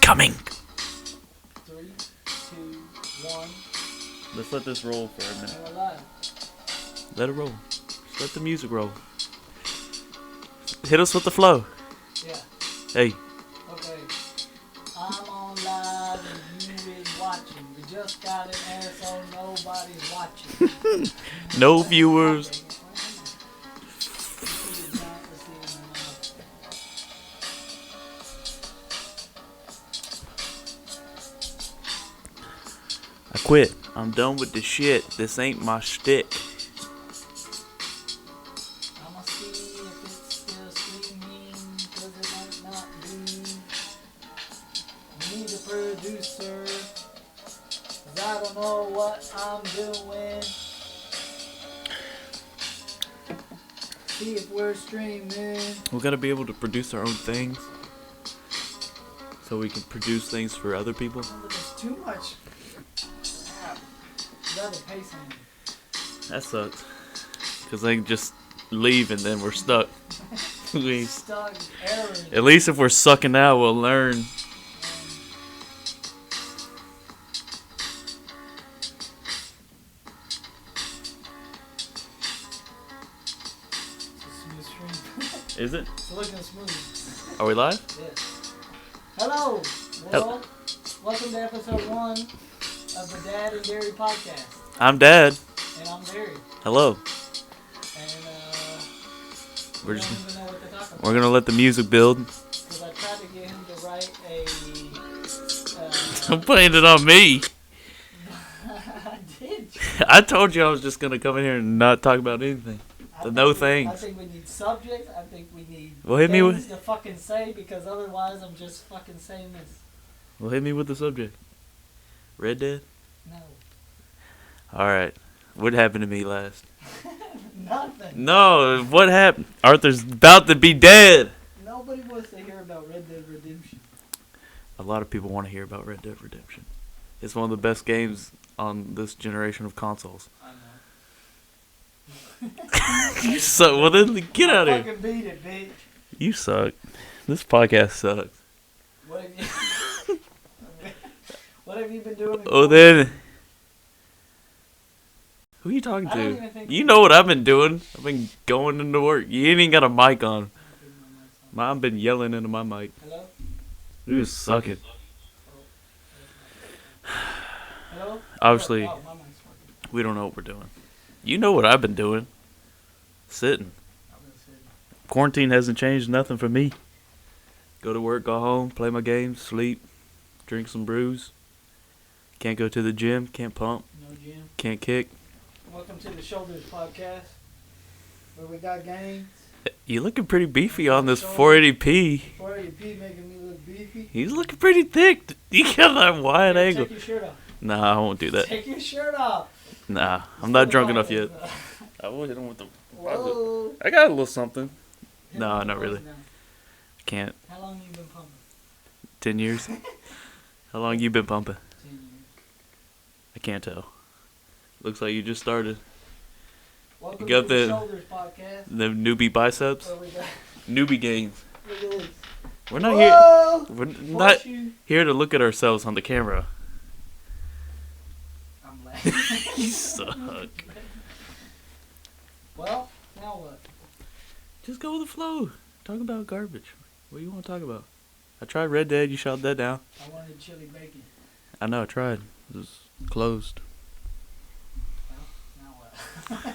coming. 3, 2, 1. Let's let this roll for a minute. And we're live. Let it roll. Just let the music roll. Hit us with the flow. Yeah. Hey. Okay. I'm on live and you is watching. We just got an air so nobody's watching. No viewers. I quit. I'm done with the shit. This ain't my shtick. I'ma see if it's still streaming, cause it might not be. Need a producer, cause I don't know what I'm doing. See if we're streaming. We gotta be able to produce our own things. So we can produce things for other people. Oh, there's too much. Rather pay someone. That sucks. Cause they can just leave and then we're stuck. Stuck error. At least if we're sucking now, we'll learn. It's a smooth stream. Is it? It's looking smooth. Are we live? Yes. Hello, world. Welcome to episode 1 of the Dad and Derry podcast. I'm Dad. And I'm Derry. Hello. And We're don't just even know what to talk about. we're gonna let the music build. Because I tried to get him to write a. I'm putting it on me. I did. I told you I was just gonna come in here and not talk about anything. I things. think we need subjects. I think we need Well, hit me things with. to fucking say, because otherwise I'm just fucking saying this. Well, hit me with the subject. Red Dead. No. All right. What happened to me last? Nothing. No. What happened? Arthur's about to be dead. Nobody wants to hear about Red Dead Redemption. A lot of people want to hear about Red Dead Redemption. It's one of the best games on this generation of consoles. I know. You suck. Well, then get out of here. Fucking beat it, bitch. You suck. This podcast sucks. What have you? What have you been doing? Oh, then. Who are you talking I don't to? even think You know what I've been doing. I've been going into work. You ain't even got a mic on. I've been yelling into my mic. Hello? You just suck it. Hello? Obviously, Oh, my mic's working. we don't know what we're doing. You know what I've been doing. Sitting. I'm gonna sit. Quarantine hasn't changed nothing for me. Go to work, go home, play my games, sleep, drink some brews. Can't go to the gym, can't pump, No gym. can't kick. Welcome to the Shoulders podcast, where we got games. You looking pretty beefy on this 480p. 480p making me look beefy. He's looking pretty thick. You got that wide Hey, angle. take your shirt off. Nah, I won't do that. Take your shirt off. Nah, I'm not drunk enough yet. I will hit him with the. Whoa. I got a little something. Hit No, me with not the really. voice now. Can't. How long you been pumping? 10 years. How long you been pumping? 10 years. I can't tell. Looks like you just started. Welcome got to the the- Shoulders podcast. The newbie biceps. Where we got, Newbie gains. look at this. We're not here. Whoa! We're not Horseshoe. here to look at ourselves on the camera. I'm laughing. You suck. Well, now what? Just go with the flow. Talk about garbage. What do you want to talk about? I tried Red Dead. You shot that down. I wanted chili bacon. I know. I tried. It was closed. Well, now what?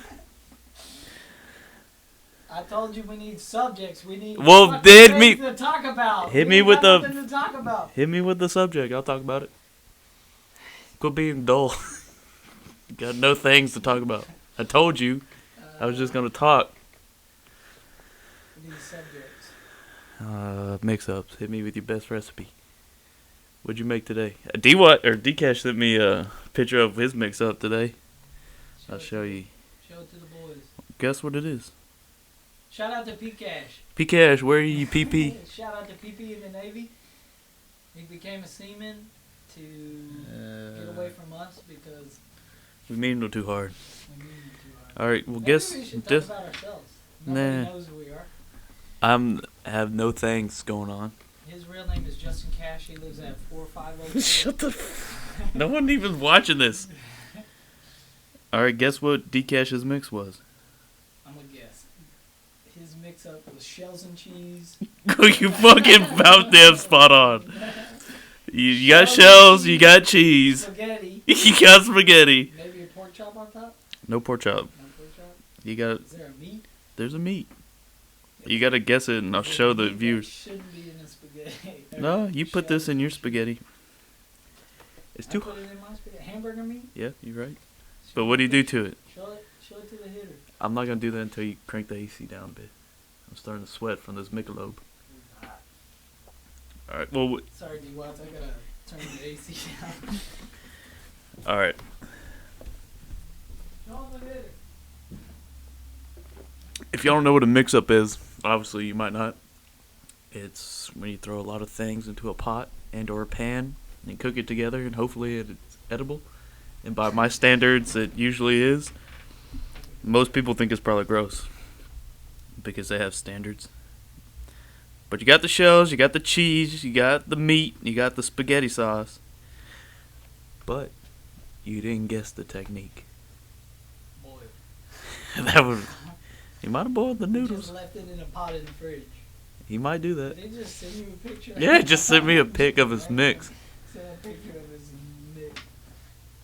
I told you we need subjects. We need Well, fucking hit things me- to talk about. hit We me ain't with got the- nothing to talk about. Hit me with the subject. I'll talk about it. Quit being dull. Got no things to talk about. I told you. I was just gonna talk. We need subjects. Mix-ups. Hit me with your best recipe. What'd you make today? D-Cash sent me a picture of his mix-up today. I'll show you. Show it to the boys. Guess what it is? Shout out to P-Cash. P-Cash, where are you, PP? Shout out to PP in the Navy. He became a seaman to get away from us because We mean no too hard. we mean it too hard. All right, well, Maybe guess we should talk just about ourselves. Nobody Nah. knows who we are. have no things going on. His real name is Justin Cash. He lives at 4504. Shut the. No one even watching this. All right, guess what D-Cash's mix was? I'm gonna guess. His mix-up was shells and cheese. You fucking about damn spot on. You got shells, you got cheese, Spaghetti. you got spaghetti. Maybe a pork chop on top? No pork chop. No pork chop? You got. Is there a meat? There's a meat. You gotta guess it, and I'll show the viewers. Shouldn't be in the spaghetti. No, you put this in your spaghetti. It's I too. put it in my spaghetti. Hamburger meat? Yeah, you're right. But what do you do to it? Show it to the hitter. I'm not gonna do that until you crank the AC down a bit. I'm starting to sweat from this Michelob. All right. Well. Sorry, D. Watts. I gotta turn the AC down. All right. Show the hitter. If y'all don't know what a mix-up is, obviously you might not. It's when you throw a lot of things into a pot and or a pan and cook it together, and hopefully it's edible. And by my standards, it usually is. Most people think it's probably gross because they have standards. But you got the shells, you got the cheese, you got the meat, you got the spaghetti sauce. But you didn't guess the technique. Boy. That was. He might have boiled the He noodles. just left it in a pot in the fridge. He might do that. Did they just send you a picture? Yeah, just send me a pic of his mix. Send a picture of his mix.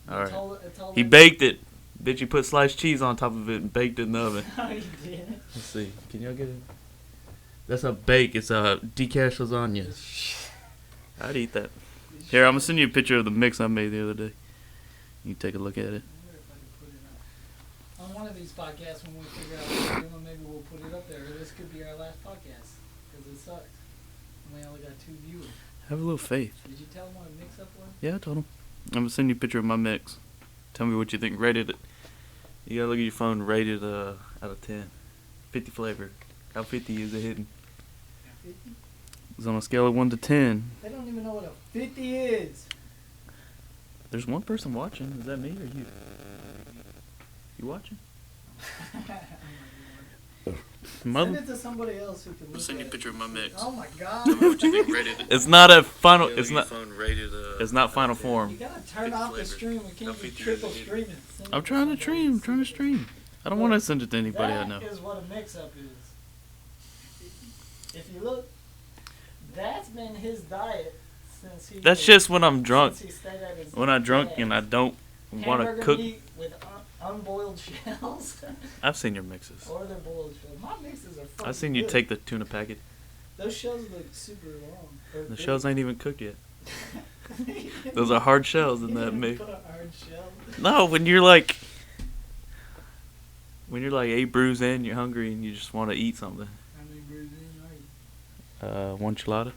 All right. I told He him- baked it. Bitch, he put sliced cheese on top of it and baked it in the oven. No, he didn't. Let's see. Can y'all get it? That's a bake. It's a decash lasagna. I'd eat that. Here, I'm going to send you a picture of the mix I made the other day. You take a look at it. I wonder if I can put it up. On one of these podcasts, when we figure out what we're doing, maybe we'll put it up there. Or this could be our last podcast. Because it sucks. And we only got 2 viewers. Have a little faith. Did you tell them what a mix-up was? Yeah, I told him. I'm going to send you a picture of my mix. Tell me what you think. Rated it. You got to look at your phone. Rated out of 10. 50 flavor. How 50 is it hitting? 50? It's on a scale of 1 to 10. They don't even know what a 50 is. There's one person watching. Is that me or you? You watching? Send it to somebody else who can look I'll send you a at picture of my mix. Oh my god. It's not a final. It's not. It's not final You form. gotta turn off the stream. We can't be triple streaming. Send it I'm to trying to somebody. stream. I'm trying to stream. I don't want to send it to anybody I know. That is what a mix-up is. If you look, that's been his diet since he. That's just when I'm drunk. Since he stayed at his When I'm drunk dad's. and I don't want to Hamburger cook. meat with unboiled shells. I've seen your mixes. Or they're boiled shells. My mixes are fucking I've seen you good. take the tuna packet. Those shells look super long. Or The big. shells ain't even cooked yet. Those are hard shells in that You mix. put a hard shell. No, when you're like 8 brews in, you're hungry and you just want to eat something. How many brews in are you? 1 chilada.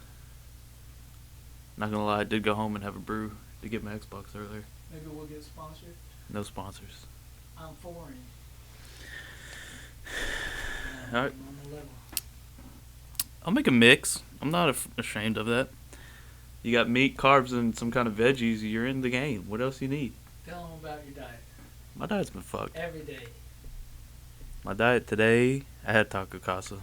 Not gonna lie, I did go home and have a brew to get my Xbox earlier. Maybe we'll get sponsored. No sponsors. I'm foreign. Alright. I'm on the level. I'll make a mix. I'm not ashamed of that. You got meat, carbs, and some kind of veggies. You're in the game. What else you need? Tell them about your diet. My diet's been fucked. Every day. My diet today, I had taco casa.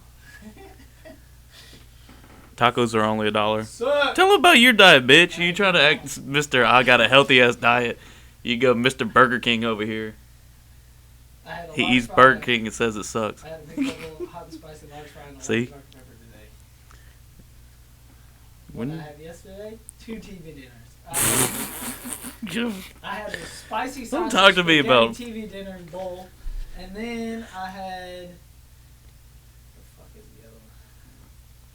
Tacos are only $1. Suck! Tell them about your diet, bitch. You trying to act Mr. I got a healthy ass diet. You go Mr. Burger King over here. I had a He large eats fry. Burger King and says it sucks. I had a big double hot and spicy large fry and a See? large Dr. Pepper today. What When- I had yesterday? 2 TV dinners. Jim, I had a spicy Don't sausage talk to me spaghetti about- TV dinner bowl, and then I had. The fuck is the other one?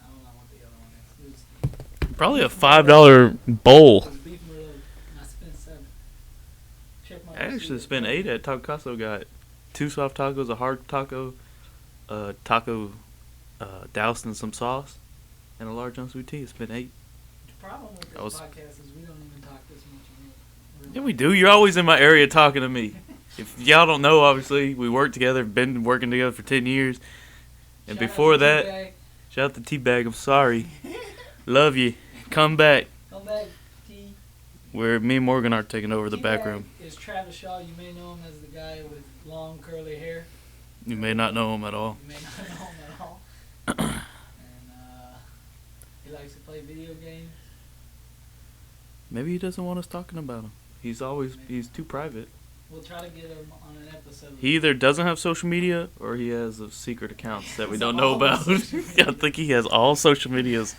I don't know what the other one is. It was, Probably a $5 bowl. it was beef merlot, and I spent 7. Check my I actually receipt. spent 8 at Taco Casa. Got 2 soft tacos, a hard taco, taco doused in some sauce, and a large unsweet tea. I spent 8. The problem with I was- this podcast is we don't even talk this much in real Yeah, life. we do. You're always in my area talking to me. If y'all don't know, obviously, we work together, been working together for 10 years. And Shout out before to that, T-Bag. shout out to T-Bag, I'm sorry. Love you. Come back. Come back, T. Where me and Morgan are taking over the back T-Bag room. is Travis Shaw. You may know him as the guy with long curly hair. You may not know him at all. You may not know him at all. And He likes to play video games. Maybe he doesn't want us talking about him. He's too private. We'll try to get him on an episode. He either doesn't have social media or he has secret accounts that we don't know about. I think he has all social medias,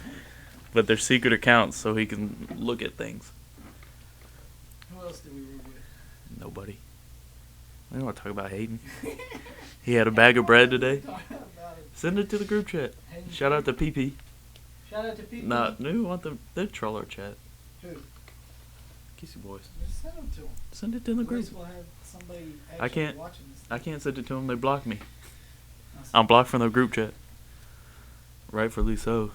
but they're secret accounts so he can look at things. Who else did we room with? Nobody. I don't want to talk about Hayden. He had a bag of bread today. Send it to the group chat. Shout out to PP. Shout out to PP. Nah, no, we want the troller chat. Who? Kissy boys. Just send them to him. Send it to the At group. least we'll have somebody I actually can't. watching this. I can't send it to them. They block me. That's- I'm blocked from the group chat. Rightfully so.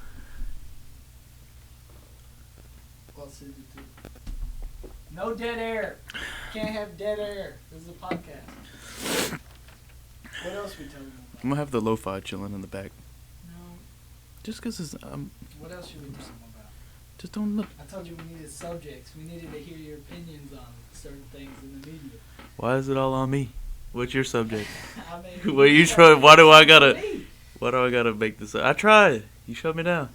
Well, send it to him. No dead air. Can't have dead air. This is a podcast. What else we telling them about? I'm gonna have the lo-fi chilling in the back. No. Just 'cause it's What else should we tell them about? just don't look. I told you we needed subjects. We needed to hear your opinions on certain things in the media. Why is it all on me? What's your subject? I mean, What are you trying? Why do I gotta make this up? I tried. You shut me down.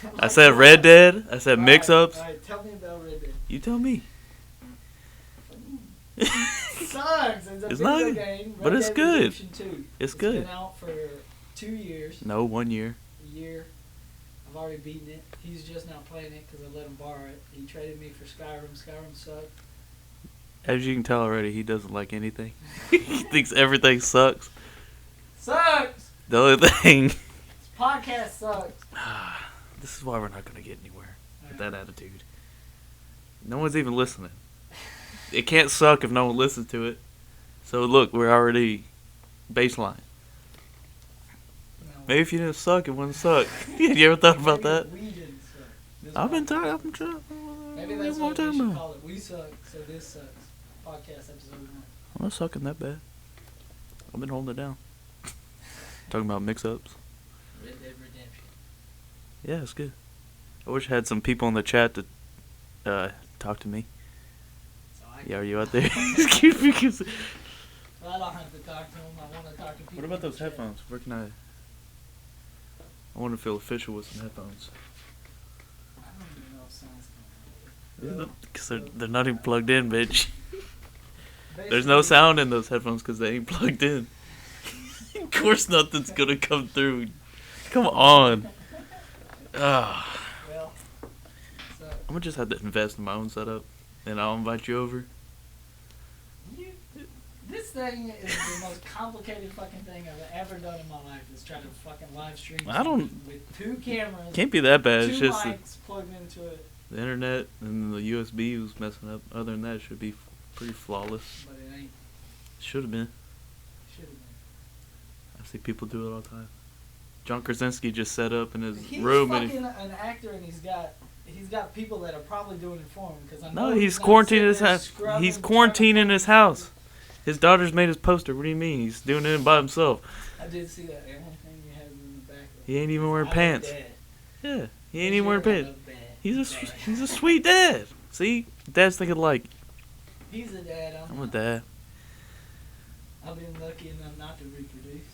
Yeah, I said Red Dead. I said mix-ups. Alright, tell me about Red Dead. You tell me. Sucks. It's a It's video not- game. but Red it's Dead good. Redemption 2. It's good. Been out for 2 years. No, 1 year. A year. I've already beaten it. He's just now playing it because I let him borrow it. He traded me for Skyrim. Skyrim sucked. As you can tell already, he doesn't like anything. He thinks everything sucks. Sucks! The only thing. This podcast sucks. This is why we're not gonna get anywhere with that attitude. No one's even listening. It can't suck if no one listens to it. So look, we're already baseline. No. Maybe if you didn't suck, it wouldn't suck. You ever thought about Maybe that? We didn't suck. This I've been podcast- talking. I'm trying. Maybe that's what we should call it. We suck, so this sucks. Podcast episode 1. I'm not sucking that bad. I've been holding it down. Talking about mix-ups. Red Dead Redemption. Yeah, it's good. I wish I had some people in the chat to talk to me. So Yeah, are you out there? Excuse me. Well, I don't have to talk to him. I want to talk to people. What about in the those chat. headphones? Where can I want to feel official with some headphones. I don't even know if sound's coming out. Because they're not even plugged in, bitch. There's no sound in those headphones because they ain't plugged in. Of course nothing's going to come through. Come on. Ah. Well, so I'm going to just have to invest in my own setup. And I'll invite you over. this thing is the most complicated fucking thing I've ever done in my life. Is try to fucking live stream. I don't- something with 2 cameras, Can't be that bad. It's 2 just mics plugged into it, the internet and the USB was messing up. Other than that, it should be pretty flawless. but it ain't. Should have been. Should have been. I see people do it all the time. John Krasinski just set up in his He's room fucking and an actor, and he's got people that are probably doing it for him. Because I no, know he's not quarantining sitting his there house. scrubbing, He's trying to quarantining fucking- his house. His daughter's made his poster. What do you mean? He's doing it by himself. I did see that. And one thing he has in the back. He ain't even wearing I love pants. Dad. Yeah, he ain't even wearing Sure, I pants. love Dad. Dad. He's a sweet dad. See, dads think alike. He's a dad. I'm a dad. I've been lucky enough not to reproduce.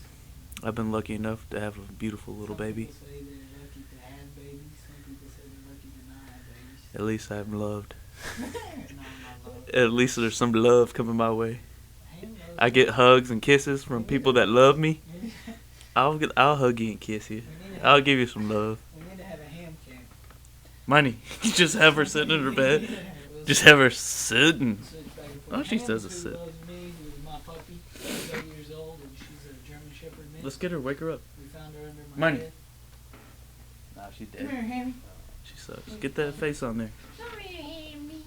I've been lucky enough to have a beautiful little Some baby. people say they're lucky to have babies. Some people say they're lucky to not have babies. At least I'm loved. No, I'm not loved. At least there's some love coming my way. I am loved. I get hugs and kisses from people that love me. I'll hug you and kiss you. I'll give you some love. We need to have a ham camp. Money. You just have her sitting in her bed. Just have her sitting. Oh, she says it's Who sit. loves me, who's my puppy. She's 8 years old, and she's a German Shepherd mix. Let's get her. Wake her up. We found her under my Money. bed. Nah, she's Come here, Hammy. She sucks. Get that face on there. Come here, Hammy.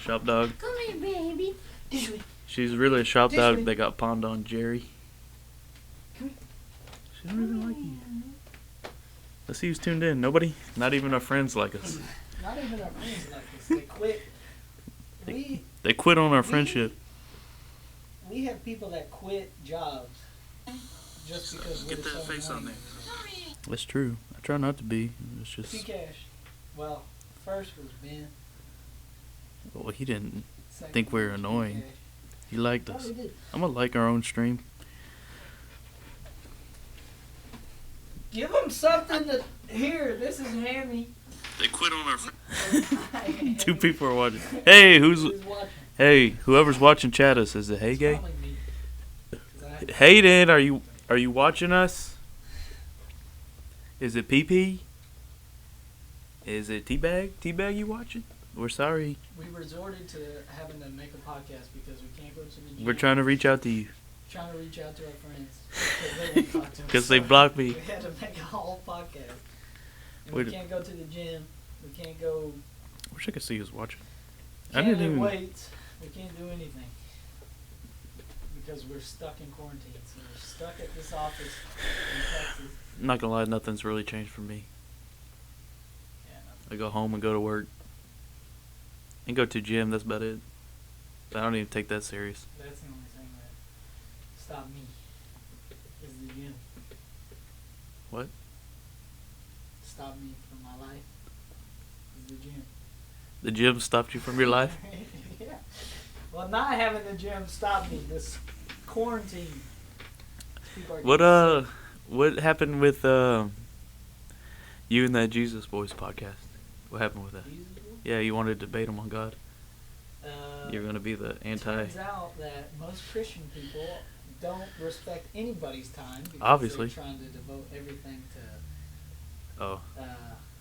Shop dog. Come here, baby. This way. She's really a shop This dog way. that got pawned on Jerry. Come here. She don't even like you. Let's see who's tuned in. Nobody? Not even our friends like us. Not even our friends like this. They quit. We They quit on our friendship. we have people that quit jobs just because we're so annoying. That's true. I try not to be. It's just. T-Cash. Well, first was Ben. Well, he didn't. Second Think we're was annoying. T-Cash. He liked Oh, us. we did. I'm gonna like our own stream. Give them something to hear. This is Hammy. They quit on our. Hammy. 2 people are watching. Hey, Who's watching? Hey, whoever's watching, chat us. Is it Hey It's Gay? probably me. 'Cause Hayden, are you watching us? Is it PP? Is it Teabag? Teabag, you watching? We're sorry. we resorted to having to make a podcast because we can't go to the gym. We're trying to reach out to you Trying to reach out to our friends because they won't talk to us. because they blocked me. We had to make a whole podcast. And Wait we a- can't go to the gym. We can't go. Wish I could see who's watching. I Can't didn't lift even. weights. We can't do anything because we're stuck in quarantine. So we're stuck at this office in Texas. I'm not gonna lie, nothing's really changed for me. Yeah, no. I go home and go to work. And go to gym. That's about it. I don't even take that serious. That's the only thing that stopped me is the gym. What? Stopped me from my life is the gym. The gym stopped you from your life? Yeah. Well, not having the gym stopped me. This quarantine. People are getting sick. What happened with you and that Jesus Boys podcast? What happened with that? Jesus boy? Yeah, you wanted to debate him on God. You're gonna be the anti. Turns out that most Christian people don't respect anybody's time because Obviously. they're trying to devote everything to Oh,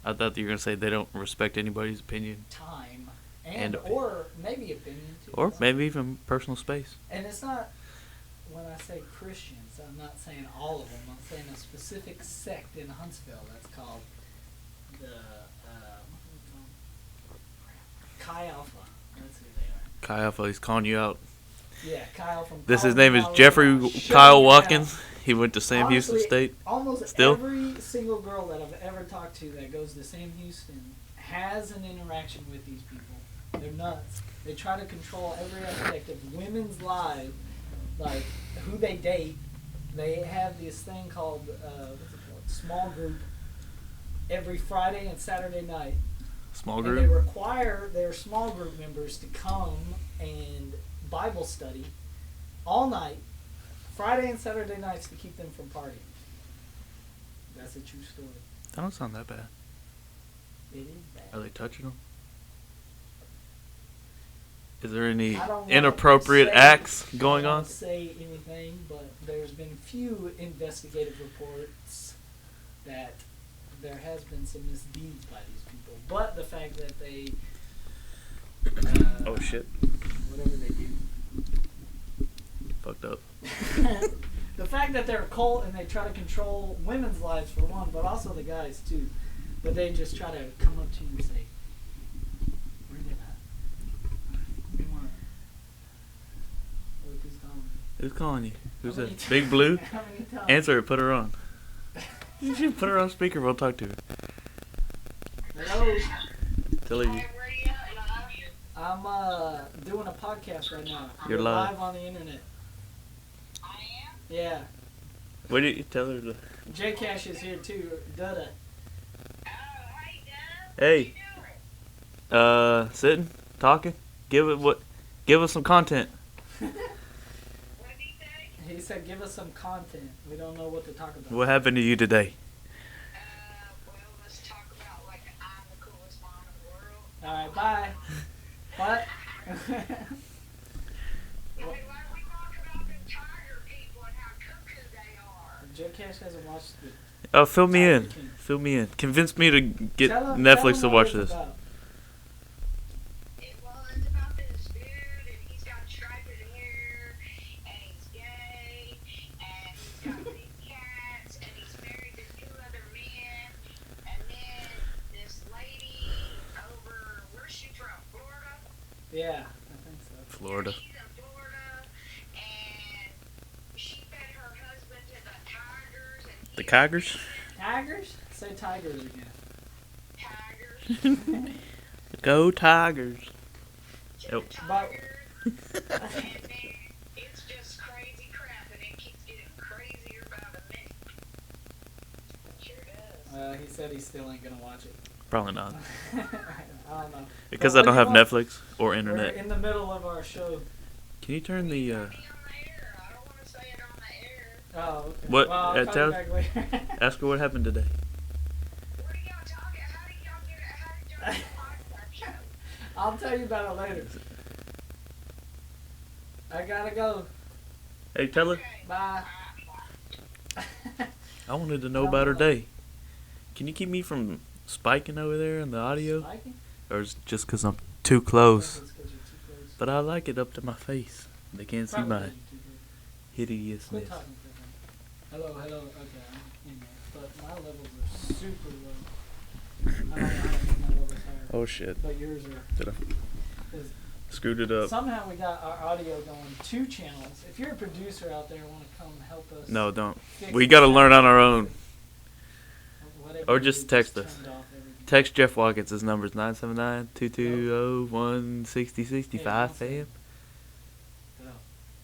I thought you were gonna say they don't respect anybody's opinion, time And or maybe opinion too. or maybe even personal space. And it's not when I say Christians, I'm not saying all of them. I'm saying a specific sect in Huntsville that's called the Chi Alpha. That's who they are. Kai Alpha, he's calling you out. Yeah, Kyle from. His Colorado, name is Colorado. Jeffrey Shut Kyle him Watkins. down. He went to Sam Houston Honestly, State. Almost Still? every single girl that I've ever talked to that goes to Sam Houston has an interaction with these people. They're nuts. They try to control every aspect of women's lives, like who they date. They have this thing called small group every Friday and Saturday night. Small And they group. require their small group members to come and Bible study all night, Friday and Saturday nights to keep them from partying. That's a true story. That don't sound that bad. It is Are bad. they touching them? Is there any I don't wanna inappropriate say- acts I going don't on? wanna say anything, but there's been few investigative reports that there has been some misdeeds by these people. But the fact that they Oh shit! whatever they do. Fucked up. The fact that they're a cult and they try to control women's lives for one, but also the guys too. But they just try to come up to you and say, "Where they at? We want." Look who's calling. Who's calling you? Who's How many that? times- Big Blue? How many times? Answer it. Put her on. You should put her on speaker. We'll talk to her. Hello. Tell her you. I'm doing a podcast right now. You're We're live. on the internet. I am? Yeah. What did you tell her? To... J Cash is here too. Dada. Oh, hey, Dad. Hey. What you doing? Sitting, talking. Give us some content. What did he say? He said, "Give us some content. We don't know what to talk about." What happened to you today? Well, let's talk about, like, I'm the coolest mom in the world. All right. Bye. What? Hey, why don't we talk about the tiger people and how cuckoo they are? J Cash hasn't watched the. Oh, fill me Tiger in. King. Fill me in. Convince me to get Tell him Netflix to what watch it's this. about. It's about this dude, and he's got striped hair, and he's gay, and he's got big cats, and he's married to 2 other men, and then this lady over, where's she from, Florida? Yeah, I think so. Florida. She's in Florida, and she fed her husband to the tigers. And The he- Tigers? Tigers? Say tigers again. Tigers. Go Tigers. To Yep. the But- tigers. And then it's just crazy crap, and it keeps getting crazier by the minute. Sure does. He said he still ain't gonna watch it. Probably not. I don't know. Because But I don't what have do you want? Netflix or We're internet. in the middle of our show. Can you turn the Be on the air. I don't want to say it on the air. Oh, okay. What? Well, I'll call you back later. Ask her what happened today. What are y'all talking? How did y'all get it? How did y'all get a podcast show? I'll tell you about it later. I gotta go. Hey, tell her. Bye. I wanted to know about her day. Can you keep me from spiking over there in the audio? Spiking? Or is it just because I'm too close? It's 'cause you're too close. But I like it up to my face. They can't see Probably my you're too close. Quit hideousness. talking for a minute. Hello. Okay, I'm in there. But my levels are super low. I don't know how to make my levels higher. Oh shit. But yours are. Did I 'Cause screwed it up? somehow we got our audio going 2 channels. If you're a producer out there and want to come help us. No, don't. fix We the gotta sound, learn on our own. whatever Or you just do, text us. turned off everything. Text Jeff Watkins. His number's 979-220-16065, fam. Hello.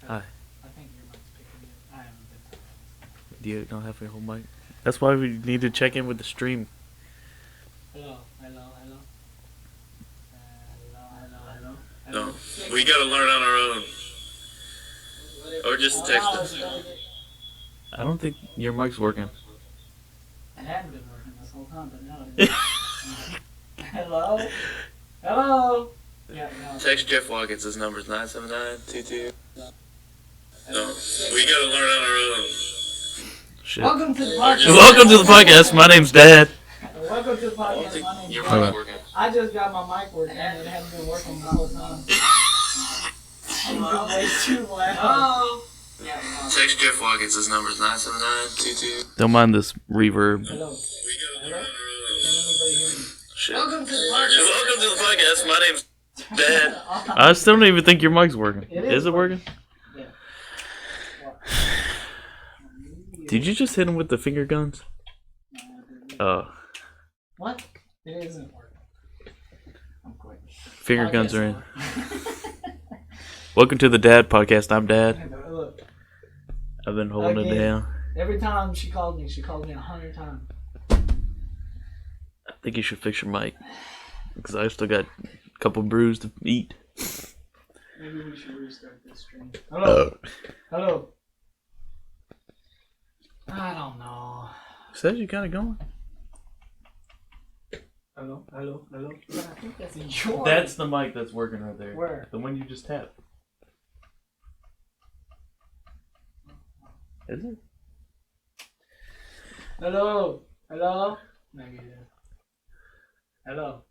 Hi. I think your mic's picking it. I haven't been talking. Do you don't have your whole mic? That's why we need to check in with the stream. Hello. No, we gotta learn on our own. Or just text us. I don't think your mic's working. It hadn't been working this whole time, but now it is. Hello? Yeah, no. Text Jeff Watkins. His number's 979-22. No, we gotta learn on our own. Shit. Welcome to the podcast. Welcome to the podcast. My name's Dad. Welcome to the podcast. My name's Your Dad. mic's working. I just got my mic working and it hadn't been working the whole time. I'm way too loud. Text Jeff Watkins. His number's 979-22. Don't mind this reverb. Hello? Can anybody hear me? Shit. Welcome to the podcast. Welcome to the podcast. My name's Dad. I still don't even think your mic's working. Is it working? Yeah. Did you just hit him with the finger guns? What? It isn't working. I'm quitting. Finger I guns guess are in. not. Welcome to the Dad podcast. I'm Dad. Look, I've been holding it Again. down. every time she called me 100 times. I think you should fix your mic. Because I still got a couple brews to eat. Maybe we should restart this stream. Hello? Hello? I don't know. Says you got it going. Hello? But I think that's yours. That's the mic that's working right there. Where? The one you just tapped. Is it? Hello? Maybe it is. Hello?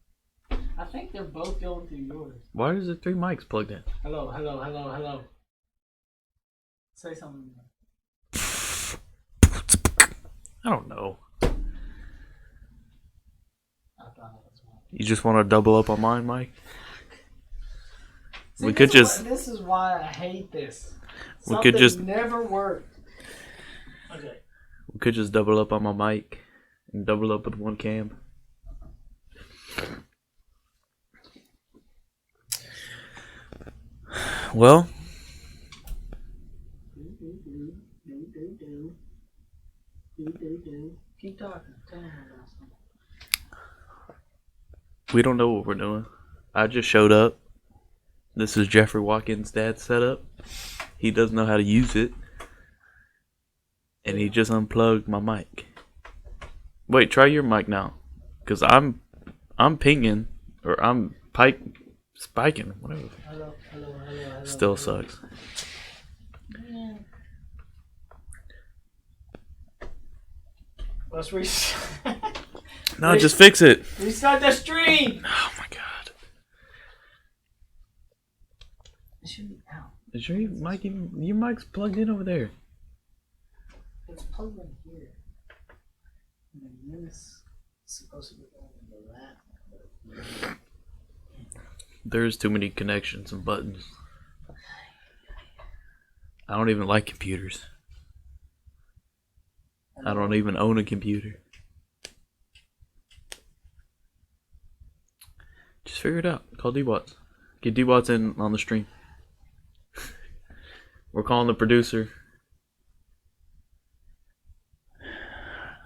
I think they're both going through yours. Why is there 3 mics plugged in? Hello? Say something. I don't know. I thought it was one. You just want to double up on mine, Mike? See, We could this is just- this is why I hate this. We could just- never worked. Okay. We could just double up on my mic and double up with one cam. Well, Keep talking. Tell me about something. we don't know what we're doing. I just showed up. This is Jeffrey Watkins' dad's setup. He doesn't know how to use it. And he just unplugged my mic. Wait, try your mic now. Because I'm pinging. Or I'm spiking. Whatever. Hello. Still sucks. Yeah. Let's restart. No, just fix it. Restart the stream. Oh my god. It should be out. Is your mic even, your mic's plugged in over there? It's plugged in here. And then this is supposed to be going into that. There's too many connections and buttons. I don't even like computers. I don't even own a computer. Just figure it out. Call D-Watts. Get D-Watts in on the stream. We're calling the producer.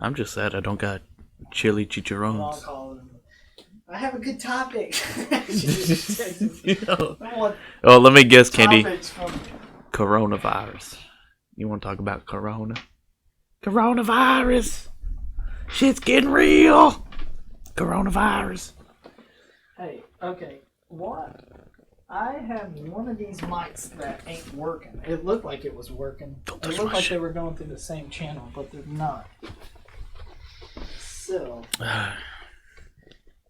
I'm just sad I don't got chili I'll chicharrones. call them. I have a good topic. You know. I want Oh, let me guess, Candy. topics from Coronavirus. You want to talk about Corona? Coronavirus. Shit's getting real. Coronavirus. Hey, okay, what? I have one of these mics that ain't working. It looked like it was working. Don't It touch looked my like shit. they were going through the same channel, but they're not. So,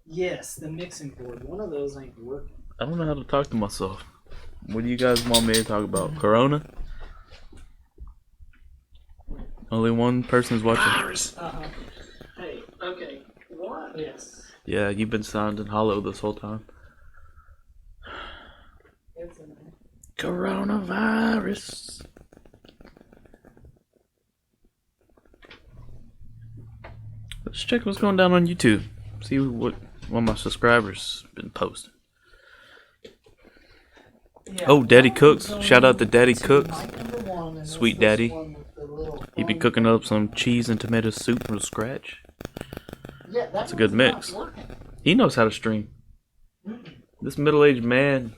yes, the mixing board. One of those ain't working. I don't know how to talk to myself. What do you guys want me to talk about? Corona? Only one person's watching. Uh-huh. Hey, okay, what? Yes. Yeah, you've been sounding hollow this whole time. It's in there. Coronavirus. Let's check what's going down on YouTube. See what one of my subscribers been posting. Yeah, Oh, Daddy I'm Cooks. going Shout out to Daddy to Cooks. mic number 1, and Sweet this Daddy. one with the little He be phone cooking thing. up some cheese and tomato soup from scratch. Yeah, That's a good one's not mix. working. He knows how to stream. This middle-aged man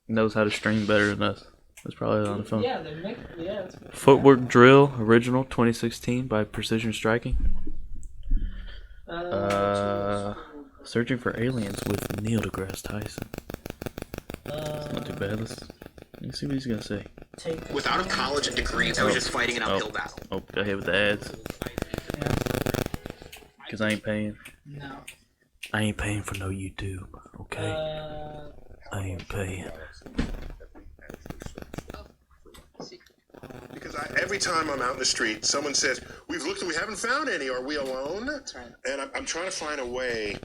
knows how to stream better than us. That's probably on the phone. Yeah, they make. Yeah, it's good. Footwork Drill, original, 2016 by Precision Striking. Searching for Aliens with Neil deGrasse Tyson. It's not too bad. Let's see what he's gonna say. Without a college degree, I was just fighting an uphill battle. Oh, go ahead with the ads. Cause I ain't paying. No. I ain't paying for no YouTube. Okay. I ain't paying. Because every time I'm out in the street, someone says, "We've looked and we haven't found any. Are we alone?" That's right. And I'm trying to find a way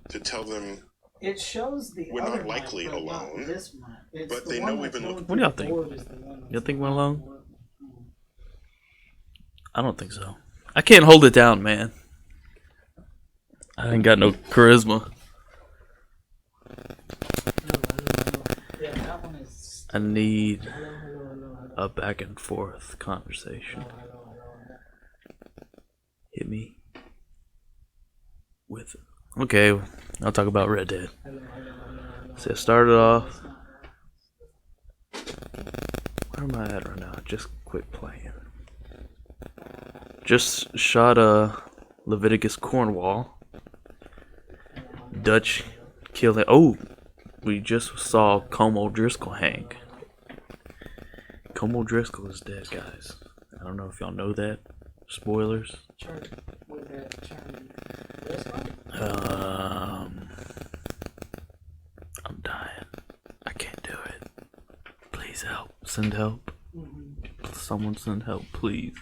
to tell them, It shows the We're other not likely mic, but not alone, this mic. It's but the they one know we've that's been going What do y'all through the think? board is the one that's Y'all think not we're alone? working. I don't think so. I can't hold it down, man. I ain't got no charisma. Yeah, that one is. I need Hello. a back and forth conversation. Hit me with. Okay, I'll talk about Red Dead. So I started off. Where am I at right now? Just quit playing. Just shot Leviticus Cornwall. Dutch killed it. Oh, we just saw Como Driscoll hang. Como Driscoll is dead, guys. I don't know if y'all know that. Spoilers. I'm dying. I can't do it. Please help. Send help. Someone send help, please.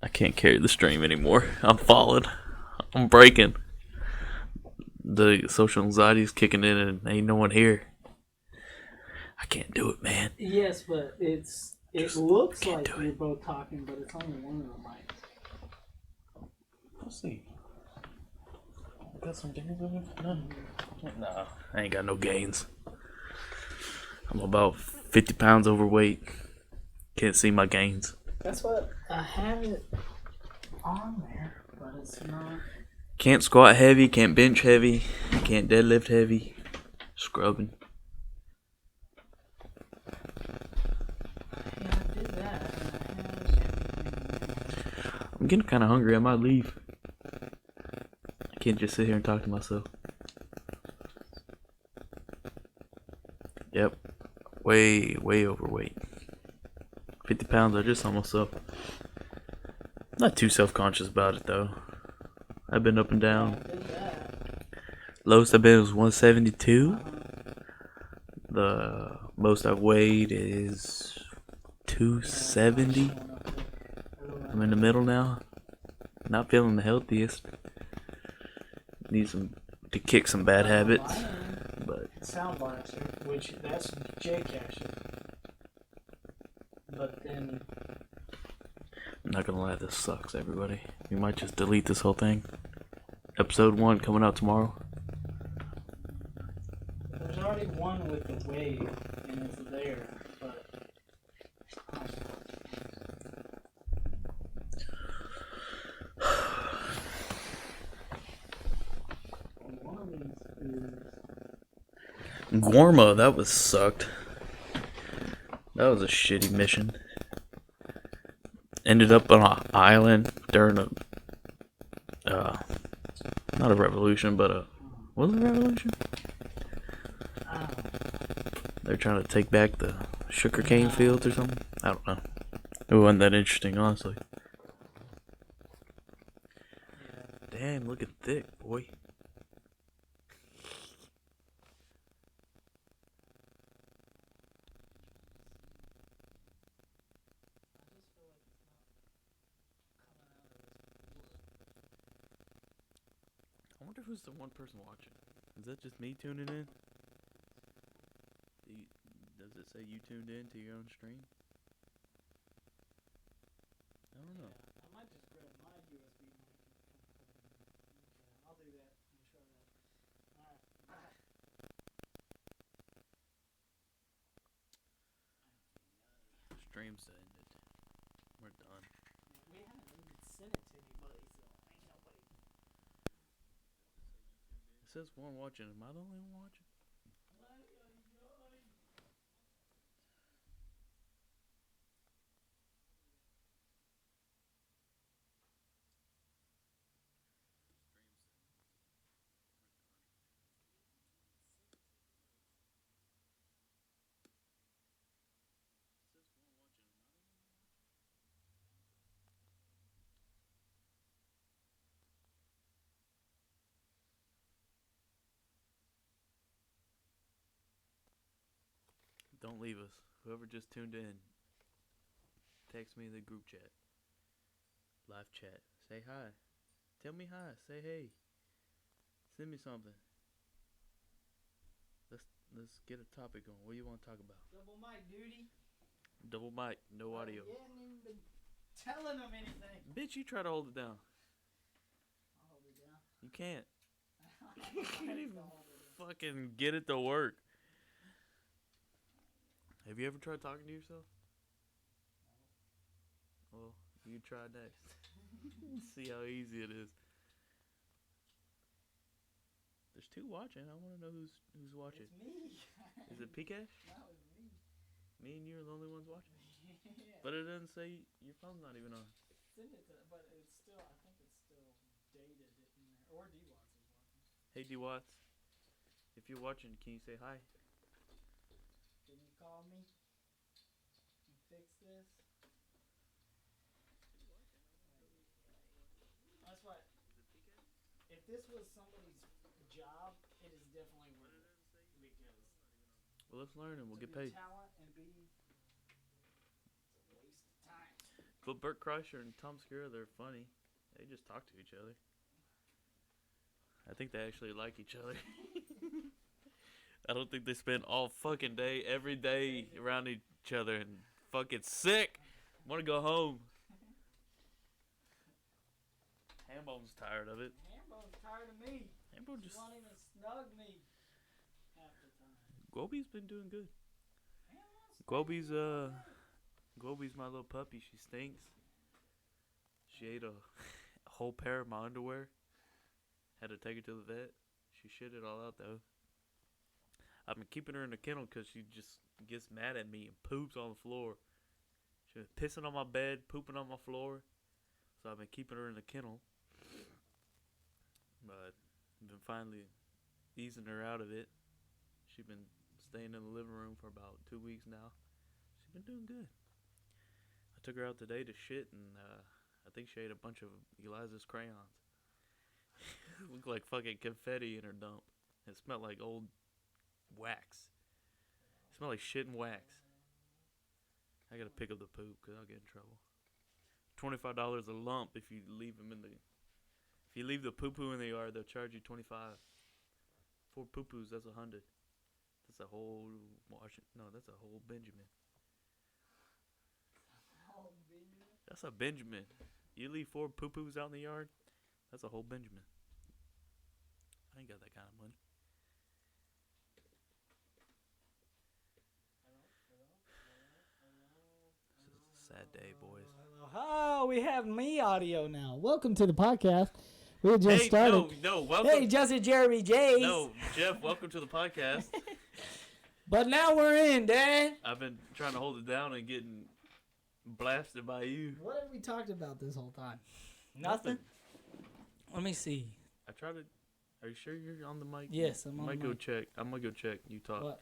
I can't carry the stream anymore. I'm falling. I'm breaking. The social anxiety is kicking in and ain't no one here. I can't do it, man. Yes, but it looks like you're both talking, but it's only one of the mics. Let's see. I got some gains over there? None. Nah, I ain't got no gains. I'm about 50 pounds overweight. Can't see my gains. That's what I have it on there, but it's not. Can't squat heavy, can't bench heavy, can't deadlift heavy. Scrubbing. Yeah, I did that. I'm getting kind of hungry. I might leave. I can't just sit here and talk to myself. Yep. Way overweight. 50 pounds, I just saw myself. Not too self-conscious about it, though. I've been up and down. Lowest I've been was 172. The most I've weighed is 270. I'm in the middle now. Not feeling the healthiest. Need to kick some bad habits. But Sound blaster, which that's J Cash. But then I'm not gonna lie, this sucks, everybody. We might just delete this whole thing. Episode 1 coming out tomorrow. there's already one with the wave, and it's there. But one of these is Gorma, that was sucked. That was a shitty mission. Ended up on an island during a, not a revolution, but was it a revolution? They're trying to take back the sugarcane fields or something. I don't know. It wasn't that interesting, honestly. Damn, looking thick, boy. I wonder who's the one person watching. Is that just me tuning in? Does it say you tuned in to your own stream? I don't know. I might just grab my USB mic and I'll do that and show that. Alright. Stream's ended. We're done. We haven't even sent it to anybody, so ain't nobody. It says one watching. Am I the only one watching? Don't leave us. Whoever just tuned in, text me in the group chat. Live chat. Say hi. Tell me hi. Say hey. Send me something. Let's get a topic on. What do you want to talk about? Double mic duty. Double mic, no audio. You haven't even been telling them anything. Bitch, you try to hold it down. I'll hold it down. You can't. You can't even fucking get it to work. Have you ever tried talking to yourself? No. Well, you try next. See how easy it is. There's two watching. I want to know who's watching. It's me. Is it Pikash? No, it's me. Me and you are the only ones watching. Yeah. But it doesn't say your phone's not even on. Send it to, but it's still, I think it's still dated in there. Or D-Watts is watching. Hey D Watts, if you're watching, can you say hi? Can you call me and fix this? That's what. If this was somebody's job, it is definitely worth it because Well, let's learn and we'll to get be paid. talent and be it's a waste of time. But Bert Kreischer and Tom Segura, they're funny. They just talk to each other. I think they actually like each other. I don't think they spend all fucking day, every day around each other and fucking sick. Want to go home. Hambone's tired of it. Hambone's tired of me. Hambone She just... won't even snug me half the time. Gobi's been doing good. Hambone's Gobi's my little puppy. She stinks. She ate a whole pair of my underwear. Had to take her to the vet. She shit it all out though. I've been keeping her in the kennel because she just gets mad at me and poops on the floor. She was pissing on my bed, pooping on my floor. So I've been keeping her in the kennel. But I've been finally easing her out of it. She's been staying in the living room for about 2 weeks now. She's been doing good. I took her out today to shit and I think she ate a bunch of Eliza's crayons. Looked like fucking confetti in her dump. It smelled like old wax. It smelled like shit and wax. I gotta pick up the poop because I'll get in trouble. $25 a lump if you leave them in the... If you leave the poo-poo in the yard, they'll charge you $25. 4 poo-poos, that's $100. That's a whole Washington. No, that's a whole Benjamin. That's a Benjamin. You leave 4 poo-poos out in the yard, that's a whole Benjamin. I ain't got that kind of money. This is a sad day, boys. Oh, we have me audio now. Welcome to the podcast. We had just Hey, started. no, welcome. Hey, Justin Jeremy J. No, Jeff, welcome to the podcast. But now we're in, Dad. I've been trying to hold it down and getting blasted by you. What have we talked about this whole time? Nothing. Let me see. I try to. Are you sure you're on the mic? Yes, I'm on the might go mic. check. I'm gonna go check. You talk. What?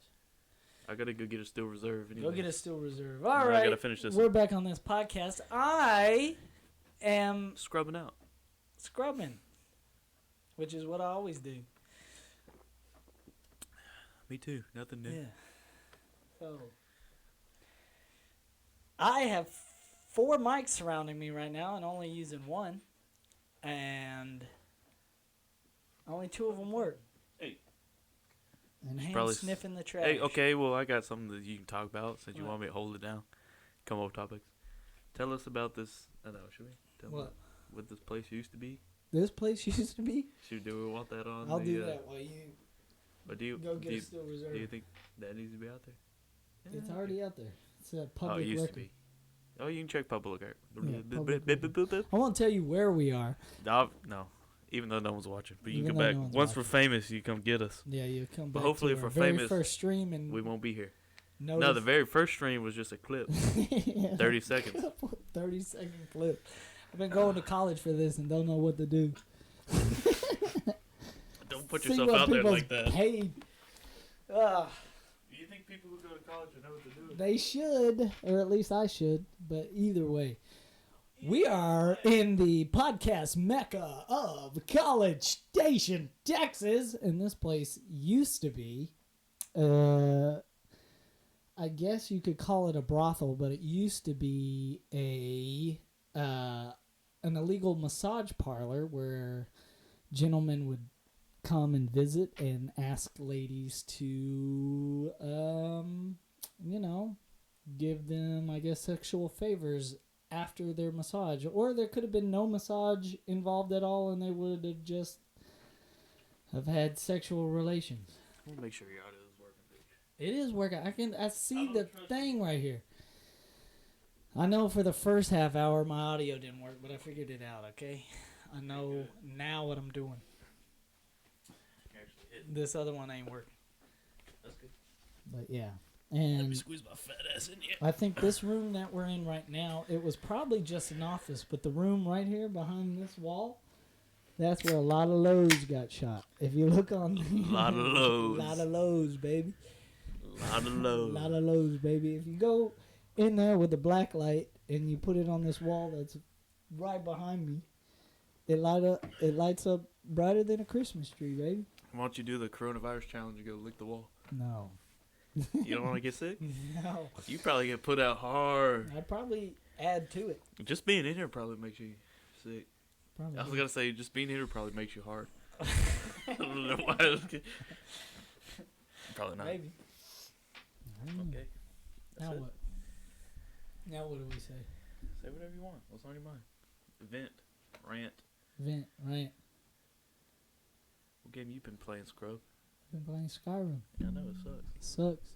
I gotta go get a steel reserve. Anyway. Go get a steel reserve. All No, right. I gotta finish this We're one. back on this podcast. I am Scrubbing out. scrubbing, which is what I always do. Me too. Nothing new. Yeah. So I have 4 mics surrounding me right now and only using one. And only 2 of them work. Hey. And Ham's Probably sniffing the trash. Hey, okay. Well, I got something that you can talk about since you What? want me to hold it down. Come up with topics. Tell us about this. I know. Should we? Tell me What? what this place used to be. This place used to be? Do we want that on? I'll the, do that while you But do you go do get you, a steel reserve. do you think that needs to be out there? It's already out there. It's a Oh, public it used record. to be. Oh, you can check public record. Yeah, public record. I won't tell you where we are. No, even though no one's watching. But you Even can though come back. no one's Once we're watching. famous, you come get us. Yeah, you come But back hopefully to if our we're very famous, first stream and We won't be here. notice. No, the very first stream was just a clip. 30 seconds. 30-second clip. I've been going to college for this and don't know what to do. Don't put See yourself what out there people's like that. Paid. Do you think people who go to college know what to do? They should, or at least I should. But either way, we are in the podcast mecca of College Station, Texas, and this place used to be, I guess you could call it a brothel, but it used to be an illegal massage parlor where gentlemen would come and visit and ask ladies to, give them, I guess, sexual favors after their massage. Or there could have been no massage involved at all and they would have just have had sexual relations. We'll make sure your audio is working, dude. It is working. I see I the don't trust thing right here. I know for the first half hour my audio didn't work, but I figured it out, okay? I know now what I'm doing. You actually hit. This other one ain't working. That's good. But yeah. Let me And squeeze my fat ass in here. I think this room that we're in right now, it was probably just an office, but the room right here behind this wall, that's where a lot of loads got shot. If you look on... A lot of lows. A lot of loads, baby. A lot of A lows. lot of loads, baby. If you go in there with the black light and you put it on this wall that's right behind me, it lights up brighter than a Christmas tree, baby. Why don't you do the coronavirus challenge and go lick the wall? No. You don't want to get sick? No. You probably get put out hard. I'd probably add to it. Just being in here probably makes you sick. Probably. I was going to say, just being in here probably makes you hard. I don't know why. I was probably not. Maybe. I don't know. Okay. That's Now it. what? Now what do we say? Say whatever you want. What's on your mind? Vent. Rant. Vent, right? What game you been playing, Scrub? I've been playing Skyrim. Yeah, I know, it sucks. It sucks.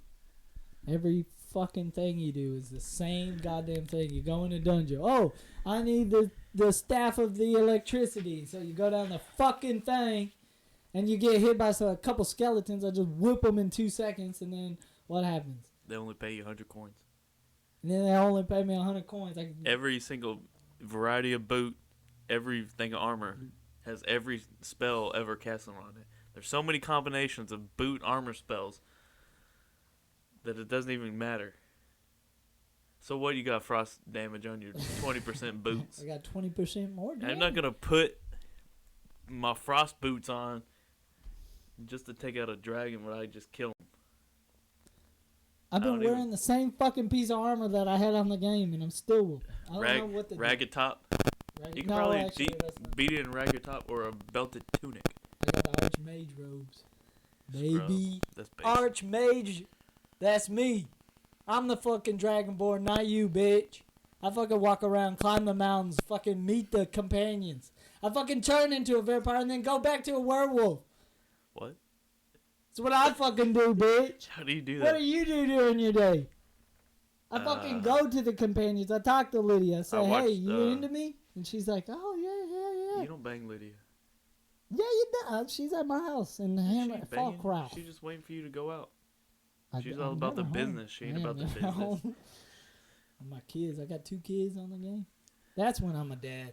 Every fucking thing you do is the same goddamn thing. You go in a dungeon. Oh, I need the staff of the electricity. So you go down the fucking thing, and you get hit by a couple skeletons. I just whip them in 2 seconds, and then what happens? They only pay you 100 coins. And then they only pay me 100 coins. Every single variety of boot, everything of armor, has every spell ever casted on it. There's so many combinations of boot armor spells that it doesn't even matter. So what, you got frost damage on your 20% boots? I got 20% more damage. I'm not going to put my frost boots on just to take out a dragon where I just kill him. I've I been don't wearing even- the same fucking piece of armor that I had on the game, and I'm still... I don't know what to do. Ragged top. Ragged- You can no, probably actually, that's not- beat it in ragged top or a belted tunic. I got the Archmage robes. Baby. That's basic. Archmage. That's me. I'm the fucking Dragonborn, not you, bitch. I fucking walk around, climb the mountains, fucking meet the companions. I fucking turn into a vampire and then go back to a werewolf. What? That's what I fucking do, bitch. How do you do What that? do you do during your day? I fucking go to the companions. I talk to Lydia. I say, I watched, hey, you into me? And she's like, oh, yeah. You don't bang Lydia. Yeah, you do. She's at my house in the She Hammer ain't Fall banging. Crowd. She's just waiting for you to go out. She's all about the business. She ain't about the business. Home. My kids. I got 2 kids on the game. That's when I'm a dad.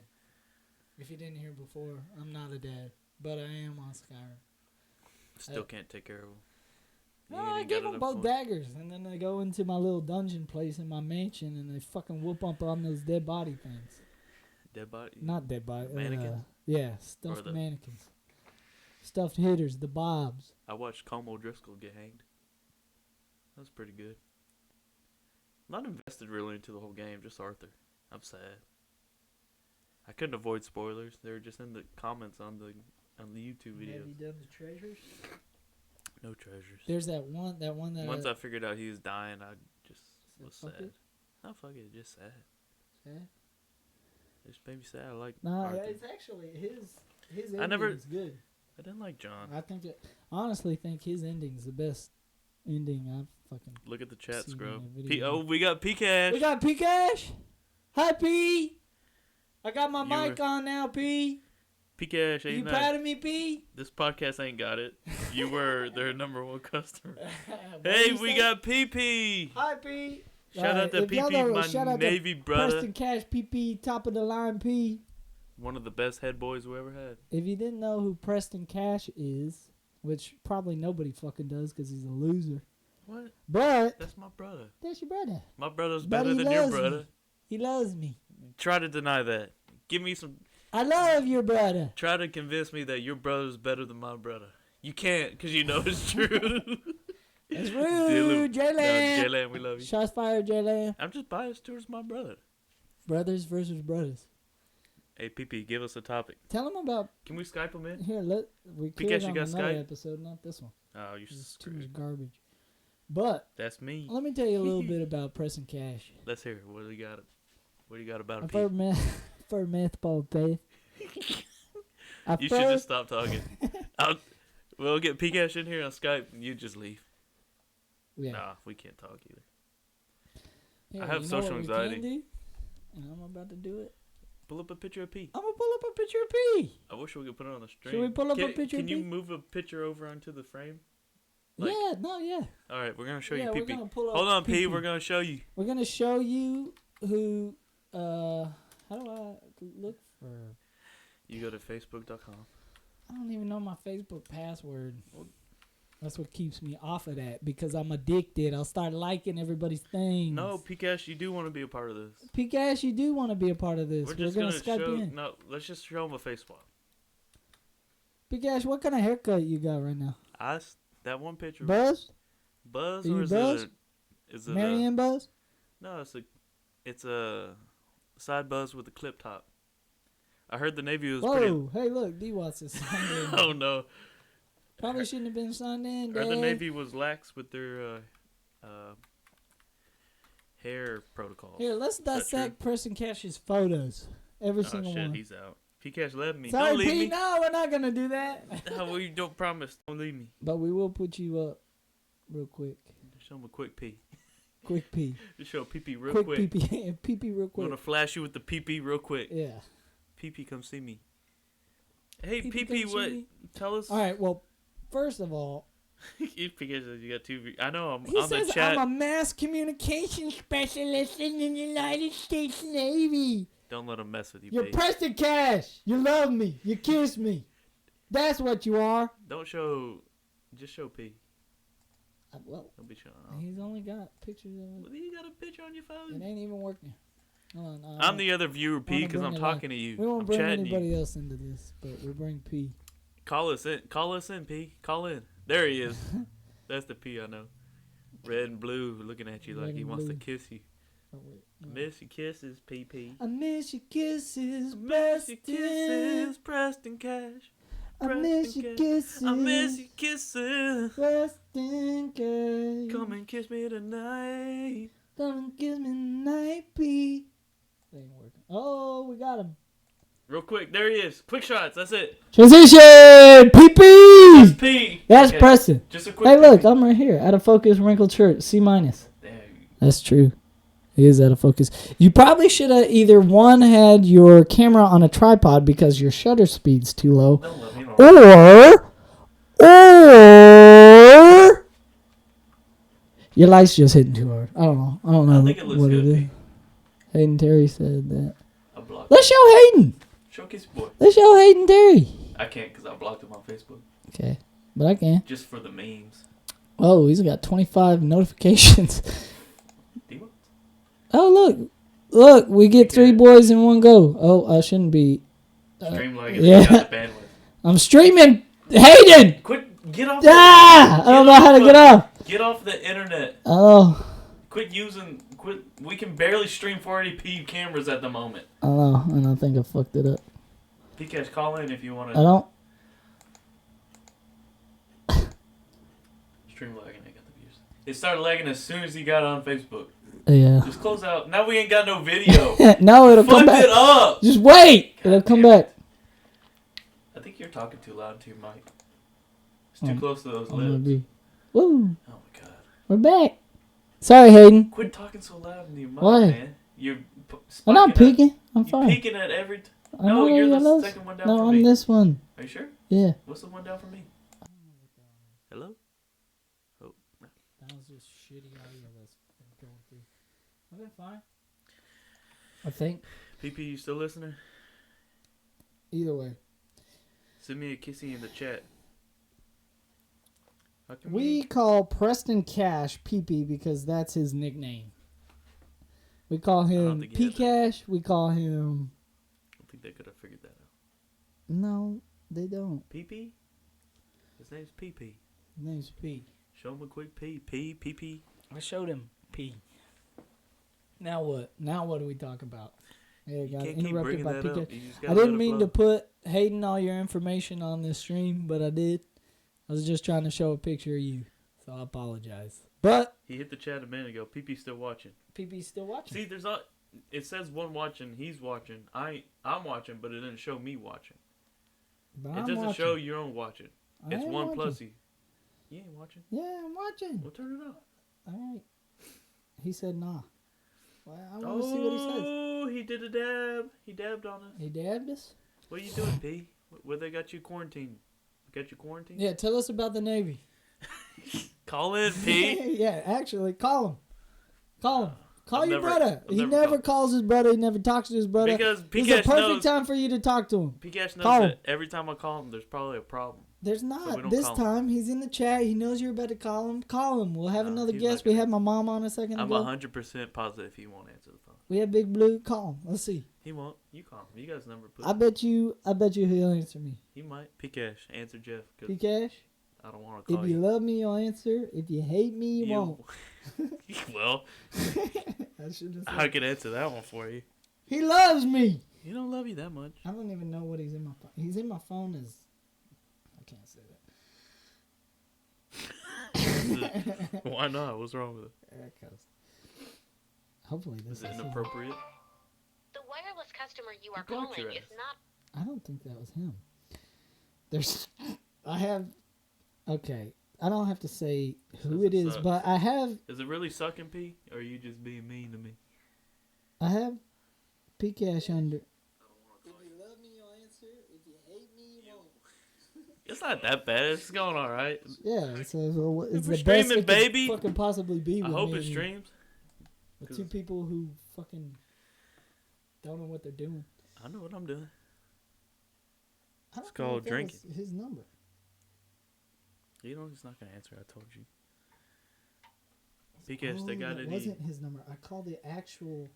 If you didn't hear before, I'm not a dad, but I am on Skyrim. Still can't take care of them. No, I give them both daggers, and then they go into my little dungeon place in my mansion, and they fucking whoop up on those dead body things. Dead body? Not dead body. Mannequins? Yeah, stuffed mannequins. Stuffed hitters, the bobs. I watched Como Driscoll get hanged. That was pretty good. Not invested really into the whole game, just Arthur. I'm sad. I couldn't avoid spoilers. They were just in the comments on the YouTube videos. Have you done the treasures? No treasures. There's that one that. Once I figured out he was dying, I just was sad. It? Oh, fuck it, just sad. Sad? It just made me sad. I like Arthur. Arthur. It's actually his ending is good. I didn't like John. Honestly think his ending's the best ending I've fucking. Look at the chat, seen Scrub. in a video. We got P Cash. We got P Cash. Hi P. I got my mic on now, P. P Cash, you proud of me, P? This podcast ain't got it. You were their #1 customer. Hey, we got PP. Hi, P. Shout out to PP, my Navy brother. Preston Cash, PP, top of the line, P. One of the best head boys we ever had. If you didn't know who Preston Cash is, which probably nobody fucking does because he's a loser. What? But that's my brother. That's your brother. My brother's better than your brother. Me. He loves me. Try to deny that. Give me some. I love your brother. Try to convince me that your brother's better than my brother. You can't, because you know it's true. It's rude, J-Lamb. No, J-Lamb, we love you. Shots fired, J-Lamb. I'm just biased towards my brother. Brothers versus brothers. Hey, PP, give us a topic. Tell him about... Can we Skype him in? Here, we could on another Skype? Episode, not this one. Oh, you're too much garbage. But... That's me. Let me tell you a little bit about Preston Cash. Let's hear it. What do you got? What do you got about him? For meth ball faith. You should just stop talking. We'll get P-Cash in here on Skype and you just leave. Yeah. Nah, we can't talk either. Yeah, I have social anxiety. And I'm about to do it. Pull up a picture of P. I'm going to pull up a picture of P. I wish we could put it on the stream. Should we pull up a picture of P? Can you move a picture over onto the frame? Yeah. All right, we're going to show you P. Hold on, P. We're going to show you. We're going to show you who... how do I look for... You go to facebook.com. I don't even know my Facebook password. That's what keeps me off of that because I'm addicted. I'll start liking everybody's things. No, P-Cash, you do want to be a part of this. P-Cash, you do want to be a part of this. We're just going to Skype show... in. No, let's just show them a face swap. P-Cash, what kind of haircut you got right now? That one picture. Buzz? Buzz? Are or you is Buzz? Is it Marianne Buzz? No, it's a side buzz with a clip top. I heard the Navy was Whoa, hey look, D-Watts is signed in. Oh no. Probably shouldn't have been signed in, I heard the Navy was lax with their hair protocols. Here, let's dissect Preston Cash's photos. Every single one. He's out. P-Cash left me. Sorry, don't leave me. No, we're not going to do that. No, we don't promise. Don't leave me. But we will put you up real quick. Just show him a quick pee. Quick pee. Just show pee-pee real quick. Quick pee-pee. Pee-pee real quick. I'm going to flash you with the pee-pee real quick. Yeah. Pee-pee, come see me. Hey, Pee-pee, what? Tell us. All right, well, first of all. P-Cash says you got 2 I know, I'm he on says the chat. I'm a mass communication specialist in the United States Navy. Don't let him mess with you, You're Preston Cash. You love me. You kiss me. That's what you are. Don't show. Just show P. Well, don't be showing. He's only got pictures of it. Well, you got a picture on your phone. It ain't even working. Hold on, I'm the other viewer, P, because I'm talking to you. We won't I'm bring chatting anybody you. else into this, but we'll bring P. Call us in. Call us in, P. Call in. There he is. That's the P I know. Red and blue looking at you like he wants to kiss you. Oh, wait. No. I miss your kisses, PP. I miss your kisses, I miss your kisses, Preston Cash. I miss your kisses. I miss your kisses. Preston Cash. Come and kiss me tonight. Come and kiss me tonight, P. That ain't working. Oh, we got him. Real quick, there he is. Quick shots, that's it. Transition! PP! That's P. That's okay. Preston. Just a quick hey, look, I'm right here. Out of focus, wrinkled shirt, C-. That's true. He is out of focus. You probably should have either one had your camera on a tripod because your shutter speed's too low, Your light's just hitting too hard. I don't know. I don't know I think it looks what good. it is. Pete. Hayden Terry said that. I blocked. Let's show Hayden. Showcase boy. Let's show Hayden Terry. I can't because I blocked him on Facebook. Okay, but I can. Just for the memes. Oh, he's got 25 notifications. Do you? Oh, look, we get 3 boys in one go. Oh, I shouldn't be. Stream like yeah. it. Got the bandwidth. I'm streaming. Hayden. Quit. Get off. I don't know how to get off. Get off the internet. Oh. Quit using. Quit. We can barely stream 480p cameras at the moment. I don't know, and I think I fucked it up. Pcash, call in if you want I to. don't. Stream lagging. I got the views. It started lagging as soon as he got on Facebook. Yeah. Just close out. Now we ain't got no video. No, it'll come Fuck back. it up. Just wait. It'll come back. I think you're talking too loud to your mic. It's too close to those I'm gonna lips. be. Woo. Oh my god. We're back. Sorry, Hayden. Quit talking so loud in your mic, Why? man. You're I'm not spiking at- peeking. I'm You're fine. peeking at every. I No, know you're you the love- second one down No, from I'm me. this one. Are you sure? Yeah. What's the one down from me? Hello? Oh. That was just shitty audio that's been going through. I've been fine. I think. PP, you still listening? Either way. Send me a kissy in the chat. How can We call Preston Cash PP because that's his nickname. We call him think he P has it. Cash. We call him. I don't think they could have figured that out. No, they don't. PP? His name's PP. His name's P. Show him a quick P. PP. I showed him P. Now what? Now what do we talk about? Yeah, You got can't keep interrupted bringing by that up. PK. You just I gotta let didn't it mean flow. to put Hayden all your information on this stream, but I did. I was just trying to show a picture of you, so I apologize. But He hit the chat a minute ago. PP's still watching. PP's still watching. See, there's not. It says one watching. He's watching. I'm watching, but it didn't show me watching. But It I'm doesn't watching. show your own watching. I It's am one watching. plus you. You ain't watching. Yeah, I'm watching. Well, turn it off. All right. He said nah. Well, I want to see what he says. Oh, he did a dab. He dabbed on us. He dabbed us? What are you doing, P? Where they got you quarantined? Got you quarantined? Yeah, tell us about the Navy. Call in, P. Yeah, actually, call him. Call him. Call I've your never- brother. I've He never never called. calls his brother. He never talks to his brother. Because It's a Pcash perfect knows. time for you to talk to him. Pcash knows Call him. that every time I call him, there's probably a problem. There's we not. don't This call him. time, he's in the chat. He knows you're about to call him. Call him. We'll have No, another he's guest. not We gonna- had my mom on a second I'm ago. 100% positive he won't answer the phone. We had Big Blue. Call him. Let's see. He won't. You call him. You got his number. I bet you he'll answer me. He might. Pcash, answer Jeff. 'Cause P Cash, I don't want to if call you love me, you'll answer. If you hate me, you won't. Well, I should have I said. could answer that one for you. He loves me. He don't love you that much. I don't even know what he's in my phone. He's in my phone as. I can't say that. Why not? What's wrong with it? Because hopefully this Is it is. inappropriate? The wireless customer you are Block calling your is ass. not. I don't think that was him. There's. I have. Okay. I don't have to say who Says it it is, sucks. but I have. Is it really sucking, P? Or are you just being mean to me? I have P Cash under. If you love me, you'll answer. If you hate me, you won't. It's not that bad. It's going all right. Yeah, it's the If we're best streaming, it could baby, fucking possibly be. I with hope me it and you. streams. With two people who fucking don't know what they're doing. I know what I'm doing. I don't It's know called if that drinking. was his number. You know he's not gonna answer. I told you. Pcash, they got that it. wasn't his number. I called the actual.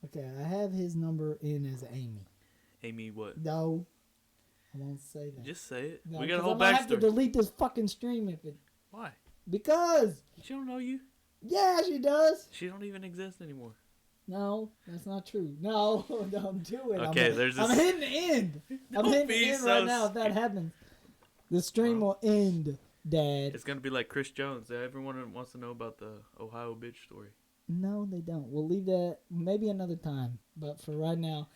Okay, I have his number in as Amy. Amy, what? No, I won't say that. Just say it. No, We got a 'cause whole I'm gonna have to backstory. delete this fucking stream if it. Why? Because She don't know you. yeah, she does. She don't even exist anymore. No, that's not true. No, don't do it. Okay, I'm, there's I'm this- hitting the end. I'm Don't hitting be the end so right now. If that scared. happens, the stream will end, Dad. It's gonna be like Chris Jones. Everyone wants to know about the Ohio bitch story. No, they don't. We'll leave that maybe another time. But for right now,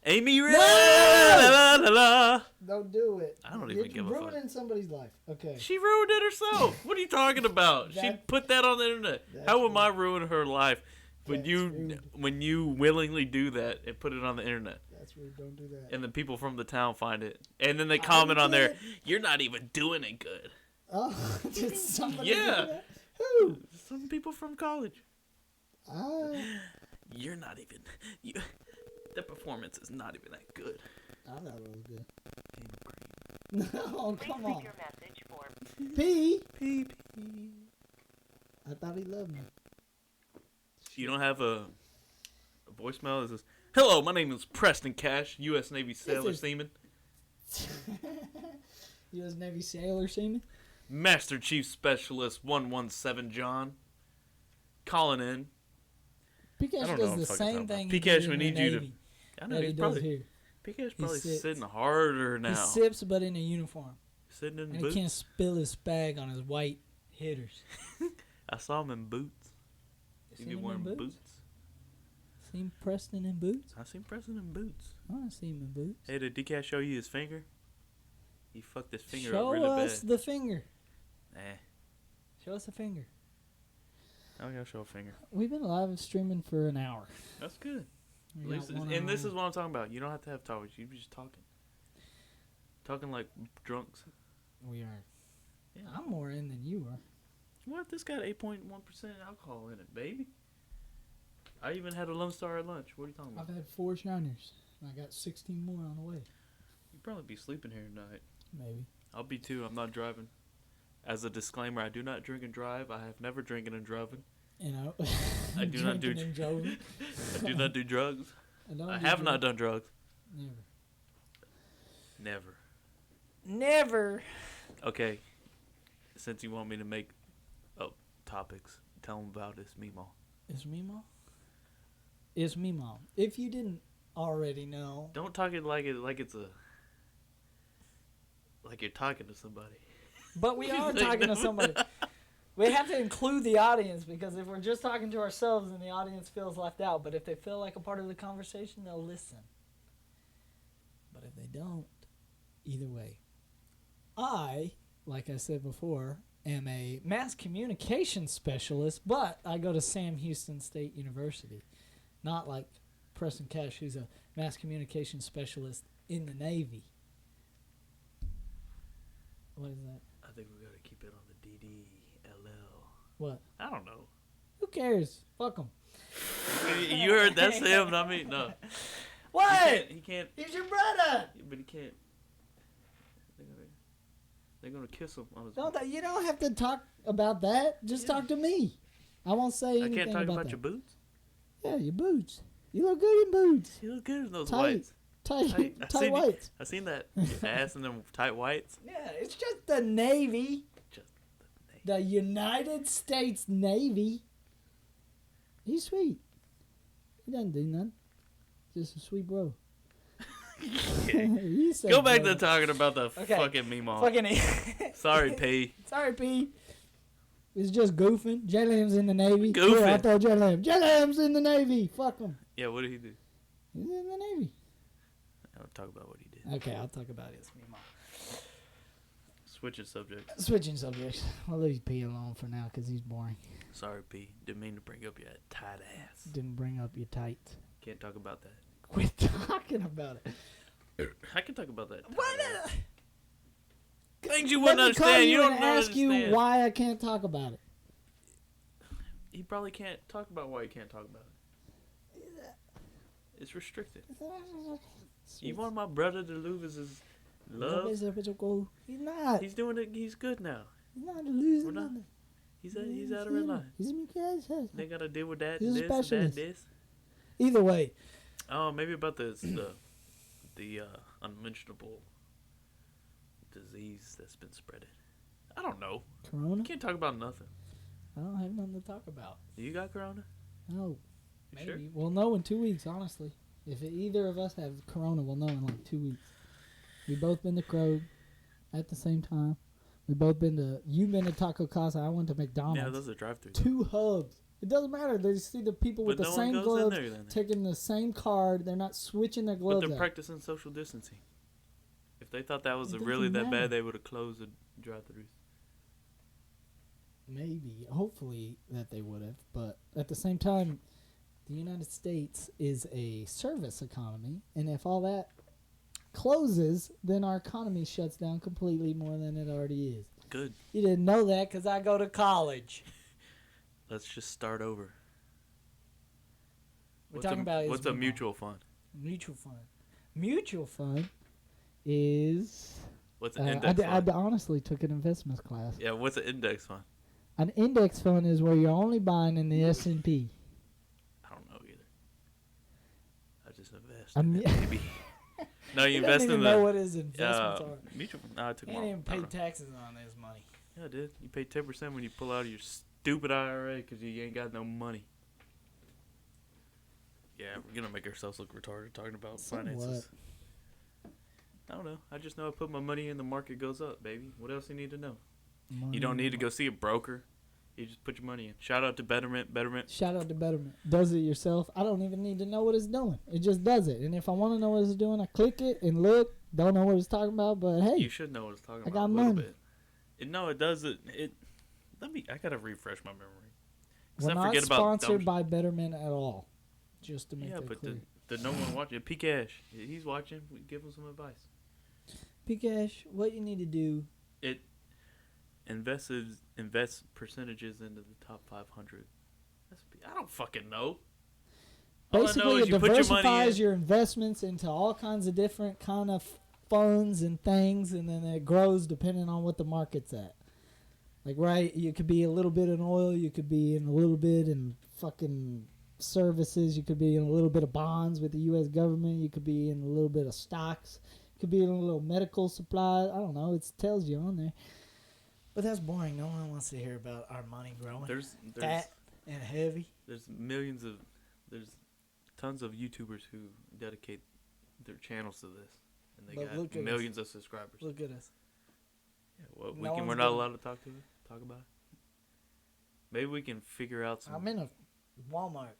Amy Ray. No! La, la, la. don't do it. I don't even give a fuck. ruining somebody's life. Okay. She ruined it herself. What are you talking about? She That- put that on the internet. That's How would I rude. ruin her life when That's you rude. when you willingly do that and put it on the internet? That's rude. Don't do that. And the people from the town find it, and then they comment on there, did. "You're not even doing it good." Oh, did somebody Yeah. do that? Who? Some people from college. I You're not even. The performance is not even that good. thought it was good. Game of cream. No, come on. Your message for P. Pee. I thought he loved me. You don't have a voicemail that says, "Hello, my name is Preston Cash, U.S. Navy sailor is- seaman, U.S. Navy sailor seaman. Master Chief Specialist 117 John, calling in." I Pikachu don't know does what the I'm fucking same talking thing. about. he Pikachu, did we in need the you to- Navy I know that he he's does probably here. Pikachu's probably sits. sitting harder now. He sips, but in a uniform, Sitting in and boots. he can't spill his spag on his white hitters. I saw him in boots. You He seen be him in wearing boots? boots. Seen Preston in boots? I seen Preston in boots. I want to see him in boots. Hey, did DK show you his finger? He fucked his finger Show up really us bad. the finger. Nah, Show us the finger. I don't gotta show a finger. We've been live streaming for an hour. That's good. We At got least, one and this hour. is what I'm talking about. You don't have to have topics. You be just talking. Talking like drunks. We are. Yeah. I'm more in than you are. What? This got 8.1% alcohol in it, baby. I even had a Lone Star at lunch. What are you talking about? I've had 4 shiners. And I got 16 more on the way. You'd probably be sleeping here tonight. Maybe. I'll be too. I'm not driving. As a disclaimer, I do not drink and drive. I have never drinking and driving. You know. I do not do. drinking and driving. I do not do drugs. don't I do have not drugs. done drugs. Never. Never. Never. Okay. Since you want me to make up topics, tell them about this Meemaw. It's Meemaw? It's Meemaw. If you didn't already know. Don't talk it like it's a like you're talking to somebody. But we are They talking know. to somebody. We have to include the audience because if we're just talking to ourselves then the audience feels left out. But if they feel like a part of the conversation, they'll listen. But if they don't, either way. I, like I said before, am a mass communication specialist, but I go to Sam Houston State University. Not like Preston Cash, who's a mass communication specialist in the Navy. What is that? I think we gotta keep it on the DDLL. What? I don't know. Who cares? Fuck them. You heard that's him, not me. No. What? He can't. He's your brother. But he can't. They're gonna kiss him on his. You don't have to talk about that. Just talk to me. I won't say I anything can't talk about that. your boots. Yeah, your boots. You look good in boots. You look good in those Tight. whites. Tight, I tight seen whites. I seen that. Your ass and them tight whites. Yeah, it's just the Navy. Just the name. The United States Navy. He's sweet. He doesn't do nothing. Just a sweet bro. You say Go back bro. to talking about the Okay. fucking Meemaw. Fucking Sorry, P. Sorry, P. It's just goofing. J-Lam's in the Navy. Goofing. Yeah, I thought J-Lam. J-Lam's in the Navy. Fuck him. Yeah, what did he do? He's in the Navy. I'll talk about what he did. Okay, I'll talk about it. Switching subjects. Switching subjects. I'll leave P alone for now because he's boring. Sorry, P. Didn't mean to bring up your tight ass. Didn't bring up your tight. Can't talk about that. Quit talking about it. I can talk about that. What? Things you Let wouldn't me call understand. you You don't and ask understand. you why I can't talk about it. He probably can't talk about why he can't talk about it. It's restricted. You want my brother to lose his love? He's not. He's doing it. He's good now. He's not losing We're not- nothing. He's out of red line. He's a guy. They gotta deal with that, He's a this, and that, specialist. this. Either way, Oh, maybe about the unmentionable disease that's been spreading. I don't know. Corona. You can't talk about nothing. I don't have nothing to talk about. You got corona? No. You Maybe. sure? We'll know in 2 weeks, honestly. If either of us have corona, we'll know in like 2 weeks. We both been to Krog at the same time. We both been to. You've been to Taco Casa. I went to McDonald's. Yeah, those are drive-throughs. 2 hubs. It doesn't matter. They see the people with But the no one same goes in gloves there then. taking the same card. They're not switching their But gloves. they're out. practicing social distancing. If they thought that was It really doesn't that matter. bad, they would have closed the drive-throughs. Maybe, hopefully that they would have, but at the same time, the United States is a service economy, and if all that closes, then our economy shuts down completely more than it already is. Good. You didn't know that because I go to college. Let's just start over. We're talking about what's a mutual fund? Mutual fund. Mutual fund is. What's an index fund? I honestly took an investments class. Yeah, what's an index fund? An index fund is where you're only buying in the S&P. I don't know either. I just invest. I'm- in it, maybe. No, you He invest doesn't in even the know what his investments are. mutual. No, I took He them ain't all. even I don't paid know. taxes on his money. Yeah, I did. You pay 10% when you pull out of your stupid IRA because you ain't got no money. Yeah, we're gonna make ourselves look retarded talking about finances. I don't know. I just know I put my money in, the market goes up, baby. What else you need to know? You don't need to go see a broker. You just put your money in. Shout out to Betterment. Shout out to Betterment. Does it yourself. I don't even need to know what it's doing. It just does it. And if I want to know what it's doing, I click it and look. Don't know what it's talking about, but hey. You should know what it's talking I about got a little money. bit. No, it doesn't. I gotta refresh my memory. We're not sponsored by Betterment at all. Just to make that clear. The no one watching. P Cash, he's watching. We give him some advice. P Cash, what you need to do. It invest percentages into the top 500. I don't fucking know. All I know Basically, is it you put your money diversifies in. your investments into all kinds of different kind of funds and things, and then it grows depending on what the market's at. Like, right, you could be a little bit in oil, you could be in a little bit in fucking services, you could be in a little bit of bonds with the U.S. government, you could be in a little bit of stocks, you could be in a little medical supplies. I don't know, it tells you on there. But that's boring. No one wants to hear about our money growing. There's fat and heavy. There's tons of YouTubers who dedicate their channels to this, and they got millions of subscribers. Look at us. Yeah, we're not allowed to talk about it. Maybe we can figure out some. I'm in a Walmart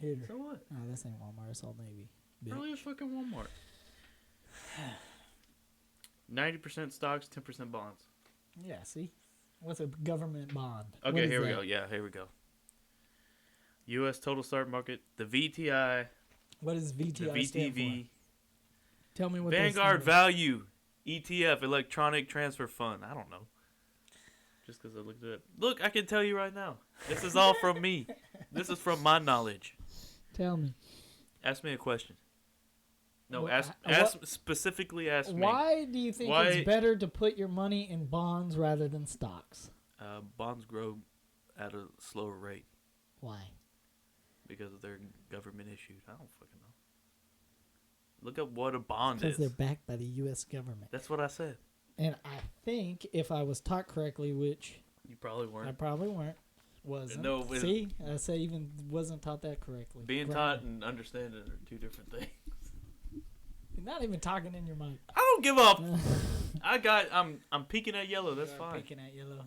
here. So what? Oh, this ain't Walmart. It's Old Navy. Really, a fucking Walmart. 90% stocks, 10% bonds. Yeah, see? What's a government bond? Okay, here we go. Yeah, here we go. U.S. total stock market, the VTI. What does VTI the stand VTV. for? Tell me what Vanguard Value ETF Electronic Transfer Fund. I don't know. Just because I looked it up. Look, I can tell you right now. This is all from me. This is from my knowledge. Tell me. Ask me a question. No, Well, specifically ask me. Why do you think it's better to put your money in bonds rather than stocks? Bonds grow at a slower rate. Why? Because they're government issued. I don't fucking know. Look up what a bond is. Because they're backed by the U.S. government. That's what I said. And I think if I was taught correctly, which you probably weren't. I probably wasn't. No, see, I say even wasn't taught that correctly. Being taught and understanding are two different things. You're not even talking in your mic. I don't give up. I'm peeking at yellow. That's fine. Peeking at yellow.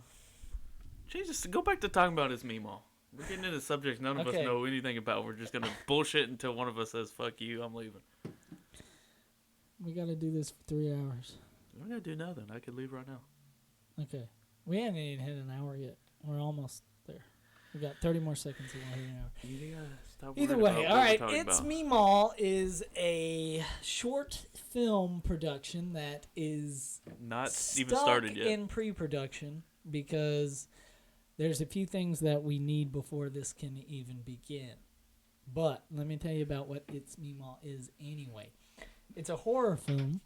Jesus, go back to talking about his meme-all. We're getting into subjects none of us know anything about. We're just gonna bullshit until one of us says "fuck you." I'm leaving. We gotta do this for 3 hours. We're gonna do nothing. I could leave right now. Okay. We haven't even hit an hour yet. We're almost there. We got 30 more seconds and we'll hit an hour. You gotta stop. Either way, all right. It's Meme-all is a short film production that is not even started yet. In pre-production because there's a few things that we need before this can even begin. But let me tell you about what It's Meme-all is anyway. It's a horror film,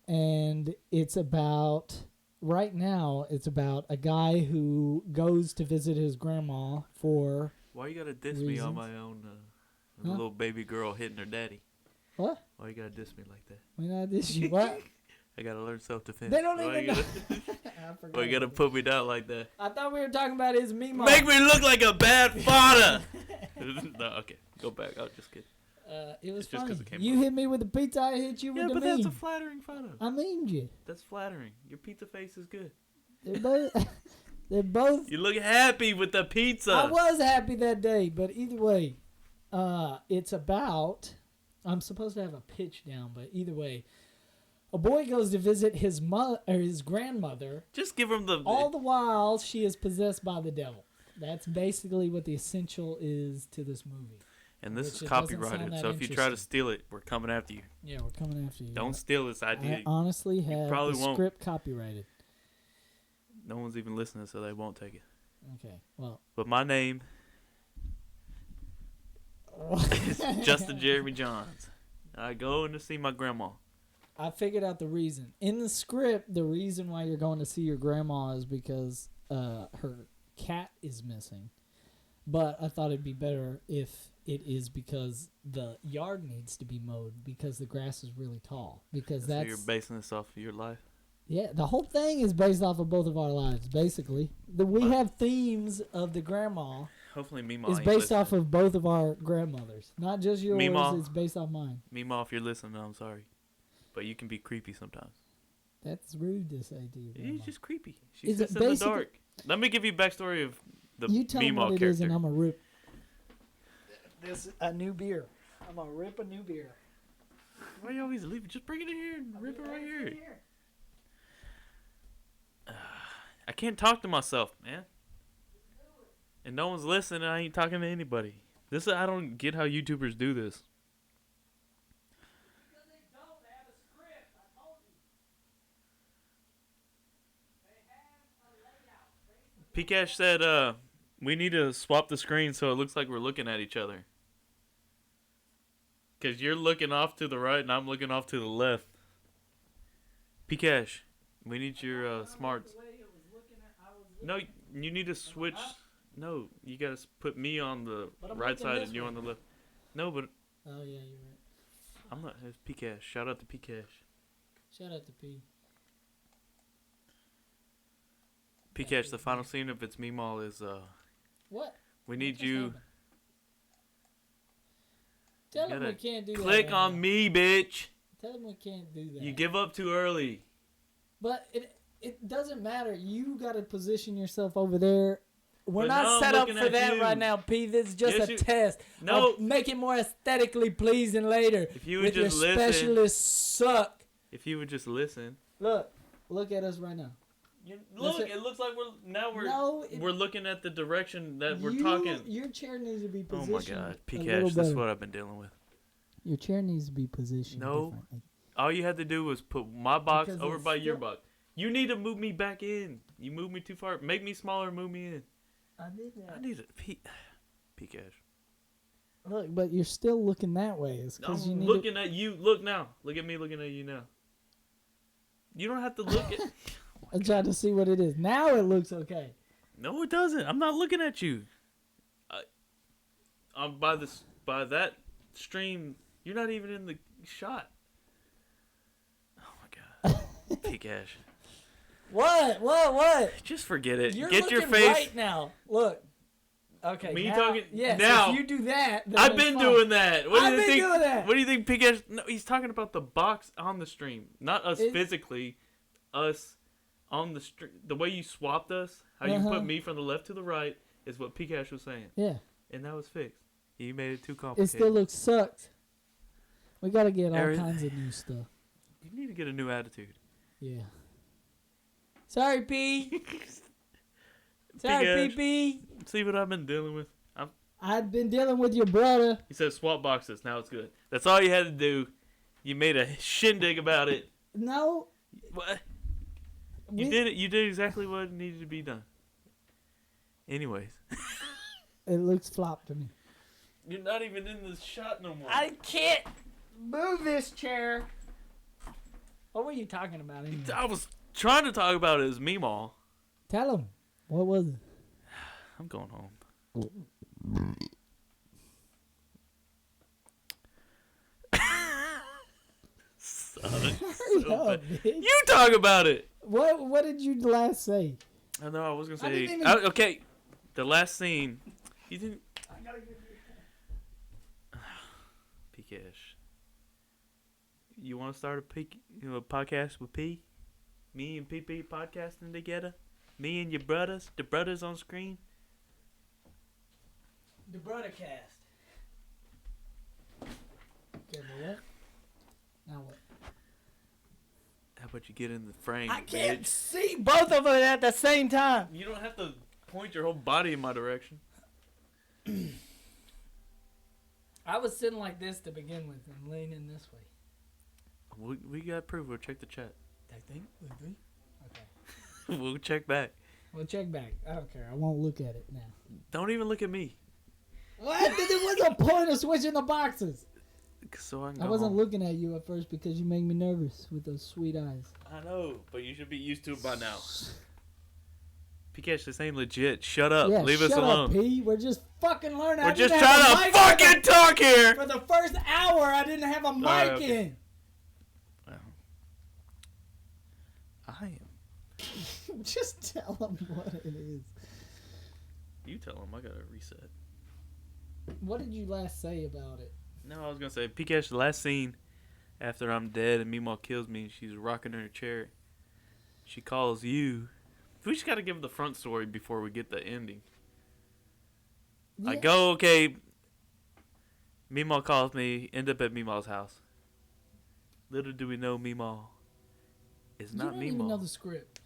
and it's about, right now, it's about a guy who goes to visit his grandma for Why you gotta diss me on my own little baby girl hitting her daddy? What? Why you gotta diss me like that? Why not diss you? What? I gotta learn self-defense. They don't even know. Why you gotta put me down like that? I thought we were talking about his Meme-all. Make me look like a bad father! No, okay. Go back. I was just kidding. It was just funny. It you hit me with the pizza, I hit you with the meme. Yeah, but that's a flattering photo. I memed you. That's flattering. Your pizza face is good. They're both. You look happy with the pizza. I was happy that day, but either way, it's about. I'm supposed to have a pitch down, but either way, a boy goes to visit his grandmother. Just give him the. All the while, she is possessed by the devil. That's basically what the essential is to this movie. And this is copyrighted, so if you try to steal it, we're coming after you. Yeah, we're coming after you. Don't steal this idea. I honestly have the script copyrighted. No one's even listening, so they won't take it. Okay. Well. But my name is Justin Jeremy Johns. I go in to see my grandma. I figured out the reason. In the script, the reason why you're going to see your grandma is because her cat is missing. But I thought it'd be better if it is because the yard needs to be mowed because the grass is really tall. Because So you're basing this off of your life? Yeah, the whole thing is based off of both of our lives, basically. We have themes of the grandma. Hopefully Meemaw It's ain't based listening. off of both of our grandmothers. Not just yours, Meemaw. it's based off mine. Meemaw, if you're listening, I'm sorry. But you can be creepy sometimes. That's rude to say to you. She's just creepy. She Is it sits in the basically- dark. Let me give you a backstory of the You tell me Meemaw what it character. is and I'm going to rip this a new beer. I'm going to rip a new beer. Why you always leave it? Just bring it in here and rip it right here. I can't talk to myself, man. And no one's listening. I ain't talking to anybody. I don't get how YouTubers do this. Because they don't have a script. I told you. They have a layout. Pcash said, we need to swap the screen so it looks like we're looking at each other. Because you're looking off to the right and I'm looking off to the left. Pcash, we need your smarts. No, you need to switch. No, you got to put me on the But I'm right looking side this and you way. on the left. No, but Oh, yeah, you're right. I'm not. It's Pcash. Shout out to Pcash. Shout out to P. Pcash, the final scene of It's Meemaw is, What? we need just you. happened? Tell You him we gotta can't do that. click right on now. me, bitch. Tell him we can't do that. You give up too early. But it doesn't matter. You got to position yourself over there. We're But now not I'm set up looking for at that you. right now, P. This is just Yes, a you- test. No. I'll make it more aesthetically pleasing later. If you would with just your listen. specialists suck. If you would just listen. Look at us right now. Look, Listen. it looks like No, we're looking at the direction that we're You- talking. Your chair needs to be Oh positioned. my God, a little Pcash, this is better. what I've been dealing with. Your chair needs to be positioned No. differently. All you had to do was put my box Because over it's by your still- box. You need to move me back in. You move me too far. Make me smaller. Move me in. I did that. I need it. Pcash. Look, but you're still looking that way. It's because you I'm need looking at you. Look now. Look at me looking at you now. You don't have to look at. I tried to see what it is. Now it looks okay. No, it doesn't. I'm not looking at you. I'm by that stream. You're not even in the shot. Oh my God, Pcash. What? Just forget it. You're Get looking your face. right now. Look. Okay. Me now, talking- Yes. now. If you do that, then I've it's been fine. doing that. What I've do you been think? doing that. What do you think, Pcash? No, he's talking about the box on the stream, not us It- physically. Us on the stream. The way you swapped us, how you Uh-huh. put me from the left to the right, is what Pcash was saying, Yeah. and that was fixed. You made it too It complicated. still looks sucked. We gotta get all Everything- kinds of new stuff. You need to get a new attitude. Yeah. Sorry, P. Sorry, Pcash. PP. See what I've been dealing with. I've been dealing with your brother. He said swap boxes. Now it's good. That's all you had to do. You made a shindig about it. No. What? You did it. You did exactly what needed to be done. Anyways, It looks flop to me. you're not even in the shot no more. I can't move this chair. What were you talking about anyway? I was trying to talk about it as Meemaw. Tell him. What was it? I'm going home. Hurry up, bitch. You talk about it. What did you last say? I know. I was gonna I say. didn't even- Okay, the last scene. You didn't. Pcash. You want to start a podcast with P? Me and PP podcasting together. Me and your brothers, the brothers on screen. The brother cast. Okay, what? Now what? How about you get in the frame? I can't bitch? see both of them at the same time. You don't have to point your whole body in my direction. I was sitting like this to begin with and leaning this way. We got proof. We'll check the chat. I think. Okay. We'll check back. Well, check back. I don't care. I won't look at it now. Don't even look at me. What? There was a point of switching the boxes. So I can I go wasn't home. looking at you at first because you make me nervous with those sweet eyes. I know, but you should be used to it by now. Pikachu, this ain't legit. Shut up. Yeah, Leave us shut alone. up, P. We're just fucking learning. We're I just didn't have trying a to mic fucking talk here. For the first hour, I didn't have a mic okay. in. Well, I am. Just tell them what it is. You tell him. I gotta reset. What did you last say about it? No, I was gonna say Pikachu. The last scene after I'm dead and Meemaw kills me, and she's rocking in her chair. She calls you. We just gotta give the front story before we get the ending. I Yeah. go, okay. Meemaw calls me. End up at Meemaw's house. Little do we know Meemaw is You not don't even know Meemaw. the script.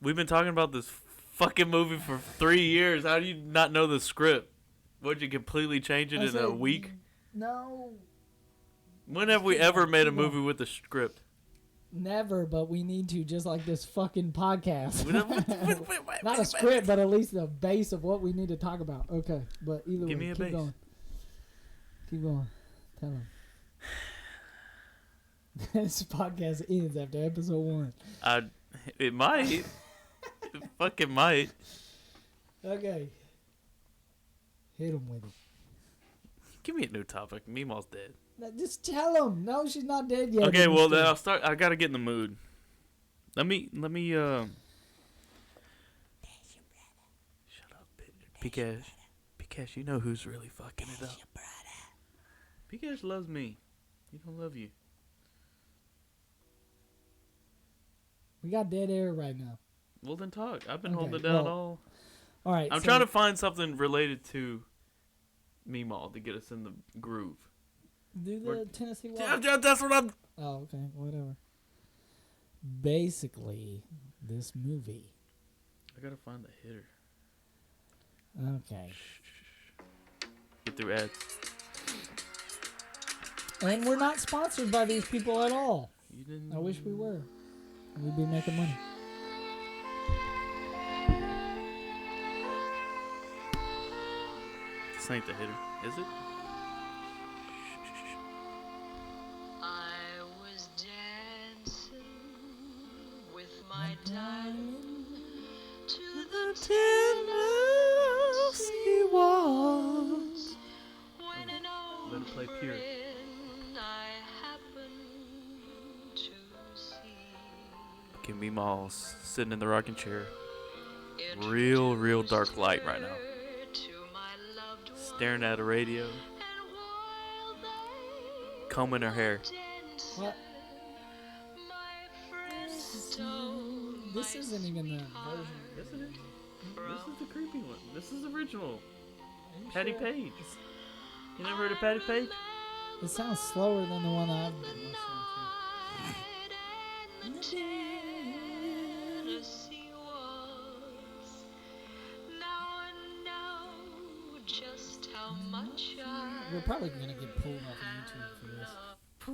We've been talking about this fucking movie for 3 years. How do you not know the script? Would you completely change it I in a said, week? No, When have we ever made a movie with a script? never. But we need to, just like this fucking podcast. We don't- wait, Not a script, but at least the base of what we need to talk about. Okay, but either Give way, me a keep base. going. Keep going. Tell them. This podcast ends after episode 1. It might. It fucking might. Okay. Hit him with it. Give me a new topic. Meemaw's dead. Now, just tell him. No, she's not dead yet. Okay, in well this then game. I'll start. I gotta get in the mood. Let me. Shut up, Pikachu. Pikachu, you know who's really fucking it up. Pikachu loves me. He don't love you. We got dead air right now. Well then talk. I've been Okay, holding it down well, all. All right. I'm so trying to find something related to Meemaw to get us in the groove. do the we're- Tennessee Yeah, Walk. that's what I'm. Oh, okay. Whatever. Basically, this movie. I gotta find the hitter. Okay. Get through ads. And we're not sponsored by these people at all. You didn't. I wish we were. We'd be making money. This ain't the hitter, is it? I was dancing with my darling to the Tennessee waltz when an old Let it play pure. friend I happened to see. Okay, Meemaw's sitting in the rocking chair. Real dark light right now. To my loved one, Staring at a radio. and while they Combing her hair. What? my friends stole This my isn't even the version. Yes, it is. This is the creepy one. This is original. Patty Page. You never heard of Patty Page? It sounds slower than the one I've been listening to. night and the Tennessee waltz. Now I know just how much I We're probably going to get pulled off of YouTube for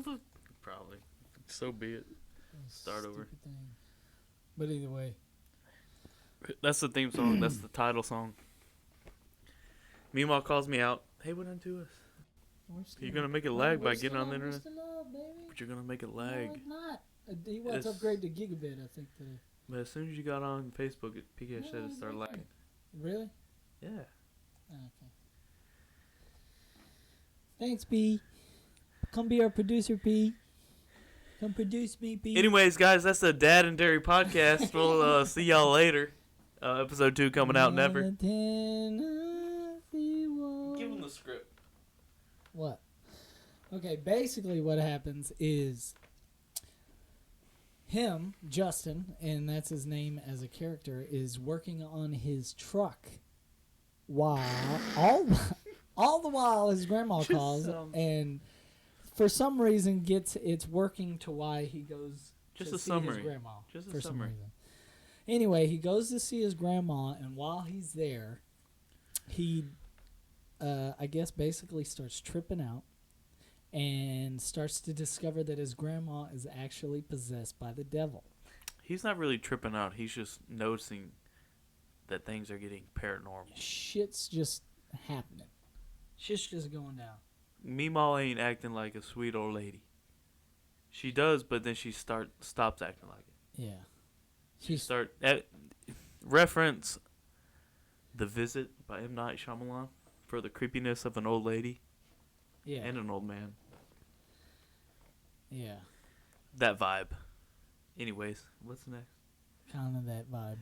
this. Probably. So be it. Start over. Stupid thing. But either way. That's the theme song. That's the title song. Meemaw calls me out. Hey, what done to us? You're gonna make it lag by getting on the internet? But you're gonna make it No, lag. it's not. He wants to It's- upgrade to gigabit, I think, today. But as soon as you got on Facebook, PK said No, it started it's lagging. Really? Yeah. Okay. Thanks, P. Come be our producer, P. Come produce me, P. Anyways, guys, that's the Dad and Derry podcast. We'll see y'all later. Episode 2 coming out never. Give him the script. What? Okay, basically what happens is him, Justin, and that's his name as a character, is working on his truck while all the while his grandma Just calls sounds- and for some reason it's working to why he goes Just to a see summary. his grandma. Just a for some summary. reason. Anyway, he goes to see his grandma, and while he's there, he I guess basically starts tripping out and starts to discover that his grandma is actually possessed by the devil. He's not really tripping out. He's just noticing that things are getting paranormal. Shit's just happening. Shit's just going down. Meemaw ain't acting like a sweet old lady. She does, but then she stops acting like it. Yeah. Reference The Visit by M. Night Shyamalan for the creepiness of an old lady Yeah. and an old man. Yeah. That vibe. Anyways, what's next? Kind of that vibe.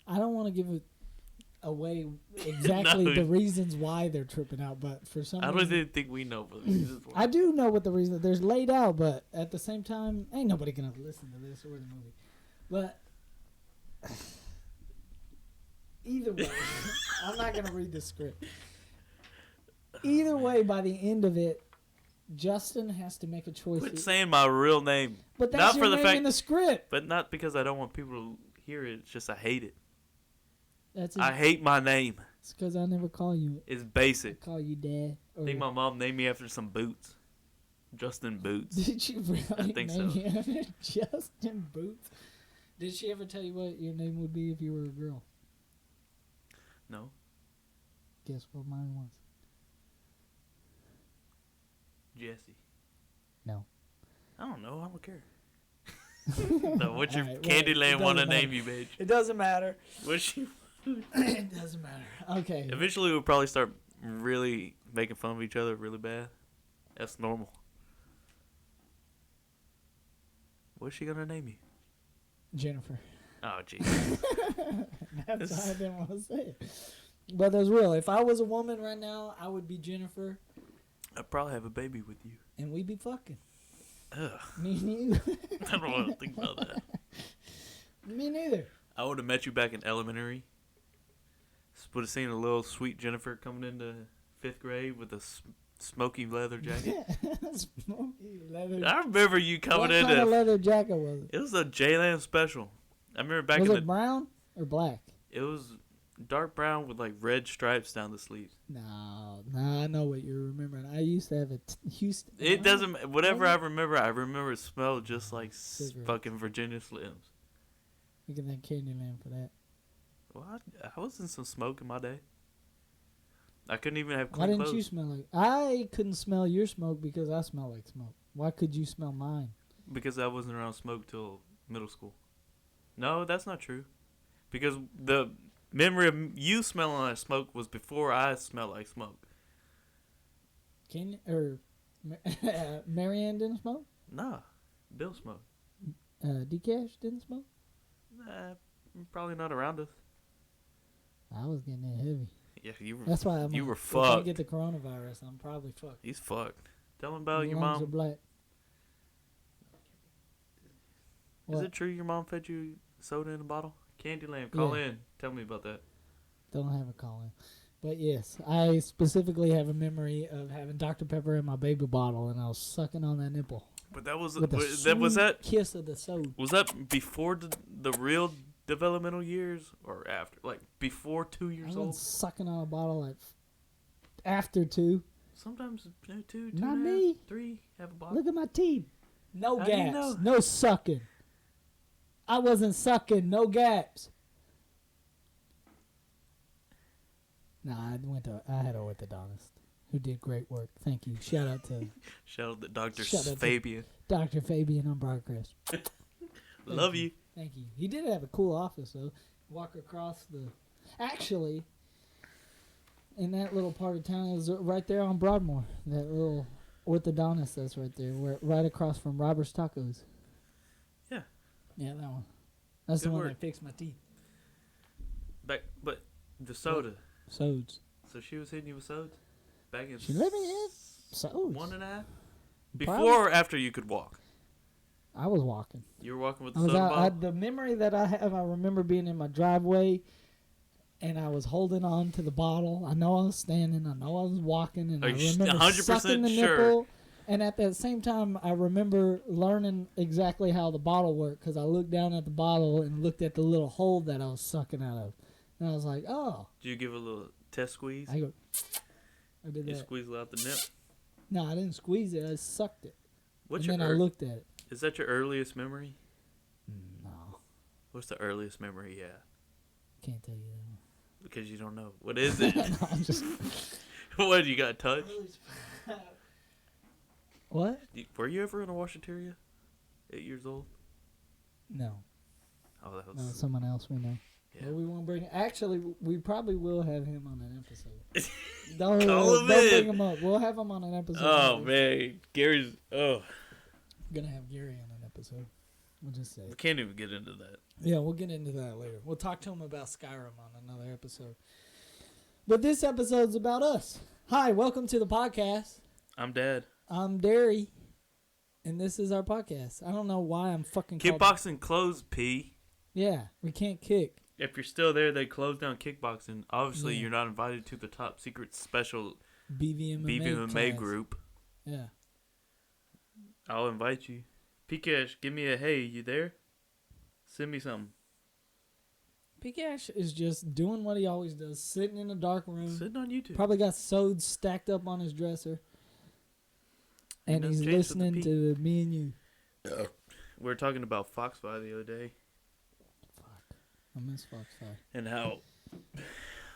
I don't want to give it away exactly No. the reasons why they're tripping out, but for some I don't reason... even think we know the reasons why. I do know what the reason there's laid out, but at the same time, ain't nobody gonna listen to this or the movie. But either way, I'm not gonna read the script. Either way, by the end of it, Justin has to make a choice. Quit saying my real name. But not that's your for the name fact, in the script. but not because I don't want people to hear it. It's just I hate it. That's I hate my name. It's because I never call you. It's I basic. call you Dad. I think my mom named me after some boots. Justin Boots. Did you really I think name so. you after Justin Boots? Did she ever tell you what your name would be if you were a girl? No. Guess what mine was? Jesse. No. I don't know. I don't care. No, what's your Alright, Candyland it want to doesn't name matter. you, bitch? It doesn't matter. What's she? It doesn't matter. Okay. Eventually, we'll probably start really making fun of each other really bad. That's normal. What's she gonna name you? Jennifer. Oh, jeez. That's why I didn't want to say it. But that's real. If I was a woman right now, I would be Jennifer, I'd probably have a baby with you. and we'd be fucking. Ugh. Me and you. I don't want to think about that. Me neither. I would have met you back in elementary. Would have seen a little sweet Jennifer coming into 5th grade with a smoky leather jacket. Smoky leather. I remember you What coming kind of into. leather jacket was it? It was a J-Land special. I remember back Was in it the. brown or black? It was dark brown with like red stripes down the sleeves. No, I know what you're remembering. I used to have a Houston. It doesn't. Whatever I remember it smelled just like Cigarettes. fucking Virginia Slims. You can thank Candyland for that. Well, I was in some smoke in my day. I couldn't even have Why clean didn't you clothes smell like? I couldn't smell your smoke because I smell like smoke. Why could you smell mine? because I wasn't around smoke till middle school. No, that's not true. Because the memory of you smelling like smoke was before I smelled like smoke. Marianne didn't smoke? Nah, Bill smoked. Dcash didn't smoke? Nah, probably not around us. I was getting it heavy. Yeah, you were. That's why You were If I fucked. get the coronavirus, I'm probably fucked. He's fucked. Tell him about My your lungs are mom. black. Is What? it true your mom fed you soda in a bottle? Candyland, call Yeah. in. Tell me about that. Don't have a call in. But yes, I specifically have a memory of having Dr. Pepper in my baby bottle and I was sucking on that nipple. But that was With the was that sweet kiss of the soda. was that before the real developmental years or after? Like before 2 I years was old? sucking on a bottle at after 2. Sometimes two, Not and a me. half, 3 have a bottle. Look at my teeth. No How do you gaps. know? No sucking. I wasn't sucking. No gaps. Nah, I had an orthodontist who did great work. Thank you. Shout out to Shout out to Dr. Shout out to- Fabian. Dr. Fabian on Broadcrest. Love you. Thank you. He did have a cool office, though. Walk across the... Actually, in that little part of town, it was right there on Broadmoor. That little orthodontist that's right there. Right across from Robert's Tacos. Yeah. Yeah, that one. That's Good the one work. that fixed my teeth. But the soda. Sods. So she was hitting you with sodas? Back in She let me hit sods. 1.5? Probably. Before or after you could walk? I was walking. You were walking with the I was soda out, bottle? the memory that I have, I remember being in my driveway and I was holding on to the bottle. I know I was standing. I know I was walking. And Are I you remember 100% sucking the sure? nipple. And at that same time, I remember learning exactly how the bottle worked because I looked down at the bottle and looked at the little hole that I was sucking out of. And I was like, oh. Did you give a little test squeeze? I go, I did You that. squeezed out the nip? No, I didn't squeeze it. I sucked it. What's and your then I looked at it. Is that your earliest memory? No. What's the earliest memory you have? Can't tell you that one. Because you don't know. What is it? No, I'm just... What, you got touched? What? Were you ever in a washateria? 8 years old? No. Oh, that was... No, someone else we know. Yeah. Well, we won't bring... Actually, we probably will have him on an episode. Call him don't in. bring him up. We'll have him on an episode. Oh, man. Gary's... Oh. We're going to have Gary on an episode. We'll just say We it. can't even get into that. Yeah, we'll get into that later. We'll talk to him about Skyrim on another episode. But this episode's about us. Hi, welcome to the podcast. I'm Dad. I'm Derry, and this is our podcast. I don't know why I'm fucking called... Kickboxing closed, P. Yeah, we can't kick. If you're still there, they closed down kickboxing. Obviously, Yeah. you're not invited to the top secret special BVMMA BVMMA class. group. Yeah. I'll invite you. Pikash, give me a hey, you there? Send me something. Pikash is just doing what he always does, sitting in a dark room. Sitting on YouTube. Probably got sods stacked up on his dresser. And Ain't he's nothing changed with the listening P. to me and you. We were talking about Foxfire the other day Fuck. I miss Foxfire. and how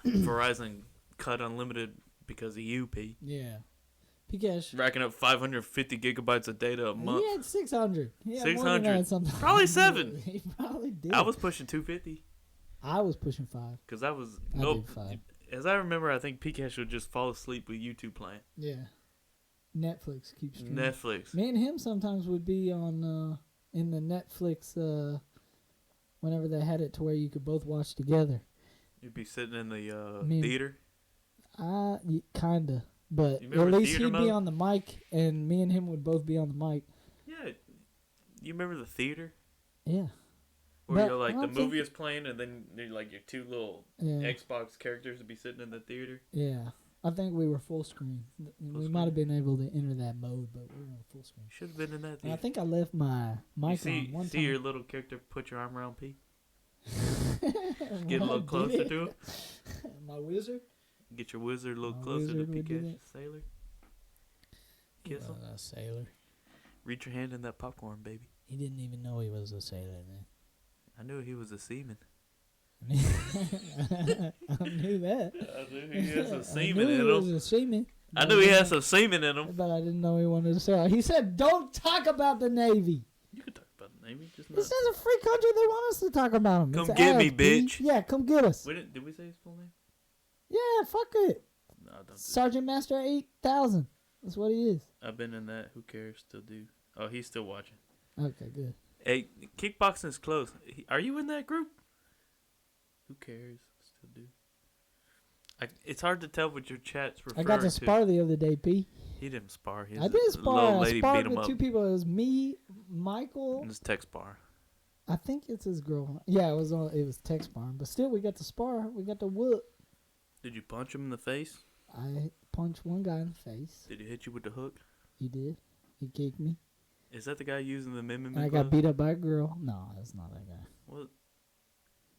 Verizon cut unlimited because of you, P. Yeah. Pikash. Racking up 550 gigabytes of data a month. He had 600. He had more than 600. that sometimes. Probably 7. He probably did. I was pushing 250 I was pushing 5. because I was I nope. did 5. As I remember, I think Pikachu would just fall asleep with YouTube playing. Yeah. Netflix keeps streaming. Netflix. Me and him sometimes would be on in the Netflix whenever they had it to where you could both watch together. You'd be sitting in the Me- theater. Kinda. But You at remember least theater he'd be mode? on the mic, and me and him would both be on the mic. Yeah. You remember the theater? Yeah. Where But you're like I the don't think- movie is playing and then you're like your two little Yeah. Xbox characters would be sitting in the theater. Yeah. I think we were full screen. We might have been able to enter that mode, but we were on full screen. Should have been in that And I theater. think I left my You mic see, on one see time. your little character put your arm around P? Get Get a little closer to him. My wizard? Get your wizard a little My closer to wizard would do Pikachu. that. Sailor. Kiss him. A sailor. Reach your hand in that popcorn, baby. He didn't even know he was a sailor then. I knew he was a seaman. I knew that. I knew he had some I semen knew in he was him. a seaman. I knew he had some semen in him. But I didn't know he wanted to sail. He said, "Don't talk about the Navy." You can talk about the Navy, just not. This is a free country. They want us to talk about them. Come It's get me, ours, B. bitch. Yeah, come get us. Did we say his full name? Yeah, fuck it. No, don't do Sergeant Master 8000. That's what he is. I've been in that. Who cares? Still do. Oh, he's still watching. Okay, good. Hey, kickboxing is close. Are you in that group? Who cares? Still do. It's hard to tell what your chat's referring I got to spar the other day, P. He didn't spar. I did spar. Little I lady sparred beat him with up. two people. It was me, Michael. It was text spar. I think it's his girl. Yeah, it was text sparring, but still, we got to spar. We got to whoop. Did you punch him in the face? I punched one guy in the face. Did he hit you with the hook? He did. He kicked me. Is that the guy using the mimim? And I got beat up by a girl. No, that's not that guy. Well,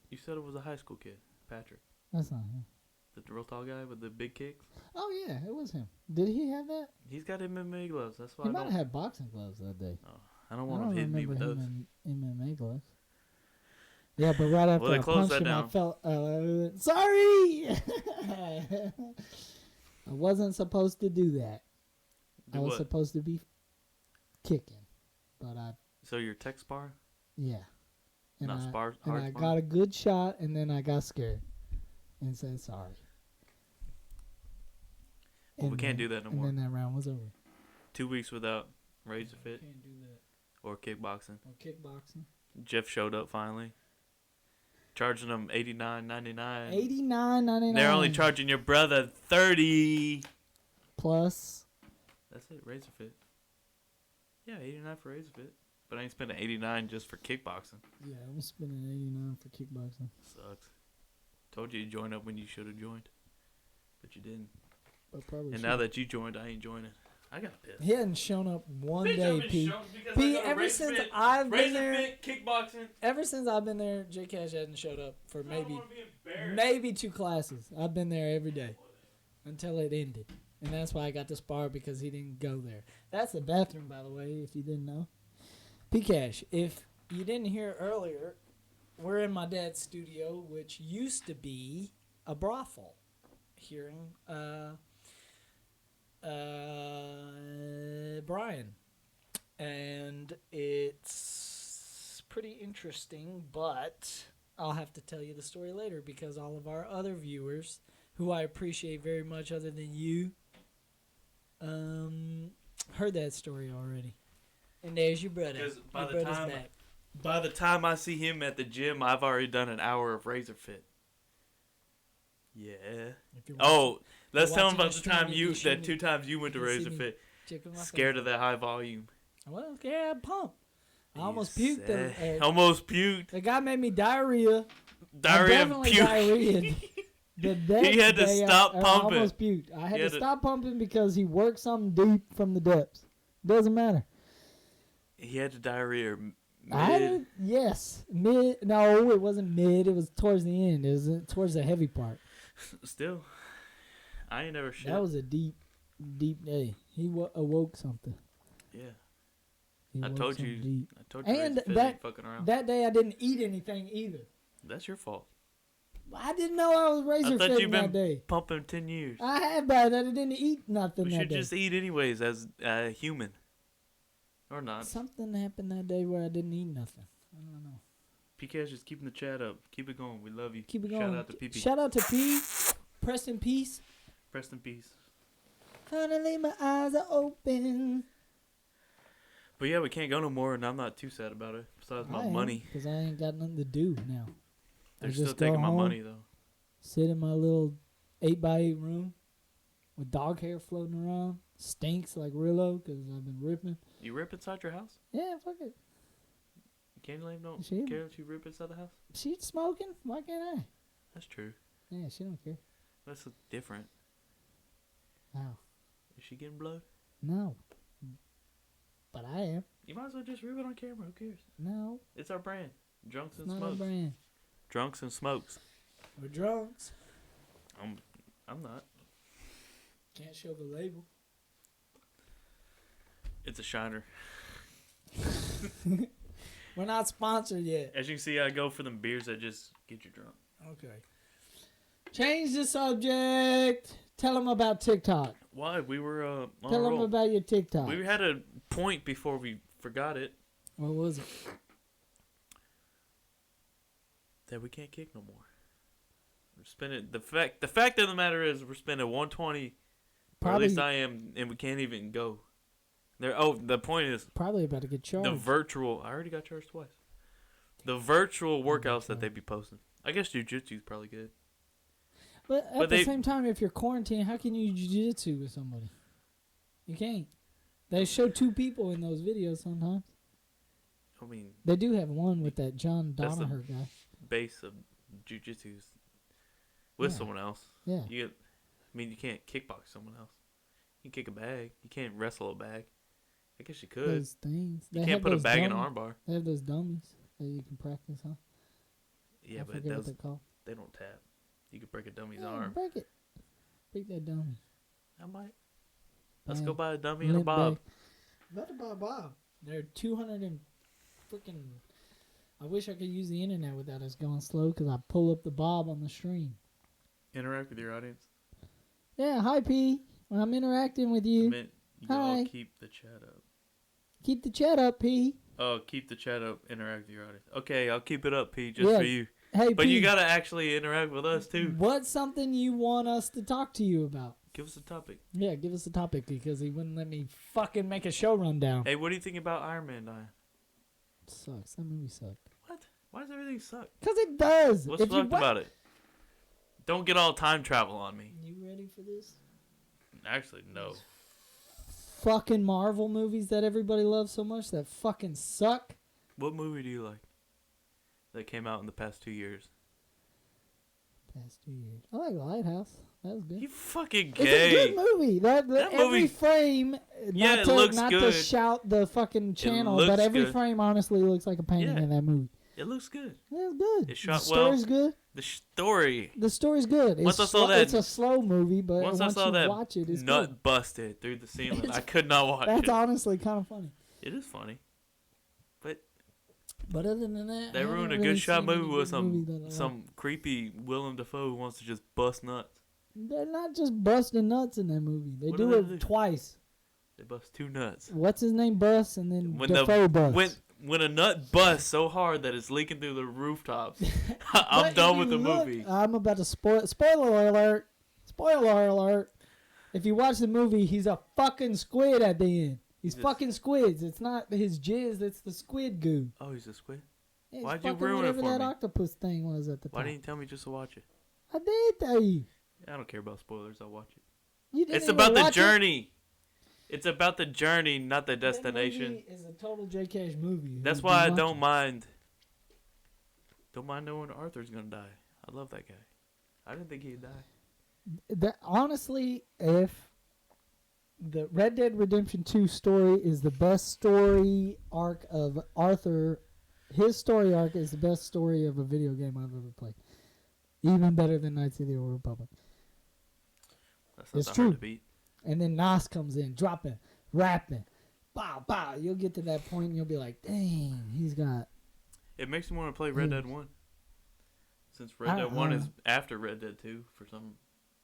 you said it was a high school kid, Patrick. That's not him. The real tall guy with the big kicks. Oh yeah, it was him. Did he have that? He's got MMA gloves. That's why He I might don't. have had boxing gloves that day. I don't I want don't him hitting me remember with him those. in MMA gloves. Yeah, but right after Well, they I closed punched that him, I down. felt sorry. I wasn't supposed to do that. Do I was what? supposed to be kicking, but So your text spar? yeah. And Not I, spar- and hard I spar? got a good shot, and then I got scared and said sorry. Well, we And can't then- do that no and more. then that round was over. 2 weeks without Razor Fit Can't do that. or kickboxing. Or kickboxing. Jeff showed up finally. Charging them $89.99. $89.99. They're only charging your brother $30. plus. That's it, Razor Fit. Yeah, $89 for Razor Fit. But I ain't spending $89 just for kickboxing. Yeah, I'm spending $89 for kickboxing. Sucks. Told you to join up when you should have joined. But you didn't. But probably And should. now that you joined, I ain't joining. I got pissed. He hadn't shown up one Bitch, day, I've been P. shown because P, I go to ever Razor since Fit, I've been Razor there, Fit, kickboxing. ever since I've been there, J Cash hasn't showed up for I don't maybe wanna be embarrassed. maybe 2 classes. I've been there every day until it ended, and that's why I got to spar because he didn't go there. That's the bathroom, by the way, if you didn't know. P Cash, if you didn't hear earlier, we're in my dad's studio, which used to be a brothel here in Bryan. And it's pretty interesting, but I'll have to tell you the story later because all of our other viewers, who I appreciate very much other than you, heard that story already. And there's your brother. Because by Your the brother's time back. by the time I see him at the gym, I've already done an hour of razor fit. Yeah. If you're Oh, let's you're tell him watching about the the time stream, you you that can 2 times you went to you can see razor me fit. checking my Scared face. of that high volume. Well, yeah, pump. I almost He puked. said- almost puked. The guy made me diarrhea. I Diarrhea and definitely puke. diarrheaed. The next He had to day stop I pumping. almost puked. I had He to had to- stop pumping because he worked something deep from the depths. Doesn't matter. He had to diarrhea I mid. didn't, yes, mid. No, it wasn't mid. It was towards the end. It was towards the heavy part. Still, I ain't never shit. That was a deep day. He awoke something. Yeah. He I woke told something you. deep. I told you. And Razor Fit that ain't fucking around. that day I didn't eat anything either. That's your fault. I didn't know I was I razor thought fitting you've that been day. pumping 10 years. I had, but I didn't eat nothing We that should day. just eat anyways as a human. Or not. Something happened that day where I didn't eat nothing. I don't know. PK's just keeping the chat up. Keep it going. We love you. Keep it going. Shout out to PP. Shout out to P. Preston Peace. Rest in peace. Finally, my eyes are open. But yeah, we can't go no more, and I'm not too sad about it. Besides my money. Because I ain't got nothing to do now. They're I still just go taking my home, money, though. Sit in my little 8x8 room with dog hair floating around. Stinks like Rillo because I've been ripping. You rip inside your house? Yeah, fuck it. Candyland don't She- care if you rip inside the house? She's smoking. Why can't I? That's true. Yeah, she don't care. That's different. Wow. Is she getting blood? No. But I am. You might as well just rip it on camera. Who cares? No. It's our brand. Drunks It's and not a smokes. brand. Drunks and smokes. We're drunks. I'm not. Can't show the label. It's a shiner. We're not sponsored yet. As you can see, I go for them beers that just get you drunk. Okay. Change the subject. Tell them about TikTok. Why? We were on a Tell them roll. about your TikTok. We had a point before we forgot it What was it? that we can't kick no more. We're spending the fact of the matter is we're spending 120. Or at Probably, least I am, and we can't even go. The point is probably about to get charged. the virtual. I already got charged twice. The virtual workouts that they be posting. I guess jujitsu's probably good. but at the same time, if you're quarantined, how can you jiu-jitsu with somebody? You can't. They show 2 people in those videos sometimes. I mean, They do have one with that John That's the- Donaher guy. base of jujitsu's with Yeah. someone else. Yeah. You can't kickbox someone else. You can kick a bag. You can't wrestle a bag. I guess you could. Those things. You They can't have put a those bag in an dummies. armbar. They have those dummies that you can practice on. Yeah, I but forget what those they're called. they don't tap. You could break a dummy's Yeah, arm. break it. Break that dummy. I might. Let's Man. go buy a dummy and a Limp bob. day. About to buy a bob. They're 200 and freaking. I wish I could use the internet without us going slow because I pull up the bob on the stream. Interact with your audience. Yeah, hi P. When I'm interacting with I you, meant you all Hi. keep the chat up. keep the chat up, P. Oh, keep the chat up. Interact with your audience. Okay, I'll keep it up, P, just Yeah. for you. Hey, But P. you gotta actually interact with us too. What's something you want us to talk to you about? Give us a topic. Yeah, give us a topic because he wouldn't let me fucking make a show rundown. Hey, what do you think about Iron Man dying? Sucks. That movie sucked. What? Why does everything suck? Because it does. What's If you sucked about it? Don't get all time travel on me. You ready for this? Actually, no. Fucking Marvel movies that everybody loves so much that fucking suck. What movie do you like that came out in the past 2 years? Past 2 years. I like Lighthouse. That was good. You fucking It's a gay. good movie. That every movie- frame. Yeah, not it to, looks not to good. shout the fucking channel, looks but every good. frame honestly looks like a painting Yeah. in that movie. It looks good. Yeah, it's good. It's shot the well. story's good. The story. The story's good. Once I It's saw slow- that- it's a slow movie, but Once once I saw you that watch it, it's nut good. busted through the ceiling, It's- I could not watch That's it. honestly kind of funny. It is funny. But But other than that, They I haven't ruined a really good shot seen any movie with good movie that I like. some creepy Willem Dafoe who wants to just bust nuts. They're not just busting nuts in that movie. They What do do it they do? twice. They bust two nuts. What's his name busts and then Dafoe busts. When a nut busts so hard that it's leaking through the rooftops, I'm But done if with you the look- movie. I'm about to spoiler alert. Spoiler alert. If you watch the movie, he's a fucking squid at the end. He's Just- fucking squids. It's not his jizz. It's the squid goo. Oh, he's a squid. Yeah, it's Why'd you fucking ruin it whatever for that me? octopus thing was at the Why top. didn't you tell me just to watch it? I did tell you. I don't care about spoilers. I'll watch it. You didn't It's even about the watch it? journey. It's about the journey, not the That destination. movie is a total J Cash movie. That's Who'd why I be don't watching? mind. Don't mind knowing Arthur's gonna die. I love that guy. I didn't think he'd die. Honestly, if the Red Dead Redemption 2 story is the best story arc of Arthur, his story arc is the best story of a video game I've ever played. Even better than Knights of the Old Republic. That's not It's that true. hard to beat. And then Nas comes in, dropping, rapping, bow, bow. You'll get to that point and you'll be like, dang, he's got... It makes me want to play Red Dead 1. Since Red Dead 1 is after Red Dead 2 for some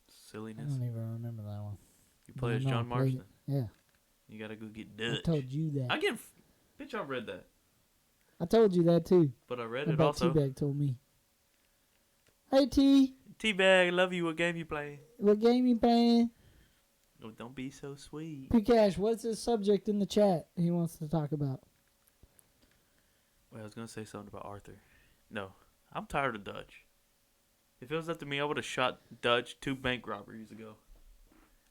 I silliness. don't even remember that one. You play as No, John I played Marston. it. Yeah, You gotta go get I Dutch. told you that. Bitch, I read that. I told you that too. But I read it About also. T-Bag told me. Hey T, T-Bag, love you. What game you play? what game you playing? Oh, don't be so sweet. P-Cash, what's the subject in the chat he wants to talk about? Well, I was gonna say something about Arthur. No, I'm tired of Dutch. If it was up to me, I would have shot Dutch 2 bank robberies ago.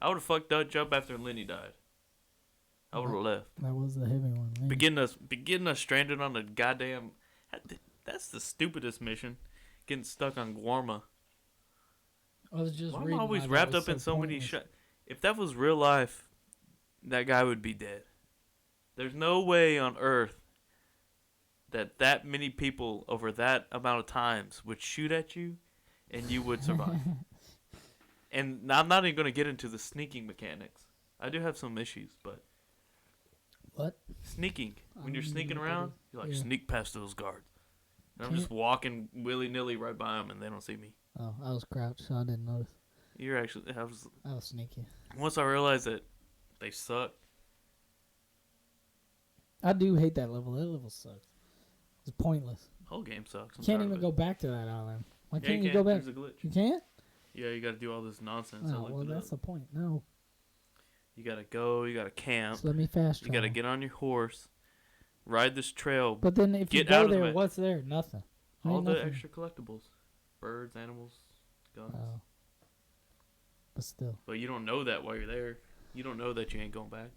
I would have fucked Dutch up after Lenny died. I would have left. That was the heavy one. Man. Beginning us stranded on a goddamn. That's the stupidest mission. Getting stuck on Guarma. I was just Why am I reading always why that wrapped was up in so many pointless. shots? If that was real life, that guy would be dead. There's no way on Earth that many people over that amount of times would shoot at you and you would survive. And I'm not even going to get into the sneaking mechanics. I do have some issues, but What? sneaking. When you're don't sneaking know what that around, is. you're like, Yeah. sneak past those guards. And I'm just Can't- walking willy-nilly right by them and they don't see me. Oh, I was crouched, so I didn't notice. You're actually... I was sneaky. Once I realized that they suck, I do hate that level. That level sucks. It's pointless. the whole game sucks. I'm You can't tired even of go it. back to that island. Why Yeah, can't you go back? There's a glitch. You can't? Yeah, you got to do all this nonsense. I Oh, looked well, it that's the up. point. No. You got to go. You got to camp. Just let me fast You travel. got to get on your horse, ride this trail. But then if you Get out go of the there, map. what's there? Nothing. all Ain't the nothing. extra collectibles, birds, animals, guns. Oh. But still. But you don't know that while you're there. You don't know that you ain't going back.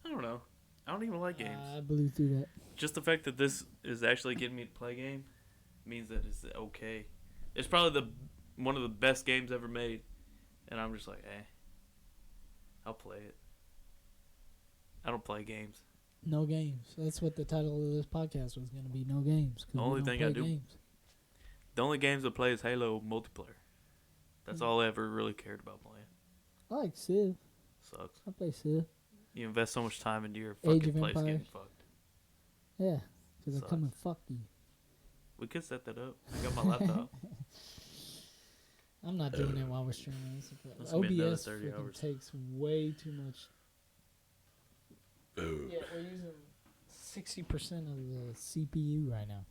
I don't know. I don't even like games. I blew through that. Just the fact that this is actually getting me to play a game means that it's okay. It's probably one of the best games ever made, and I'm just like, I'll play it. I don't play games. No games. That's what the title of this podcast was going to be. No games. 'cause The we only don't thing play I do- Games. The only games I play is Halo multiplayer. That's all I ever really cared about playing. I like Civ. Sucks. I play Civ. You invest so much time into your Age fucking of place getting Empires. fucked. Yeah. Because I Sucks. come and fuck you. We could set that up. I got my laptop. I'm not doing it while we're streaming. This is- That's gonna be another OBS 30 freaking hours. takes way too much. Yeah, we're using 60% of the CPU right now.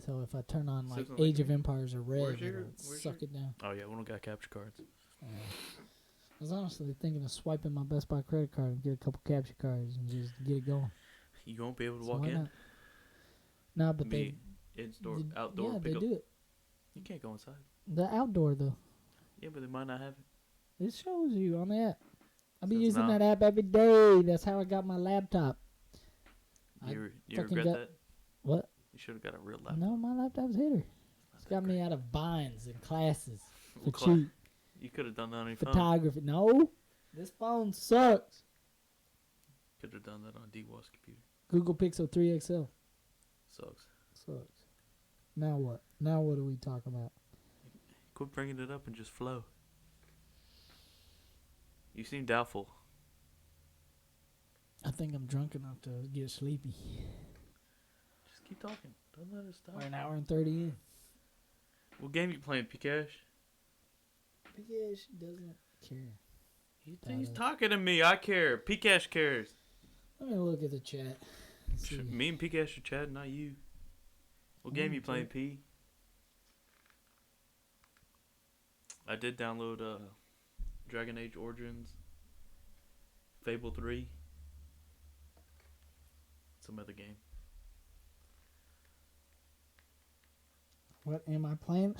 So if I turn on like Six on the Age of computer. Empires or Red, Where's your- it'll where's suck it down. Oh yeah, we don't got capture cards. I was honestly thinking of swiping my Best Buy credit card and get a couple capture cards and just get it going. You won't be able to So walk why in. not? No, but Be they in-store, did- outdoor Yeah, they pickup. do it. You can't go inside. The outdoor though, Yeah, but they might not have it. it shows you on the app. I be So it's using not- that app every day. That's how I got my laptop. I You fucking regret got- that? What? You should have got a real laptop. No, my laptop's hitter. It's got me great. out of binds and classes for Well, Cla- cheap You could have done that on your phone. photography. No, this phone sucks. Could have done that on DWAS computer. Google Pixel 3 XL Sucks. sucks. Now what? Now what do we talk about? Quit bringing it up and just flow. You seem doubtful. I think I'm drunk enough to get sleepy. Keep talking. Don't let us stop. We're an hour and 30 in. What game you playing, Pikash? Pikash doesn't care. He's talking to me. I care. Pikash cares. Let me look at the chat. See. Me and Pikash are chatting, not you. What game you playing, P? I did download Dragon Age Origins, Fable 3, some other game. What am I playing?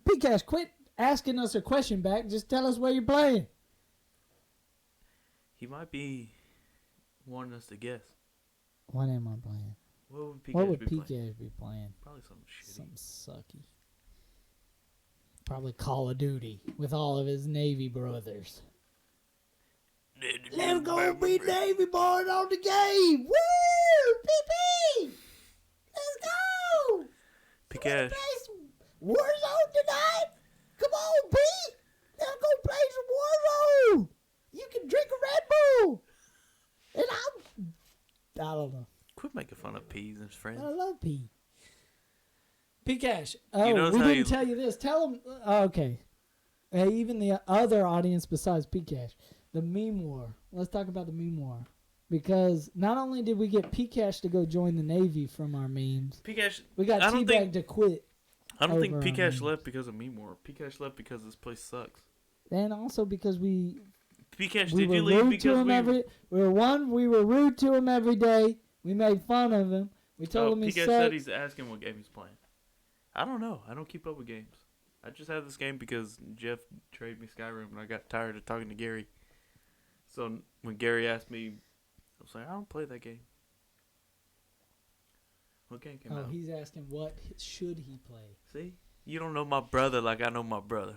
Pikash, quit asking us a question back. Just tell us what you're playing. He might be wanting us to guess. What am I playing? What would Pikash What would be playing? Pikash be playing? Probably something shitty. Something sucky. Probably Call of Duty with all of his Navy brothers. Let's go be Navy boys on the game! Woo! PP! Let's go! Pikash. Play some Warzone tonight? Come on, B! Let's go play some Warzone! You can drink a Red Bull! And I don't know. Quit making fun of P's and his friends. I love P. Pikash. You Oh, notice we how didn't you- tell you this. Tell him. Okay. Hey, even the other audience besides Pikash. The meme war. Let's talk about the meme war. Because not only did we get Pikash to go join the Navy from our memes, Pikash. we got I don't Teabag think- to quit. I don't think over our Pikash names. left because of Meme War. Pikash left because this place sucks. And also because we Pikash, we did were you leave rude because to him we were rude to him every day. We made fun of him. We told him he Pikash sucked. said he's asking what game he's playing. I don't know. I don't keep up with games. I just have this game because Jeff traded me Skyrim and I got tired of talking to Gary. So when Gary asked me, I was like, I don't play that game. What game came out? He's asking what should he play. See? You don't know my brother like I know my brother.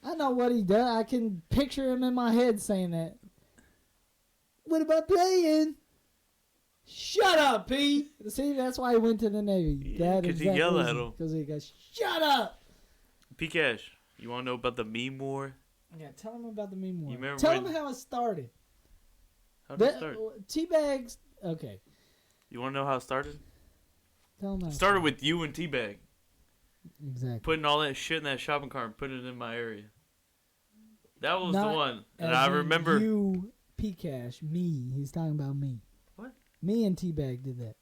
I know what he does. I can picture him in my head saying that. What am I playing? Shut up, P. See, that's why he went to the Navy. Yeah, 'cause you yell at him. Because he goes, shut up. Pikash, you want to know about the Meme War? Yeah, tell him about the meme war. You remember Tell when- him how it started. How did it start? Teabags. Okay. You want to know how it started? Tell him how It started with you and Teabag. Exactly. Putting all that shit in that shopping cart and putting it in my area. That was Not the one. And as I in remember. You, P-Cash, me. He's talking about me. What? Me and Teabag did that.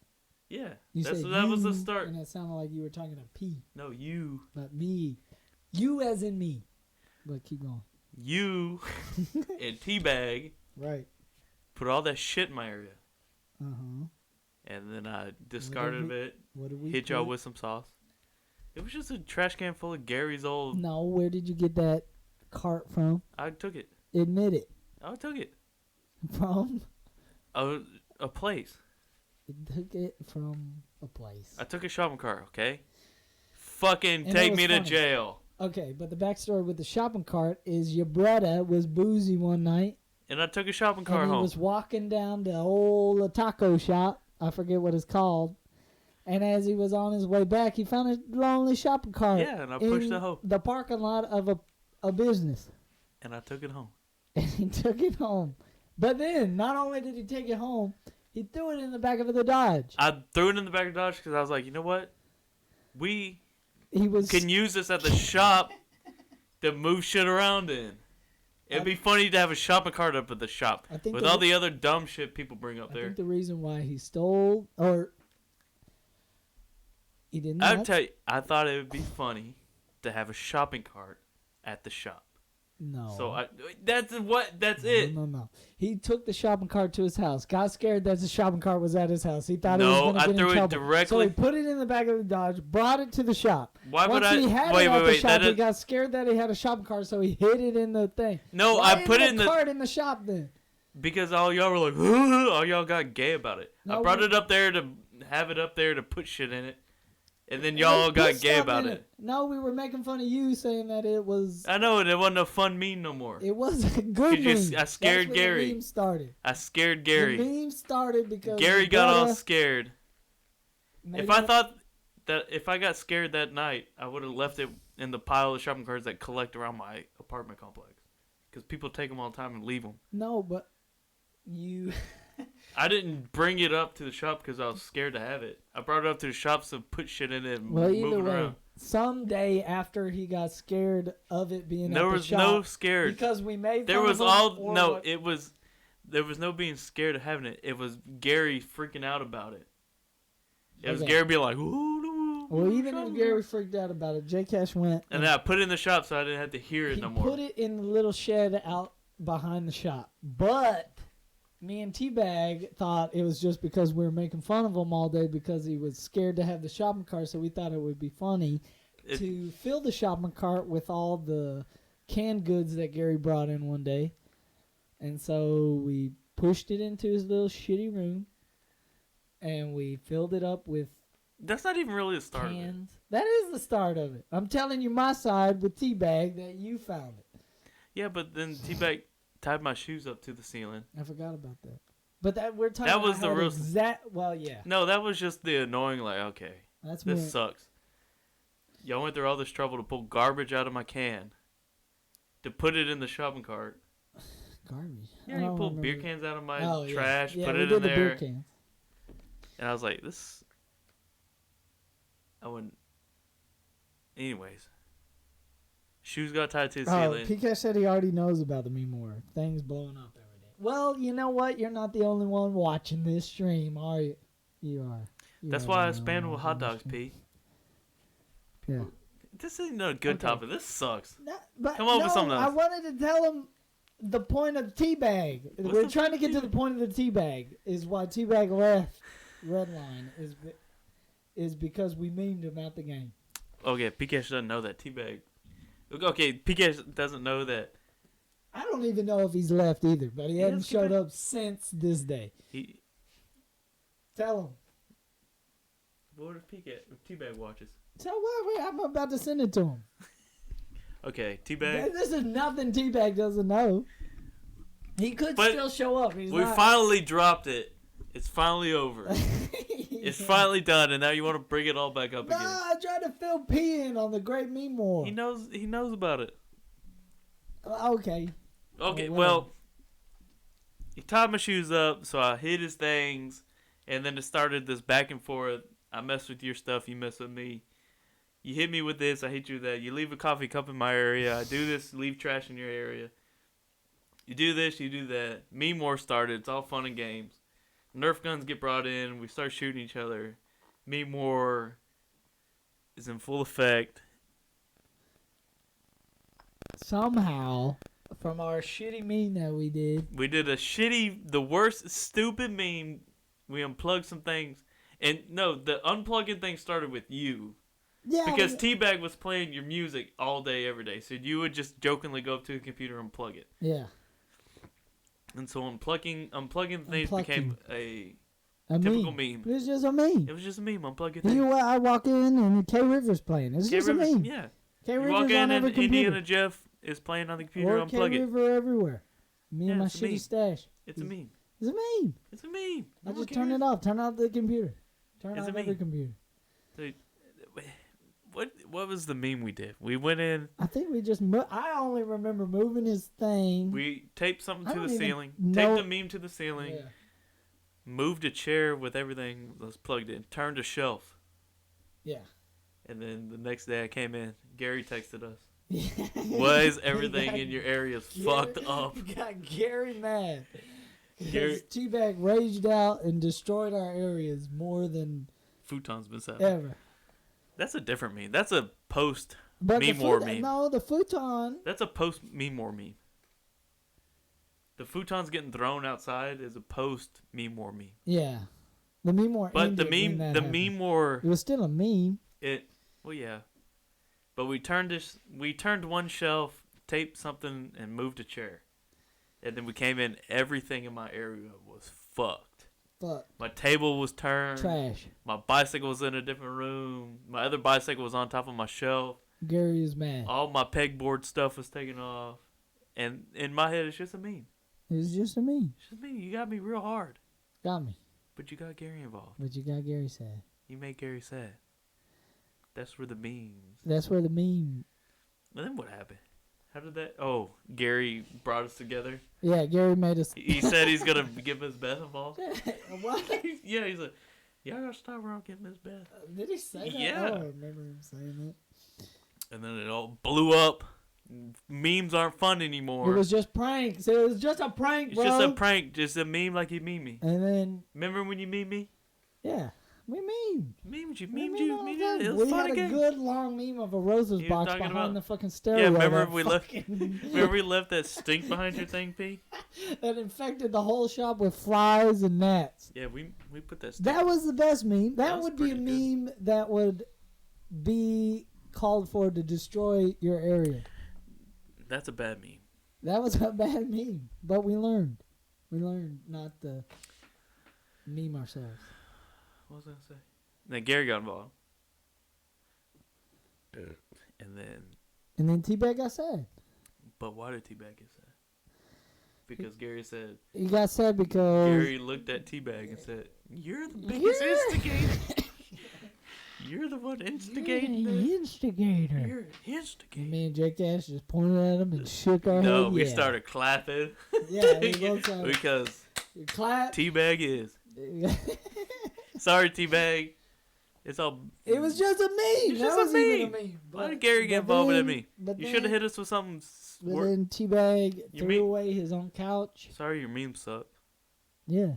Yeah. You That said was the you, start. And it sounded like you were talking to P. No, you. But me. You as in me. But keep going. You and Teabag Right. put all that shit in my area. Uh-huh. And then I discarded it. What did we Hit y'all put? with some sauce. It was just a trash can full of Gary's old. No, where did you get that cart from? I took it. Admit it. I took it. From? A place. It took it from a place. I took a shopping cart, okay? Fucking And take it was me to funny. jail. Okay, but the backstory with the shopping cart is your brother was boozy one night. And I took a shopping cart And he home. was walking down the old taco shop. I forget what it's called. And as he was on his way back, he found a lonely shopping cart. Yeah, and I pushed in it home. the parking lot of a business. And I took it home. And he took it home. But then, not only did he take it home, he threw it in the back of the Dodge. I threw it in the back of Dodge because I was like, you know what? We He was can use this at the shop to move shit around in. It'd be funny to have a shopping cart up at the shop I think with the- all the other dumb shit people bring up I there. think the reason why he stole, or he did I'll not. tell you, I thought it would be funny to have a shopping cart at the shop. No. So that's it. No. He took the shopping cart to his house. Got scared that the shopping cart was at his house. He thought he was No, going to I get threw in it trouble. So directly- he put it in the back of the Dodge, brought it to the shop. Why would Once I- he had wait, it at wait, the wait, shop, that he is- got scared that he had a shopping cart, so he hid it in the thing. No, Why I put it in the cart in the shop then. because all y'all were like, all y'all got gay about it. No, I brought we- it up there to have it up there to put shit in it, and then y'all got Put gay stuff about in it. No, we were making fun of you, saying that it was. I know it wasn't a fun meme no more. It was a good 'Cause you- meme. I scared That's Gary. When the meme started. I scared The Gary. meme started because Gary his got all brother scared. made If I up- thought that if I got scared that night, I would have left it in the pile of shopping carts that collect around my apartment complex. Because people take them all the time and leave them. No, but you I didn't bring it up to the shop because I was scared to have it. I brought it up to the shop to put shit in it and Well, move either it way, around. someday after he got scared of it being There at the was shop, no scared. because we made There fun was of him, all or no. what- It was there was no being scared of having it. It was Gary freaking out about it. It was Okay. Gary being like, "Ooh, Well, even if Gary freaked out about it, J Cash went and then I put it in the shop so I didn't have to hear it he no more. put it in the little shed out behind the shop. But me and T-Bag thought it was just because we were making fun of him all day because he was scared to have the shopping cart, so we thought it would be funny to fill the shopping cart with all the canned goods that Gary brought in one day. And so we pushed it into his little shitty room, and we filled it up with That's not even really the start of it. cans. That is the start of it. I'm telling you my side with T-Bag that you found it. Yeah, but then T-Bag tied my shoes up to the ceiling. I forgot about that. But that we're talking That about was the how real- exact. Well, yeah, No, that was just the annoying, like, okay, that's this me. sucks. Y'all went through all this trouble to pull garbage out of my can, to put it in the shopping cart. Garbage. I Yeah, you don't pulled beer remember. cans out of my Oh, yeah. trash, Yeah, put we it did in the beer there, cans. and I was like, this. I wouldn't. Anyways, shoes got tied to the Oh, ceiling. PK said he already knows about the meme war. Things blowing up every day. Well, you know what? You're not the only one watching this stream, are you? You are. You That's are why I the only spanned one with hot watching dogs, this P. stream. Yeah. This isn't a good Okay. topic. This sucks. But Come up with no, something else. I wanted to tell him the point of the teabag. We're the trying to point get of to the point of the teabag. Is why teabag left Redline is because we memed him out the game. Okay, PK doesn't know that T-Bag. Okay, PK doesn't know that I don't even know if he's left either, but he hadn't is showed T-Bag. up since this day. he. Tell him. What if T-Bag watches? So what? I'm about to send it to him. Okay, T-Bag. This is nothing Teabag doesn't know. He could But still show up. He's We not. finally dropped it. It's finally over. It's finally done, and now you want to bring it all back up Nah, again. I tried to fill P in on the Great Meme War. He knows about it. Okay. Okay, Oh, well, he tied my shoes up, so I hid his things, and then it started this back and forth. I mess with your stuff, you mess with me. You hit me with this, I hit you with that. You leave a coffee cup in my area, I do this, leave trash in your area. You do this, you do that. Meme war started, it's all fun and games. Nerf guns get brought in, we start shooting each other. Meme war is in full effect. Somehow, from our shitty meme that we did, We did the worst, stupid meme. We unplugged some things. And no, the unplugging thing started with you. yeah, Because T-Bag was playing your music all day, every day. So you would just jokingly go up to the computer and plug it. yeah, And so unplugging things Unplugging. became a a typical meme. meme. It was just a meme. It was just a meme, unplugging You, things. I walk in and K River's playing. It's K just a Rivers, meme. yeah. K You River's walk in on every and computer. Indiana Jeff is playing on the computer, Or K unplug it. River everywhere. Me Yeah, and my it's a meme. shitty stash. It's a meme. It's a meme. It's a meme. I just turn it off. Turn off the computer. Turn It's off a every meme. computer. Dude, what was the meme we did? We went in, I think we just. I only remember moving his thing. we taped something I to don't the even ceiling, know- taped the meme to the ceiling, Yeah. moved a chair with everything that was plugged in, turned a shelf, Yeah. and then the next day I came in. Gary texted us. Yeah. Why is everything Got in your area is Gary- fucked up? Got Gary mad. Gary- His T-Bag raged out and destroyed our areas more than Futon's been set. ever. That's a different meme. That's a post But meme the war meme. No, the futon. That's a post meme war meme. The futons getting thrown outside is a post meme war meme. Yeah. The meme war. But the ended when meme, that the happened. meme war, It was still a meme. well, yeah. But we turned one shelf, taped something, and moved a chair. And then we came in, everything in my area was fucked. Fuck. My table was turned. Trash. My bicycle was in a different room. My other bicycle was on top of my shelf. Gary is mad. All my pegboard stuff was taken off. And in my head, it's just a meme. It was just a meme. It's just a meme. You got me real hard. Got me. But you got Gary involved. But you got Gary sad. You made Gary sad. That's where the memes. That's where the meme. And then what happened? How did that? Oh, Gary brought us together. Yeah, Gary made us. He said he's gonna give Miss Beth a ball. What? Yeah, he's like, yeah, I gotta stop around getting Miss Beth. Did he say that? Yeah. I don't remember him saying And then it all blew up. Memes aren't fun that. anymore. It was just pranks. It was just a prank, It's bro. just a prank, just a meme like you meme me. And then, Remember when you meme me? yeah, we meme. Memed you, We memed meme you, all the memed time. you. It was We fun had a again. good long meme of a Rose's You box talking behind about- the fucking stereo. Yeah, remember that we left. fucking- Remember we left that stink behind your thing, P? that infected the whole shop with flies and gnats. Yeah, we put that. Stink. That was the best meme. That was would be a pretty meme that would be called for to destroy your area. That's a bad meme. That was a bad meme, but we learned. We learned not to meme ourselves. What was I gonna say? Then Gary got involved. And then, And then T-Bag got sad. but why did T-Bag get sad? Because Gary said, He got sad because Gary looked at T-Bag and said, "You're the biggest Yeah. instigator. You're the one instigating you're the this. instigator. You're an instigator." Me and Jake Ash just pointed at him and shook our No, head. we yeah. started clapping. Yeah, we both started. Because We clapped. T-Bag is. It Sorry, T-Bag. It's all. was just a meme. It's That just was a even meme. a meme. Why did Gary get involved with me? But You should have hit us with something. But then T-Bag You threw mean- away his own couch. Sorry, your memes suck. Yeah,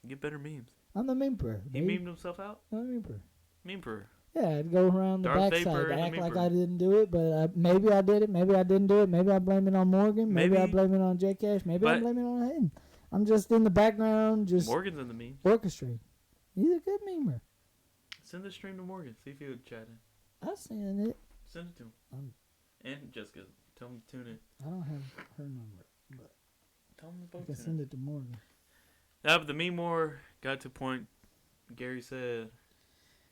Get better memes. I'm the memeper. He baby. memed himself out. I'm the memeper. Memeper. Yeah, I'd go around the Darth backside, Vader and the act like memeper. I didn't do it, but maybe I did it, maybe I didn't do it, maybe I blame it on Morgan, maybe I Maybe. blame it on J Cash, maybe I But- blame it on Hayden. I'm just in the background, just Morgan's in the meme. orchestrating. He's a good memer. Send the stream to Morgan. See if he would chat in. I've seen it. Send it to him. And Jessica. Tell him to tune in. I don't have her number, but Tell him to I both can tune send in. it to Morgan. Now, but the meme war got to a point. Gary said,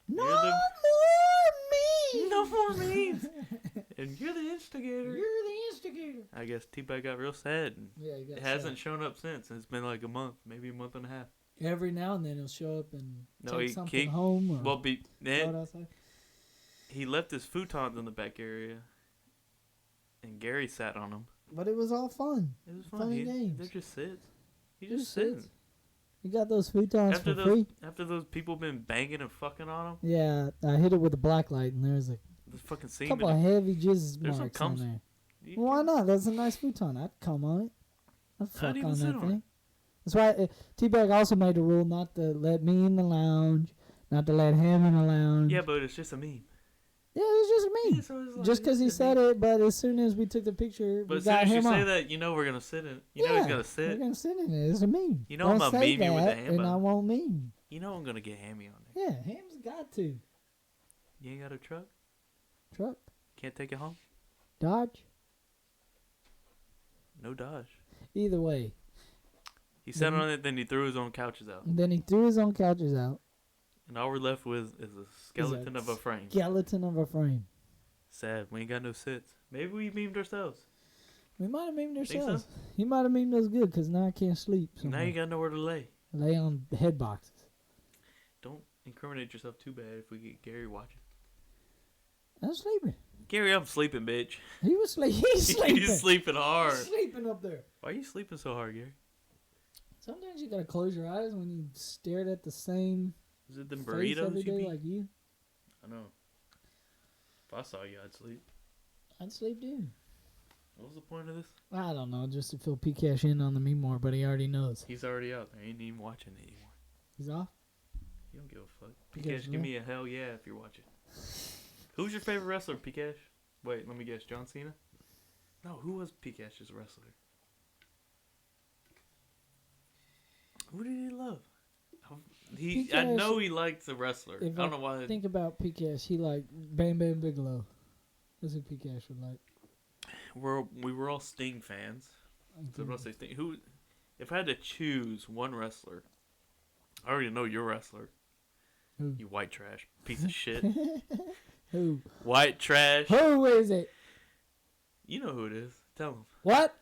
No You're the- more me. "No more memes." And you're the instigator. You're the instigator. I guess T-Bag got real sad. And Yeah, he got it hasn't sad. shown up since. It's been like a month, maybe a month and a half. Every now and then he'll show up and No, take he- something he- home or Well, go then outside. he left his futons in the back area, and Gary sat on them. But it was all fun. It was fun. Funny games. They're just sits. He Just just sitting. sits. You got those futons After for free? those people been banging and fucking on him, Yeah, I hit it with a black light and there's a the fucking scene. couple of heavy jizz There's some marks on cums- there. You- Why not? That's a nice futon. I'd come on it. I'd fuck even on sit that on thing. it. That's why T-Bag also made a rule not to let me in the lounge, not to let him in the lounge. Yeah, but it's just a meme. Yeah, it was just me. Yeah, so it's like- Just because he it's a said meme. it, but as soon as we took the picture, But we as soon got as you him say on. that, you know we're gonna sit in. You know he's gonna We're sit. gonna sit in it. It's a meme. You know I'm Don't gonna say meme you with that, the and I hammer. won't meme. You know I'm gonna get hammy on it. Yeah, ham's got to. You ain't got a truck? Truck, Can't take it home? Dodge. No Dodge. Either way. He sat Mhm. on it, then he threw his own couches out. And then he threw his own couches out. And all we're left with is a skeleton of a frame. Skeleton of a frame. Sad. We ain't got no sits. Maybe we memed ourselves. We might have memed Think so? ourselves. He might have memed us good because now I can't sleep. Now somewhere. you got nowhere to lay. Lay on head boxes. Don't incriminate yourself too bad if we get Gary watching. I'm sleeping. Gary, I'm sleeping, bitch. He was sleeping. He's sleeping. He's sleeping hard. He's sleeping up there. Why are you sleeping so hard, Gary? Sometimes you gotta close your eyes when you stared at the same Is it them face burritos every you day be? like you. I know. If I saw you, I'd sleep. I'd sleep too. What was the point of this? I don't know, just to fill P Cash in on the me more, but he already knows. He's already out there. He ain't even watching it anymore. He's off. You don't give a fuck. Because Pikash, no. give me a hell yeah if you're watching. Who's your favorite wrestler, Pikash? Wait, let me guess. John Cena? No, who was Pikash's wrestler? Who did he love? I Pikash- know he likes a wrestler. I If don't know why. think about P Cash, he like Bam Bam Bigelow. That's who P Cash would like. We were all Sting fans. So when I say Sting, who? If I had to choose one wrestler, I already know your wrestler. Who? You white trash piece of shit. Who? White trash. Who is it? You know who it is. Tell him. What?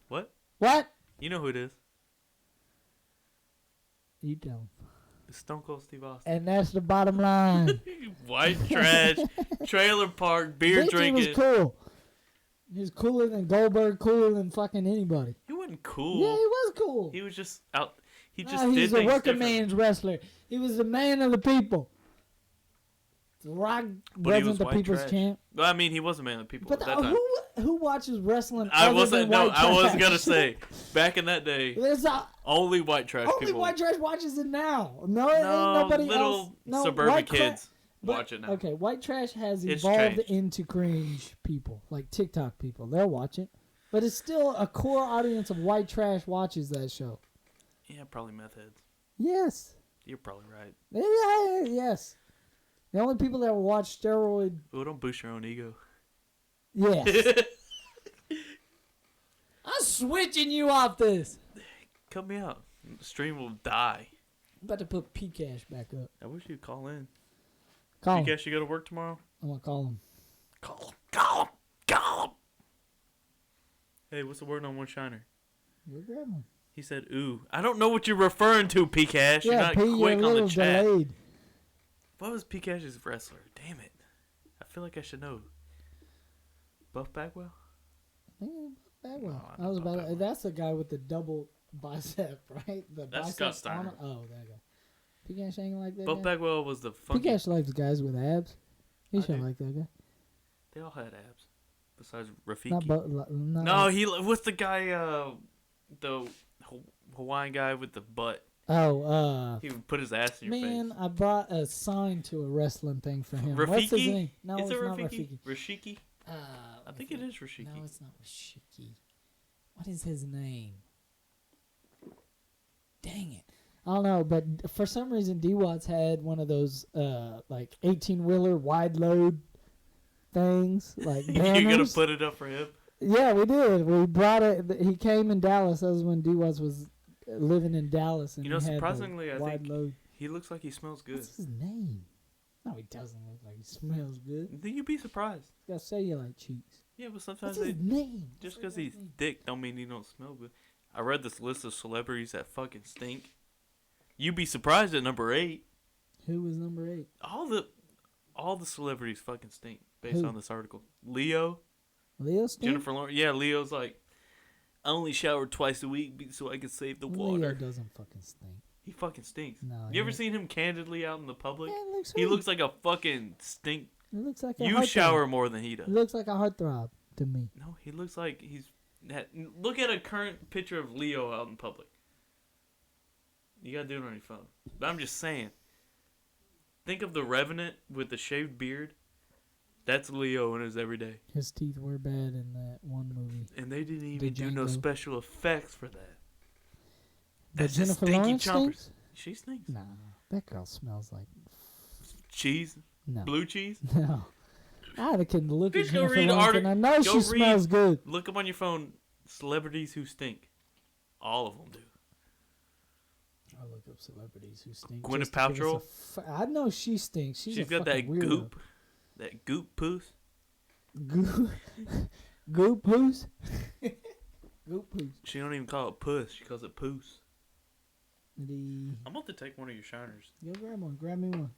What? What? You know who it is. You tell him. It's Stone Cold Steve Austin. And that's the bottom line. White trash, trailer park, beer Dickie drinking. was cool. He was cooler than Goldberg, cooler than fucking anybody. He wasn't cool. Yeah, he was cool. He was just out. He just He did was a things working differently. man's wrestler. He was the man of the people. The Rock But he wasn't was the white people's trash. champ. Well, I mean, he was a man of the people But at that time. who watches wrestling? I other wasn't. than No, white I was trash? gonna say back in that day, There's only white trash only people. white trash watches it now. No, it ain't no, nobody little else. No, suburban white kids but- watch it now. Okay, white trash has It's evolved changed. into cringe people, like TikTok people. They'll watch it, but it's still a core audience of white trash watches that show. Yeah, probably meth heads. Yes, You're probably right. yeah, yes. The only people that will watch steroid, Well, don't boost your own ego. yes. I'm switching you off this. Cut me out. The stream will die. I'm about to put P Cash back up. I wish you'd call in. Call You him. guess you go to work tomorrow? I'm gonna call him. Call him. Call him. Call him. Hey, what's the word on one shiner? You'll grab him. He said, ooh. I don't know what you're referring to, P-Cash. You're Yeah, not P, you're a quick on little the chat. delayed. What was P-Cash's wrestler? Damn it. I feel like I should know. Buff Bagwell? Yeah, Bagwell. No, I I was know about. Bagwell. That's the guy with the double bicep, right? The That's bicep Scott Steiner. on- Oh, that guy. P Cash ain't like that Buff guy. Bagwell was the P funky. Cash likes guys with abs. He I should do. like that guy. They all had abs. Besides Rafiki. Not no. No, what's the guy, the Hawaiian guy with the butt? Oh, He would put his ass in your man, face. I brought a sign to a wrestling thing for him. What's his Rafiki? name? No, Is it's it not Rafiki? Rafiki. Rashiki? I think it is Rashiki. No, it's not Rashiki. What is his name? Dang it. I don't know, but for some reason, D-Watts had one of those, like, 18-wheeler wide load things, like You're going to banners. put it up for him? Yeah, we did. We brought it. He came in Dallas. That was when D-Watts was living in Dallas. And You know, he had the surprisingly, I wide think load. he looks like he smells good. What's his name? No, he doesn't look like he smells good. Then you'd be surprised. He's got cellulite cheeks. Yeah, but sometimes What's his name? just because he's thick don't mean he don't smell good. I read this list of celebrities that fucking stink. You'd be surprised at number 8. Who was number 8? All the celebrities fucking stink based Who? on this article. Leo, Leo Stink? Jennifer Lawrence. Yeah, Leo's like, I only shower twice a week so I can save the Leo water. doesn't fucking stink. He fucking stinks. No, You ever he- seen him candidly out in the public? Yeah, it looks He sweet. looks like a fucking stink. He looks like a You heartthrob. shower more than he He does. looks like a heartthrob to me. No, he looks like he's. Look at a current picture of Leo out in public. You gotta do it on your phone. But I'm just saying. Think of the Revenant with the shaved beard. That's Leo in his everyday. His teeth were bad in that one movie. And they didn't even do no Django. special effects for that. But That's just Jennifer stinky Lawrence chompers. stinks? She stinks. Nah, that girl smells like Cheese? no. Blue cheese? No. I can look at Just go Jennifer read Lawrence and I know go she read- smells good. Look up on your phone celebrities who stink. All of them do. I'll look up celebrities who stink. Gwyneth just to give us Paltrow? I know she stinks. She's a got that fucking weirdo. goop. That goop poos. Goop. Goop poos. Goop poos. She don't even call it puss. She calls it poos. The I'm about to take one of your shiners. go grab one. Grab me one.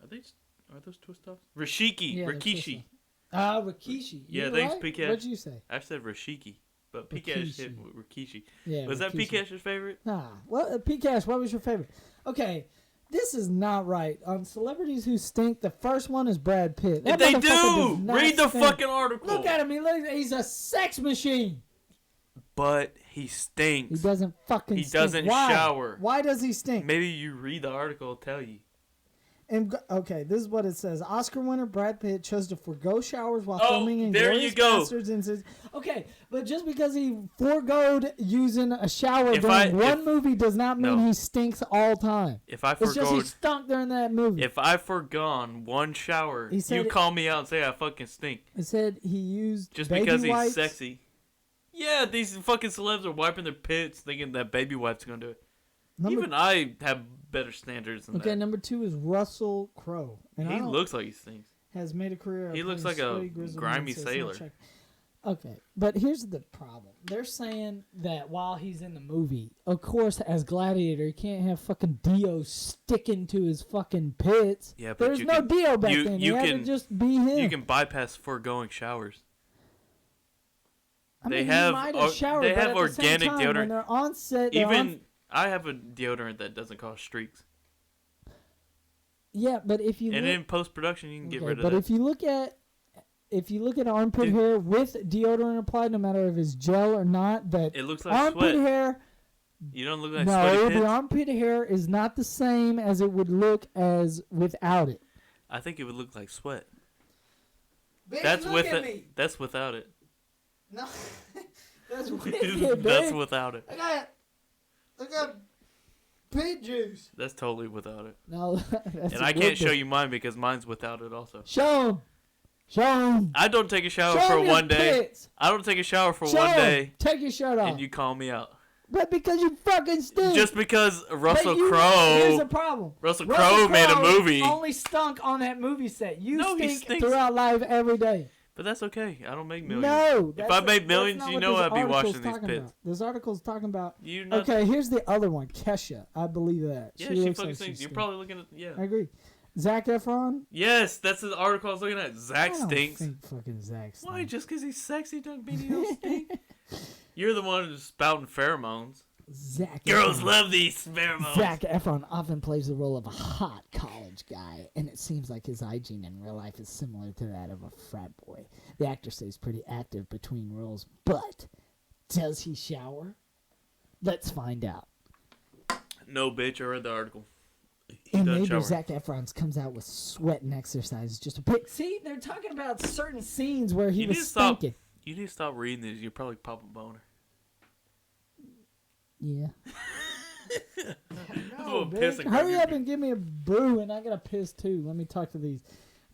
Are those twist offs? Rashiki. Yeah, they're Rikishi. Rikishi. Yeah, You thanks, right? Pikash. What'd you say? I said Rashiki. But Pikash hit Rikishi. with Rikishi. Yeah. Was that Rikishi. Pikash's favorite? Nah. Well, Pcash, what was your favorite? Okay, this is not right. On celebrities who stink, the first one is Brad Pitt. That They motherfucker do! does not Read the stink. fucking article. Look at him. He's a sex machine. But he He stinks. doesn't fucking He stink. doesn't Why? shower. Why does he stink? Maybe you read the article, it'll tell you. And okay, this is what it says. Oscar winner Brad Pitt chose to forego showers while Oh, filming in there you Glorious go. Bastards and says, okay, but just because he foregoed using a shower If during one if- movie does not mean No. he stinks all time. If I It's just he forgo, stunk during that movie. if I forgone one shower, He said you it- call me out and say I fucking stink. It said he used Just baby because he's wipes. sexy. Yeah, these fucking celebs are wiping their pits thinking that baby wipes gonna do it. Number, Even I have better standards than okay, that. number 2 is Russell Crowe. And I He don't- looks like he stinks. has made a career of He looks playing like a sweaty, grizzled grimy men, so it's not sailor. check- Okay, but here's the problem. They're saying that while he's in the movie, of course, as Gladiator, he can't have fucking Dio sticking to his fucking pits. Yeah, but There's you no can- Dio back you- then. you He had can- to just be him. You can bypass foregoing showers. I They mean, have he might have showered, they but have at the same organic time, deodorant. when they're on set, they're Even I have a deodorant that doesn't cause streaks. yeah, but if you And look, in post production, you can get rid of but that. if you look at armpit Dude. hair with deodorant applied, no matter if it's gel or not, that It looks like armpit sweat. hair. You don't look like No, sweaty the pits? armpit hair is not the same as it would look as without it. I think it would look like sweat. Bitch, That's look with at it. me. That's without it. No, that's with it, That's bitch. without it. I got pig juice. That's totally without it. No, that's And I can't show you mine because mine's without it also. Show him. Show him. I don't take a shower Show for him your one day. pits. I don't take a shower for Show one him. day, Take your shirt off. and you call me out. But because you fucking stink. Just because Russell Here's Crowe. the problem. Russell Crowe made a movie. Only stunk on that movie set. You No, he stink stinks. throughout life every day. But that's okay. I don't make millions. No. If I made millions, you know I'd be washing these pits. About. This article's talking about. You not, Okay, here's the other one. Kesha. I believe that. Yeah, she looks fucking like stinks. she You're stinks. probably looking at. Yeah. I agree. Zac Efron. Yes, that's the article I was looking at. Zach I don't stinks. think fucking Zac stinks. Why? Just because he's sexy doesn't mean he don't stink. You're the one who's spouting pheromones. Zac Girls Efron. love these pheromones. Zac Efron often plays the role of a hot college guy, and it seems like his hygiene in real life is similar to that of a frat boy. The actor stays pretty active between roles, but does he shower? Let's find out. No, bitch. I read the article. He And doesn't maybe shower. Zac Efron's comes out with sweat and exercise just a bit. See, they're talking about certain scenes where he You was need to stop. stinking. You need to stop reading these. You'll probably pop a boner. Yeah. Oh, Bitch, pissing. hurry up and give me a brew, and I gotta piss too. Let me talk to these.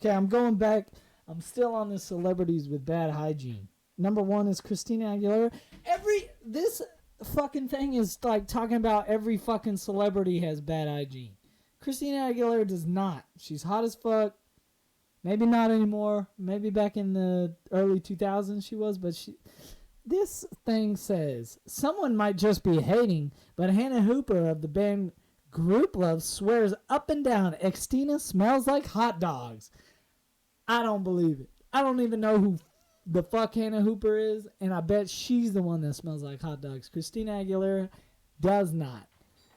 Okay, I'm going back. I'm still on the celebrities with bad hygiene. Number one is Christina Aguilera. This fucking thing is like talking about every fucking celebrity has bad hygiene. Christina Aguilera does not. She's hot as fuck. Maybe not anymore. Maybe back in the early 2000s she was, but she. This thing says, someone might just be hating, but Hannah Hooper of the band Group Love swears up and down Xtina smells like hot dogs. I don't believe it. I don't even know who the fuck Hannah Hooper is, and I bet she's the one that smells like hot dogs. Christina Aguilera does not.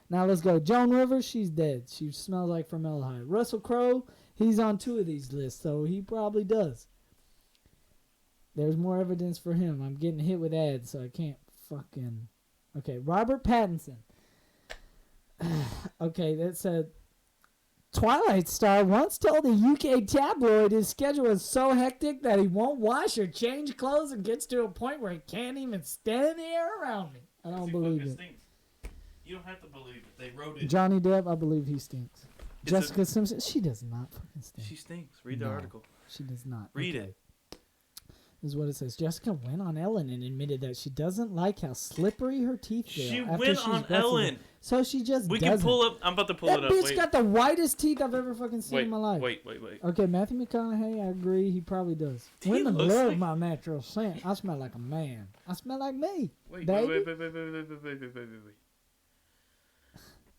Now let's go. Joan Rivers, she's dead. She smells like formaldehyde. Russell Crowe, he's on 2 of these lists, so he probably does. There's more evidence for him. I'm getting hit with ads, so I can't fucking... Okay, Robert Pattinson. Okay, that said... Twilight star once told a UK tabloid his schedule is so hectic that he won't wash or change clothes and gets to a point where he can't even stand the air around me. I don't believe it. Stinks. You don't have to believe it. They wrote it. Johnny Depp, I believe he stinks. It's Jessica Simpson, she does not fucking stink. She stinks. Read the No. article. She does not. Read Okay. it. This is what it says. Jessica went on Ellen and admitted that she doesn't like how slippery her teeth feel. She after went she's on breastfeeding. Ellen. So she just We doesn't. can pull up. I'm about to pull That it up. bitch Wait. got the whitest teeth I've ever fucking seen Wait, in my life. wait. Okay, Matthew McConaughey, I agree. He probably does. He Women looks love like- my natural scent. I smell like a man. I smell like me. Wait, baby. wait.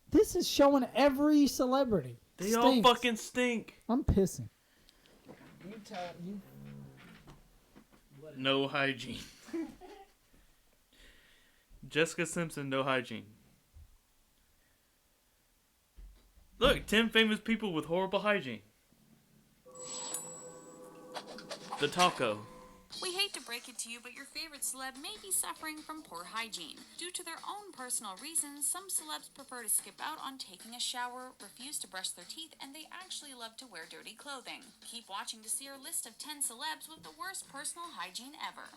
This is showing every celebrity. They all Stinks. fucking stink. I'm pissing. You tell you. No hygiene. Jessica Simpson, no hygiene. Look, 10 famous people with horrible hygiene. The taco. We hate to break it to you, but your favorite celeb may be suffering from poor hygiene. Due to their own personal reasons, some celebs prefer to skip out on taking a shower, refuse to brush their teeth, and they actually love to wear dirty clothing. Keep watching to see our list of 10 celebs with the worst personal hygiene ever.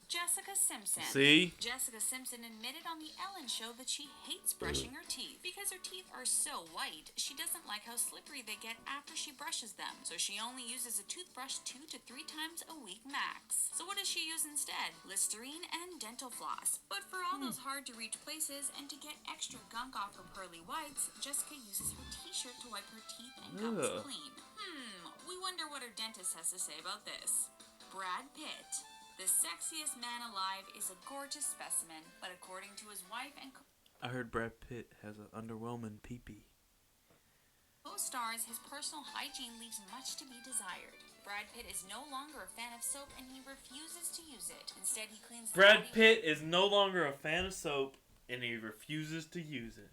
Jessica Simpson. See? Jessica Simpson admitted on the Ellen Show that she hates brushing her teeth. Because her teeth are so white, she doesn't like how slippery they get after she brushes them. So she only uses a toothbrush 2 to 3 times a week max. So what does she use instead? Listerine and dental floss. But for all those hard to reach places and to get extra gunk off her pearly whites, Jessica uses her t-shirt to wipe her teeth and gums Ugh. clean. We wonder what her dentist has to say about this. Brad Pitt. The sexiest man alive is a gorgeous specimen, but according to his wife and I heard Brad Pitt has an underwhelming pee-pee. co-stars, his personal hygiene leaves much to be desired. Brad Pitt is no longer a fan of soap and he refuses to use it. Instead, he cleans the Brad body Pitt is no longer a fan of soap, and he refuses to use it.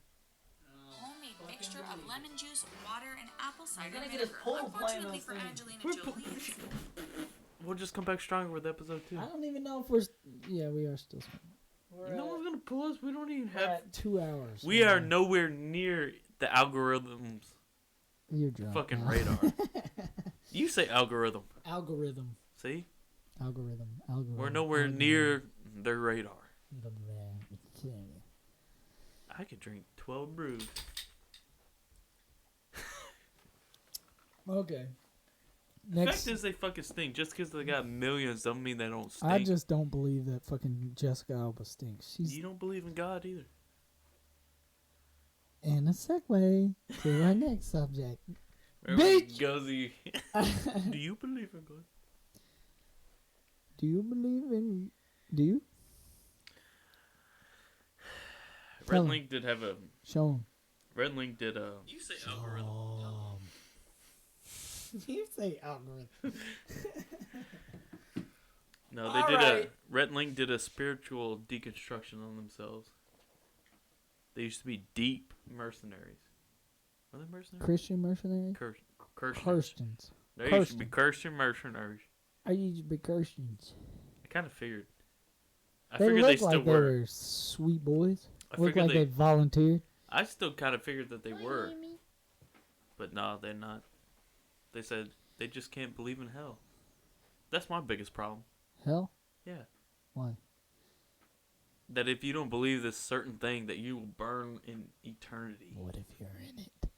homemade mixture of lemon juice, water, and apple cider gonna get his vinegar. pole playing Unfortunately those for things. Angelina Jolie, this We'll just come back stronger with episode 2. I don't even know if we're. Yeah, we are still. We're No one's gonna pull us. We don't even we're have. at 2 hours. We are nowhere near the algorithm's You're drunk. fucking now. radar. You say algorithm. Algorithm. See? Algorithm. We're nowhere near their radar. I could drink 12 brews. Okay. The Next. fact is they fucking stink. Just because they got millions don't mean they don't stink. I just don't believe that fucking Jessica Alba stinks. She's You don't believe in God either. in a segue to our next subject. Everybody Bitch! goes, do you believe in God? Do you believe in? Do you? Red Tell 'em. Link did have a. Show him. Red Link did a. You say algorithm. You say algorithm. No, they All did right. a. Red Link did a spiritual deconstruction on themselves. They used to be deep mercenaries. Are they mercenaries? Christian mercenaries? Christians. Christians. They used to be Christian mercenaries. I used to be Christians. I kind of figured. I They figured look they still like they were. were sweet boys. I Look figured like they volunteered. I still kind of figured that they were. But no, they're not. They said they just can't believe in hell. That's my biggest problem. Hell? Yeah. Why? That if you don't believe this certain thing, that you will burn in eternity. What if you're in it?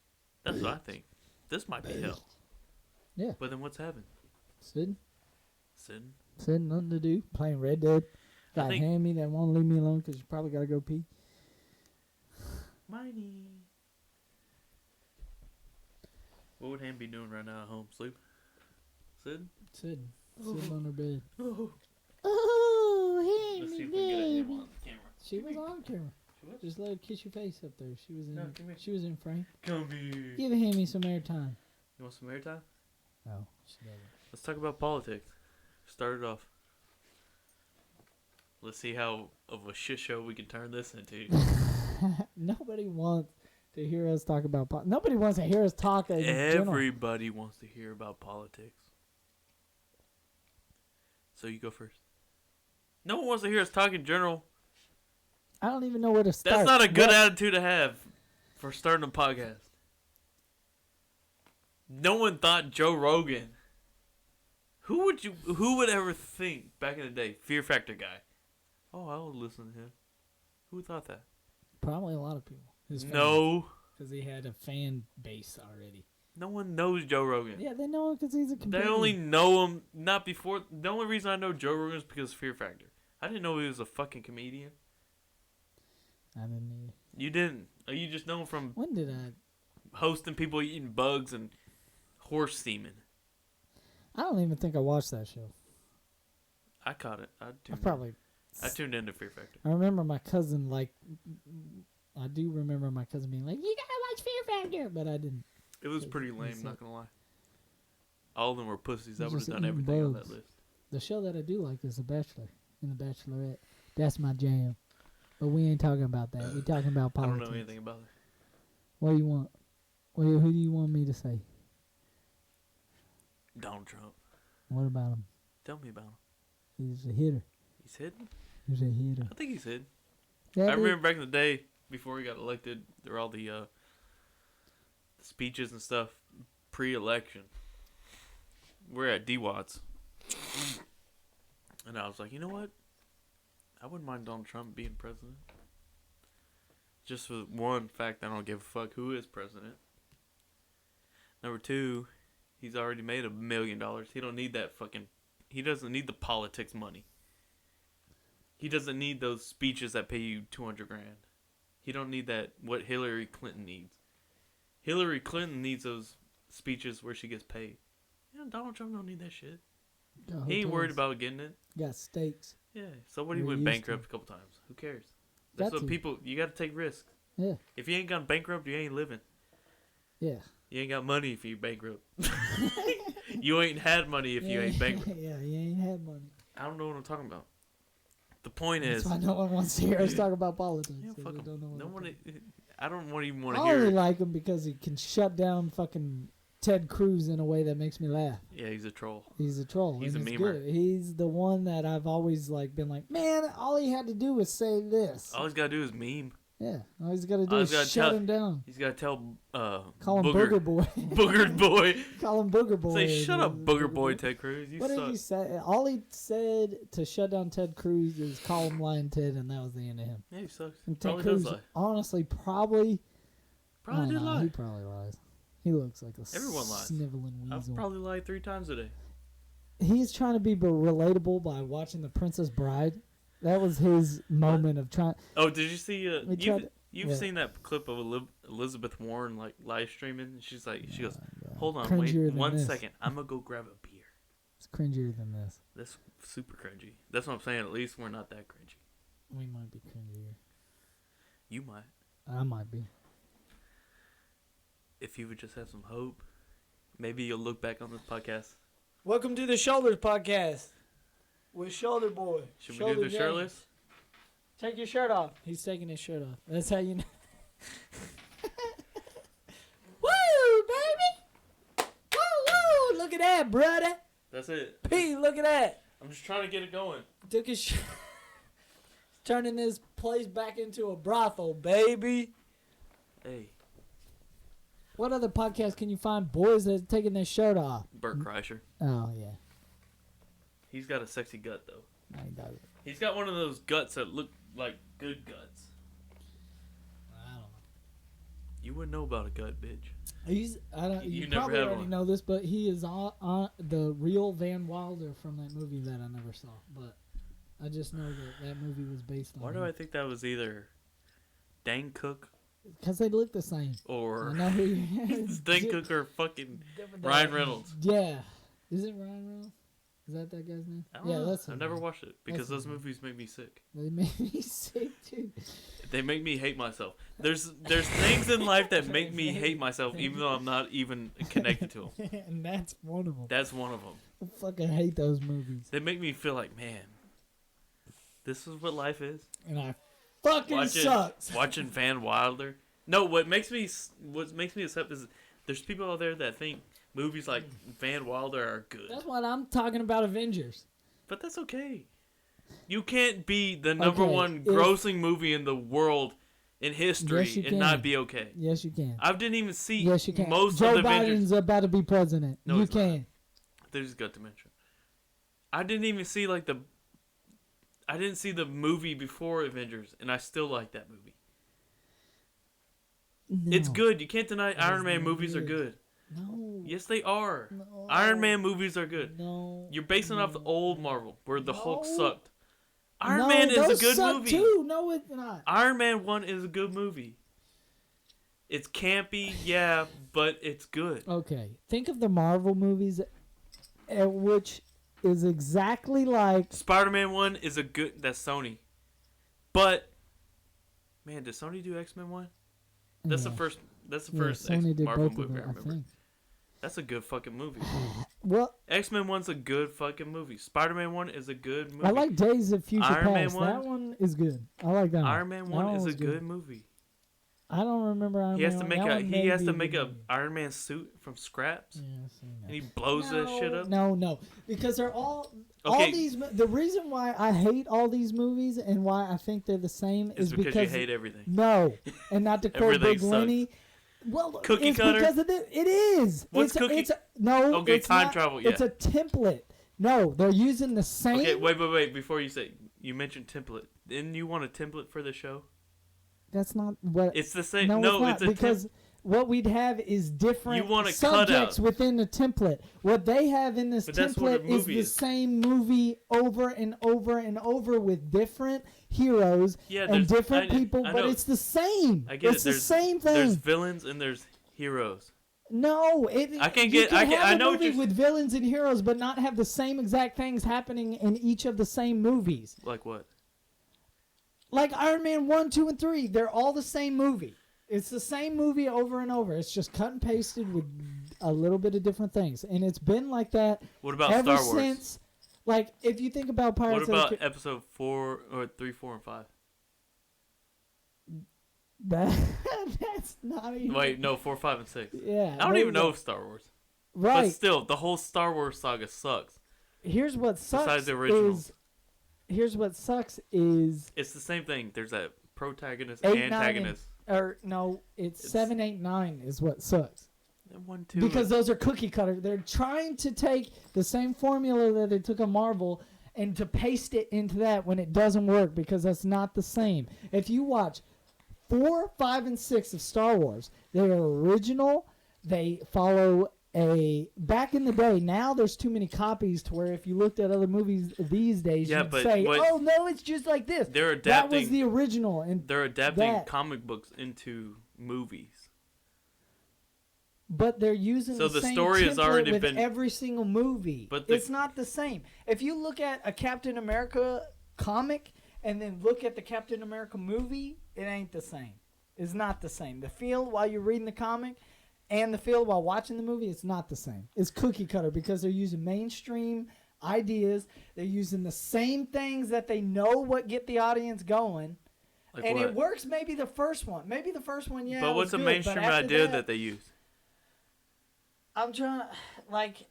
That's what I think. This might be hell. Yeah. But then what's heaven? Sitting. Sin? Nothing to do. Playing Red Dead. Got a think- hammy that won't leave me alone because you probably got to go pee. Miney. What would Ham be doing right now at home? Sleep? Sid? Sitting on her bed. Oh. Oh, Let's see hammy if we can get a Ham baby. on camera. She was on camera. She was? Just let her kiss your face up there. She was in. No, come here. She was in frame. Come here. Give Hammy some airtime. You want some airtime? No, she doesn't. Let's talk about politics. Start it off. Let's see how of a shit show we can turn this into. Nobody wants to hear us talk about nobody wants to hear us talk in general. Everybody wants to hear about politics. So you go first. No one wants to hear us talk in general. I don't even know where to start. That's not a good What- attitude to have for starting a podcast. No one thought Joe Rogan. Who would ever think back in the day, Fear Factor guy? Oh, I'll listen to him. Who thought that? Probably a lot of people. No. Because he had a fan base already. No one knows Joe Rogan. Yeah, they know him because he's a comedian. They only know him not before. The only reason I know Joe Rogan is because of Fear Factor. I didn't know he was a fucking comedian. I didn't either. You didn't. Oh, you just know him from When did I? hosting people eating bugs and horse semen. I don't even think I watched that show. I caught it. I tuned into Fear Factor. I remember my cousin I do remember my cousin being like, "You gotta watch Fear Factor," but I didn't. It was pretty lame, not gonna lie. All of them were pussies. I He's would have just done eating everything on bugs. that list. The show that I do like is The Bachelor and The Bachelorette. That's my jam. But we ain't talking about that. We're talking about I politics. don't know anything about it. What do you want? Who do you want me to say? Donald Trump. What about him? Tell me about him. He's a hitter. He's hidden? He's a hitter. I think he's hidden. That I is- remember back in the day, before he got elected, there were all the speeches and stuff pre-election. We're at D-Watts. And I was like, you know what? I wouldn't mind Donald Trump being president. Just for one fact, I don't give a fuck who is president. Number two, he's already made $1 million. He don't need that fucking... He doesn't need the politics money. He doesn't need those speeches that pay you $200,000. He don't need that, what Hillary Clinton needs. Hillary Clinton needs those speeches where she gets paid. You know, Donald Trump don't need that shit. got He ain't worried hotels, about getting it. Got steaks. Yeah, somebody We're went used bankrupt to. a couple times. Who cares? That's Got what to. people, you gotta take risks. Yeah. If you ain't gone bankrupt, you ain't living. Yeah. You ain't got money if you bankrupt. You ain't had money if you ain't bankrupt. Yeah, you ain't had money. I don't know what I'm talking about. The point That's is, why no one wants to hear us talk about politics. yeah, 'cause fuck they 'em. don't know what No we're one. talking I don't even want about. to I hear. only It. like him because he can shut down fucking Ted Cruz in a way that makes me laugh. Yeah, he's a troll. He's a troll. He's and a it's memer. good. He's the one that I've always like been like, man, all he had to do was say this. All he's gotta do is meme. Yeah, all he's got to do All is he's gotta shut tell- him down. He's gotta tell Call him Booger Boy. Boogered boy. Call him Booger Boy. Say, shut up, Booger boy, Ted Cruz. You What did suck. he say? All he said to shut down Ted Cruz is call him Lion Ted, and that was the end of him. Yeah, he sucks. And Ted Probably Cruz, does lie. honestly, probably Probably did lie. He probably lies. He looks like a Everyone lies. sniveling I've weasel. probably lied 3 times a day. He's trying to be relatable by watching The Princess Bride. That was his moment of trying. Oh, did you see? You've yeah. seen that clip of Elizabeth Warren like live streaming? And she's like, she goes, "Hold on, Cringier wait than 1 this. second. I'm gonna go grab a beer." It's cringier than this. That's super cringy. That's what I'm saying. At least we're not that cringy. We might be cringier. You might, I might be. if you would just have some hope. Maybe you'll look back on this podcast. Welcome to the Shoulders Podcast with Shoulder Boy. Should we do the shirtless? Take your shirt off. He's taking his shirt off. That's how you know. Woo, baby! Woo, woo! Look at that, brother. That's it. P, look at that. I'm just trying to get it going. Took his shirt. Turning this place back into a brothel, baby. Hey, What other podcast can you find boys that are taking their shirt off? Bert Kreischer. Oh, yeah. He's got a sexy gut though. No, he doesn't. He's got one of those guts that look like good guts. I don't know. You wouldn't know about a gut, bitch. You You never probably had already one. know this, but he is on the real Van Wilder from that movie that I never saw. But I just know that movie was based on. Why do I think that was either Dane Cook Because they look the same. I or know who you Dane Cook or fucking Ryan Reynolds? Yeah. Is it Ryan Reynolds? Is that guy's name? I don't know. That's I've his never name. watched it because That's his those movies make me sick. They made me sick too. They make me hate myself. There's things in life that make me hate myself even though I'm not even connected to them. And that's one of them. That's one of them. I fucking hate those movies. They make me feel like, man, this is what life is. And I fucking sucks. Watching Van Wilder. No, what makes me upset is there's people out there that think movies like Van Wilder are good. That's what I'm talking about, Avengers. But that's okay. You can't be the number Okay, one if- grossing movie in the world in history Yes, you and can. not be okay. Yes, you can. I didn't even see Yes, you can. most Joe of the Avengers. Biden's about to be president. No, you he's not. can. There's gut dimension. I didn't even see I didn't see the movie before Avengers, and I still like that movie. It's No. good. You can't deny Iron Man not movies are good. good. No. Yes, they are. No. Iron Man movies are good. No. You're basing it off the old Marvel, where the Hulk No. sucked. Iron No, Man is those a good suck movie. Too. No, it's not. Iron Man 1 is a good movie. It's campy, yeah, but it's good. Okay. Think of the Marvel movies, which is exactly like. Spider-Man 1 is a good... That's Sony. But, man, did Sony do X-Men 1? That's Yeah. the first... That's the Yeah, first Sony did Marvel both of movie I them, I remember. think. That's a good fucking movie. Well, X-Men 1's a good fucking movie. Spider-Man 1 is a good movie. I like Days of Future Iron Man Past. 1? That one is good. I like that one. Iron Man That 1 is a was good movie. I don't remember Iron He has Man to 1. make That a one he may has be to a make good a movie. Iron Man suit from scraps, Yeah, I've seen that. and he blows that shit up. No, because they're all Okay. these. The reason why I hate all these movies and why I think they're the same It's is because you hate everything. No, and not to quote Everything Big Lenny. Well, Cookie it's cutter? because of it is. What's it's cookie- It's no. Okay, it's time not, travel, It's yeah. a template. No, they're using the same. Okay, wait. Before you say, you mentioned template. Didn't you want a template for the show? That's not what. It's the same. No, No, it's not, it's a because what we'd have is different You want a subjects cutout. within the template. What they have in this But that's what a template is movie the is. same movie over and over and over with different heroes Yeah, and there's- different I people, know. but it's the same. I get it's it. the same thing. There's villains and there's heroes. No, I can't you get- can I can't- have I a know what movie you're- with villains and heroes, but not have the same exact things happening in each of the same movies. Like what? Like Iron Man 1, 2, and 3, they're all the same movie. It's the same movie over and over. It's just cut and pasted with a little bit of different things, and it's been like that. What about ever Star Wars? Since, like, if you think about What Pirates about of the episode 4 or 3, 4, and 5? that's not even. Wait, no, 4, 5, and 6. Yeah, I don't even know Star Wars. Right. But still, the whole Star Wars saga sucks. Here's what sucks. Besides the original. Here's what sucks is. It's the same thing. There's a protagonist, 8, 9, antagonist. or no, it's 7, 8, 9 is what sucks. 1, 2. Because those are cookie cutter. They're trying to take the same formula that they took on Marvel and to paste it into that when it doesn't work because that's not the same. If you watch 4, 5, and 6 of Star Wars, they are original. They follow a back in the day. Now there's too many copies to where if you looked at other movies these days, you'd say, "Oh no, it's just like this." They're adapting. That was the original, and they're adapting comic books into movies. But they're using so the same story has already with been every single movie. But it's not the same. If you look at a Captain America comic and then look at the Captain America movie, it ain't the same. It's not the same. The feel while you're reading the comic and the feel while watching the movie, it's not the same. It's cookie cutter because they're using mainstream ideas. They're using the same things that they know what get the audience going. Like and what? it works maybe the first one. Maybe the first one, yeah. But what's a mainstream idea that they use? I'm trying, like,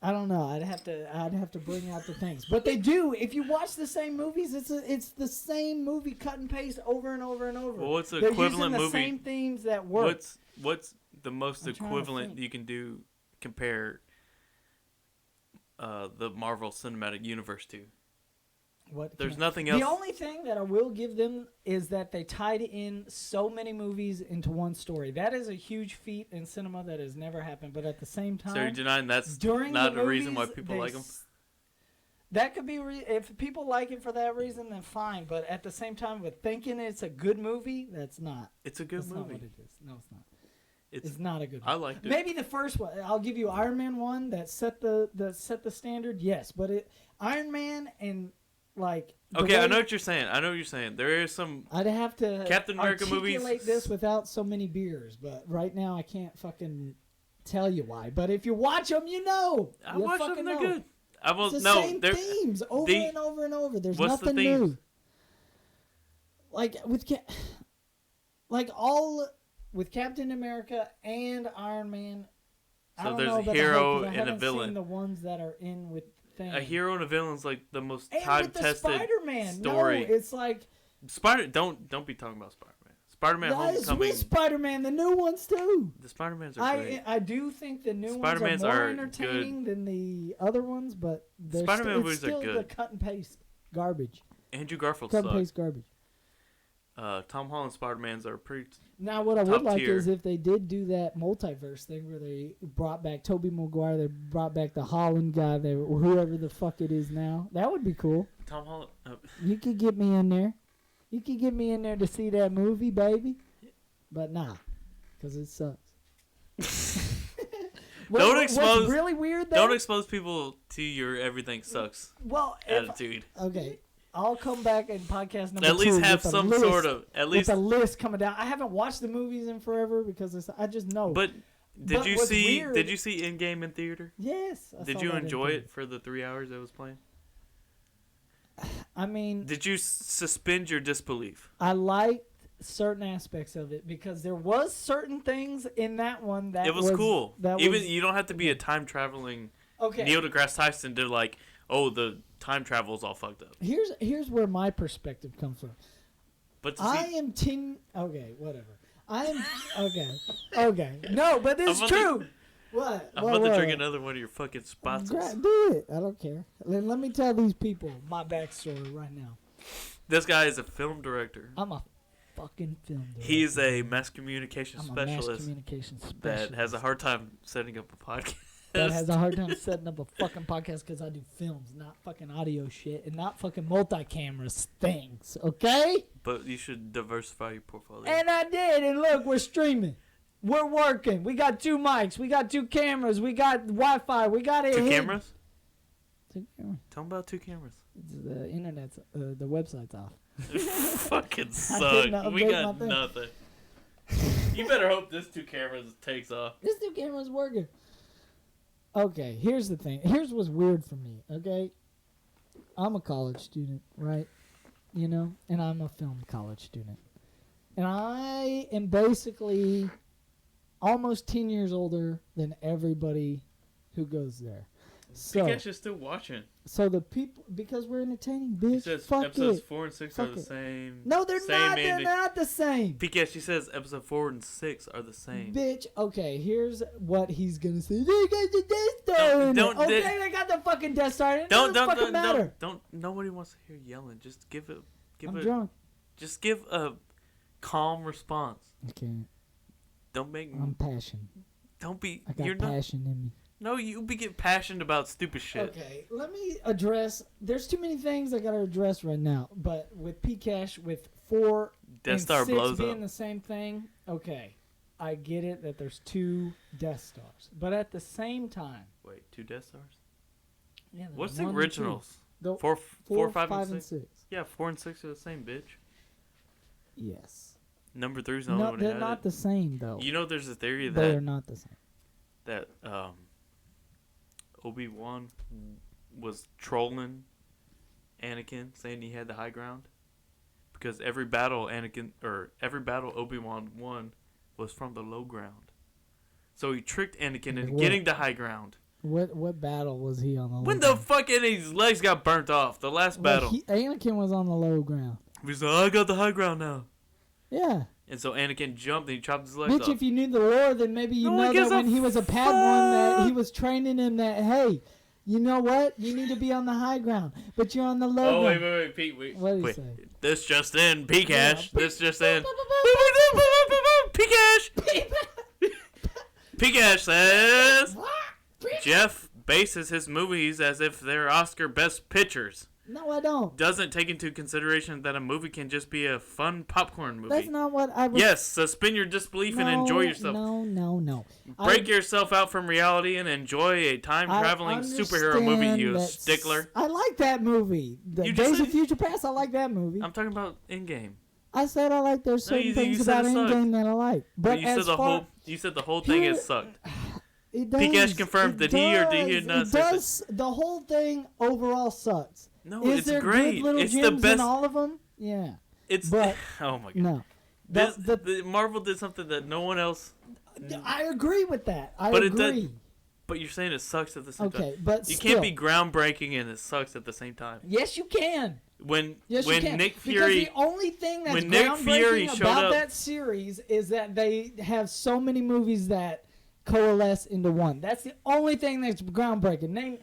I don't know. I'd have to bring out the things, but they do. If you watch the same movies, it's the same movie cut and paste over and over and over. Well, what's the They're equivalent using the movie? same themes that work. What's the most I'm trying to equivalent think. you can do? Compare the Marvel Cinematic Universe to? There's nothing else. The only thing that I will give them is that they tied in so many movies into one story. That is a huge feat in cinema that has never happened. But at the same time, So you're denying that's during not the a reason why movies, people like them? That could be if people like it for that reason, then fine. But at the same time, with thinking it's a good movie, that's not. It's a good that's movie. Not what it is. No, it's not. It's not a good movie. I liked it. Maybe the first one. I'll give you Iron Man 1 that set the standard. Yes, but Iron Man and like. Okay, I know what you're saying. There is some. I'd have to Captain America articulate movies. this without so many beers, but right now I can't fucking tell you why. But if you watch them, you know. I watch them. They're good. I will. It's the No, same they're themes over and over and over. There's what's nothing the themes? new. Like with Captain America and Iron Man. I So don't there's know a about hero the hype, 'cause I and a haven't villain. seen the ones that are in with things. A hero and a villain's like the most and time-tested with the Spider-Man. story. No, it's like Don't be talking about Spider-Man. Spider-Man that is Homecoming. with Spider-Man, the new ones too. The Spider-Mans are great. I do think the new Spider-Mans ones are more are entertaining than the other ones, but Spider-Man it's movies are still good. the cut and paste garbage. Andrew Garfield Cut and sucks. paste garbage. Tom Holland Spider-Mans are pretty. Now, what I would top like tier. is if they did do that multiverse thing where they brought back Tobey Maguire, they brought back the Holland guy, whoever the fuck it is now. That would be cool. Tom Holland. You could get me in there. You could get me in there to see that movie, baby. But nah, because it sucks. What's really weird though? Don't expose people to your everything sucks attitude. Okay. I'll come back in podcast number 2. At least have some list, sort of with a list coming down. I haven't watched the movies in forever because I just know. But did you what's see? weird- Did you see Endgame in theater? Yes. I Did saw you that in enjoy theater. it for the 3 hours it was playing? I mean, Did you suspend your disbelief? I liked certain aspects of it because there was certain things in that one that It was cool. Even was, you don't have to be a time traveling okay. Neil deGrasse Tyson to like, oh, the time travel is all fucked up. Here's where my perspective comes from. But to I see, am okay, whatever. I am okay. No, but this is true. What? I'm about to drink another one of your fucking spots. Do it. I don't care. Let me tell these people my backstory right now. This guy is a film director. I'm a fucking film director. He's a mass communication I'm a specialist mass communication specialist that has a hard time setting up a podcast. that has a hard time setting up a fucking podcast because I do films, not fucking audio shit, and not fucking multi-camera things, okay? But you should diversify your portfolio. And I did, and look, we're streaming. We're working. We got 2 mics. We got 2 cameras. We got Wi-Fi. We got it. 2 cameras? 2 cameras. Tell them about 2 cameras. The internet's, the website's off. Fucking I suck. didn't We update got my thing. nothing. You better hope this 2 cameras takes off. This new camera's working. Okay, here's the thing. Here's what's weird for me, okay? I'm a college student, right? You know? And I'm a film college student. And I am basically almost 10 years older than everybody who goes there. So, Pikachu is still watching. so the people, because we're entertaining, He bitch, says fuck episodes it. 4 and 6 Fuck are the it. same. No, they're same not. They're ending. not the same. Pikachu says episode 4 and 6 are the same. Bitch, okay, here's what he's gonna say. They got the Death Star in it. Don't- Okay, they- they got the fucking Death Star in it. Don't Doesn't fucking matter. Nobody wants to hear yelling. Just give it. I'm drunk. Just give a calm response. Okay, Don't make. I'm passionate. Don't be. I got You're not. passion in me. No, you be getting passionate about stupid shit. Okay, let me address. There's too many things I gotta address right now. But with Pcash, with 4 Death and Star 6 blows being up. the same thing, okay, I get it that there's 2 Death Stars. But at the same time, Wait, 2 Death Stars? yeah, there's What's the 1 and 2. originals? The 4, 4, 5, 5, and and 6? 6. Yeah, 4 and 6 are the same, bitch. Yes. Number 3's the only No, one who they're had not it. the same though. You know, there's a theory They are that not the same. Obi-Wan was trolling Anakin, saying he had the high ground, because every battle Obi-Wan won was from the low ground. So he tricked Anakin into What? getting the high ground. What battle was he on the low When ground? the fucking his legs got burnt off, the last battle. Anakin was on the low ground. He's like, I got the high ground now. Yeah. And so Anakin jumped and he chopped his legs Bitch, off. if you knew the lore, then maybe you No one know gives that when a he was a Padawan, that he was training him that, hey, you know what? You need to be on the high ground, but you're on the low Oh, ground. wait, Pete, wait. What did he wait. say? This just in, Pcash. Yeah. This just in. Pcash. Pcash says Jeff bases his movies as if they're Oscar Best Pictures. No, I don't. Doesn't take into consideration that a movie can just be a fun popcorn movie. That's not what I was... Yes, suspend your disbelief and enjoy yourself. No. Break yourself out from reality and enjoy a time-traveling superhero movie, you stickler. I like that movie. The You just Days of said- Future Past, I like that movie. I'm talking about Endgame. I said I like there's certain you things said about it sucked. Endgame that I like. But You as said far... you said the whole thing Here- is sucked. It does. Pikachu confirmed It that he or did he does. not It say does. The whole thing overall sucks. No, Is it's there great. good little It's the gems best. in all of them? Yeah. It's but- oh my god. No. The Marvel did something that no one else. I agree with that. I But it agree. does- But you're saying it sucks at the same time. Okay, but You still. can't be groundbreaking and it sucks at the same time. Yes, you can. When Yes, you can. Nick Fury Because the only thing that's when Nick Fury groundbreaking showed about up- that series is that they have so many movies that coalesce into one. That's the only thing that's groundbreaking. Name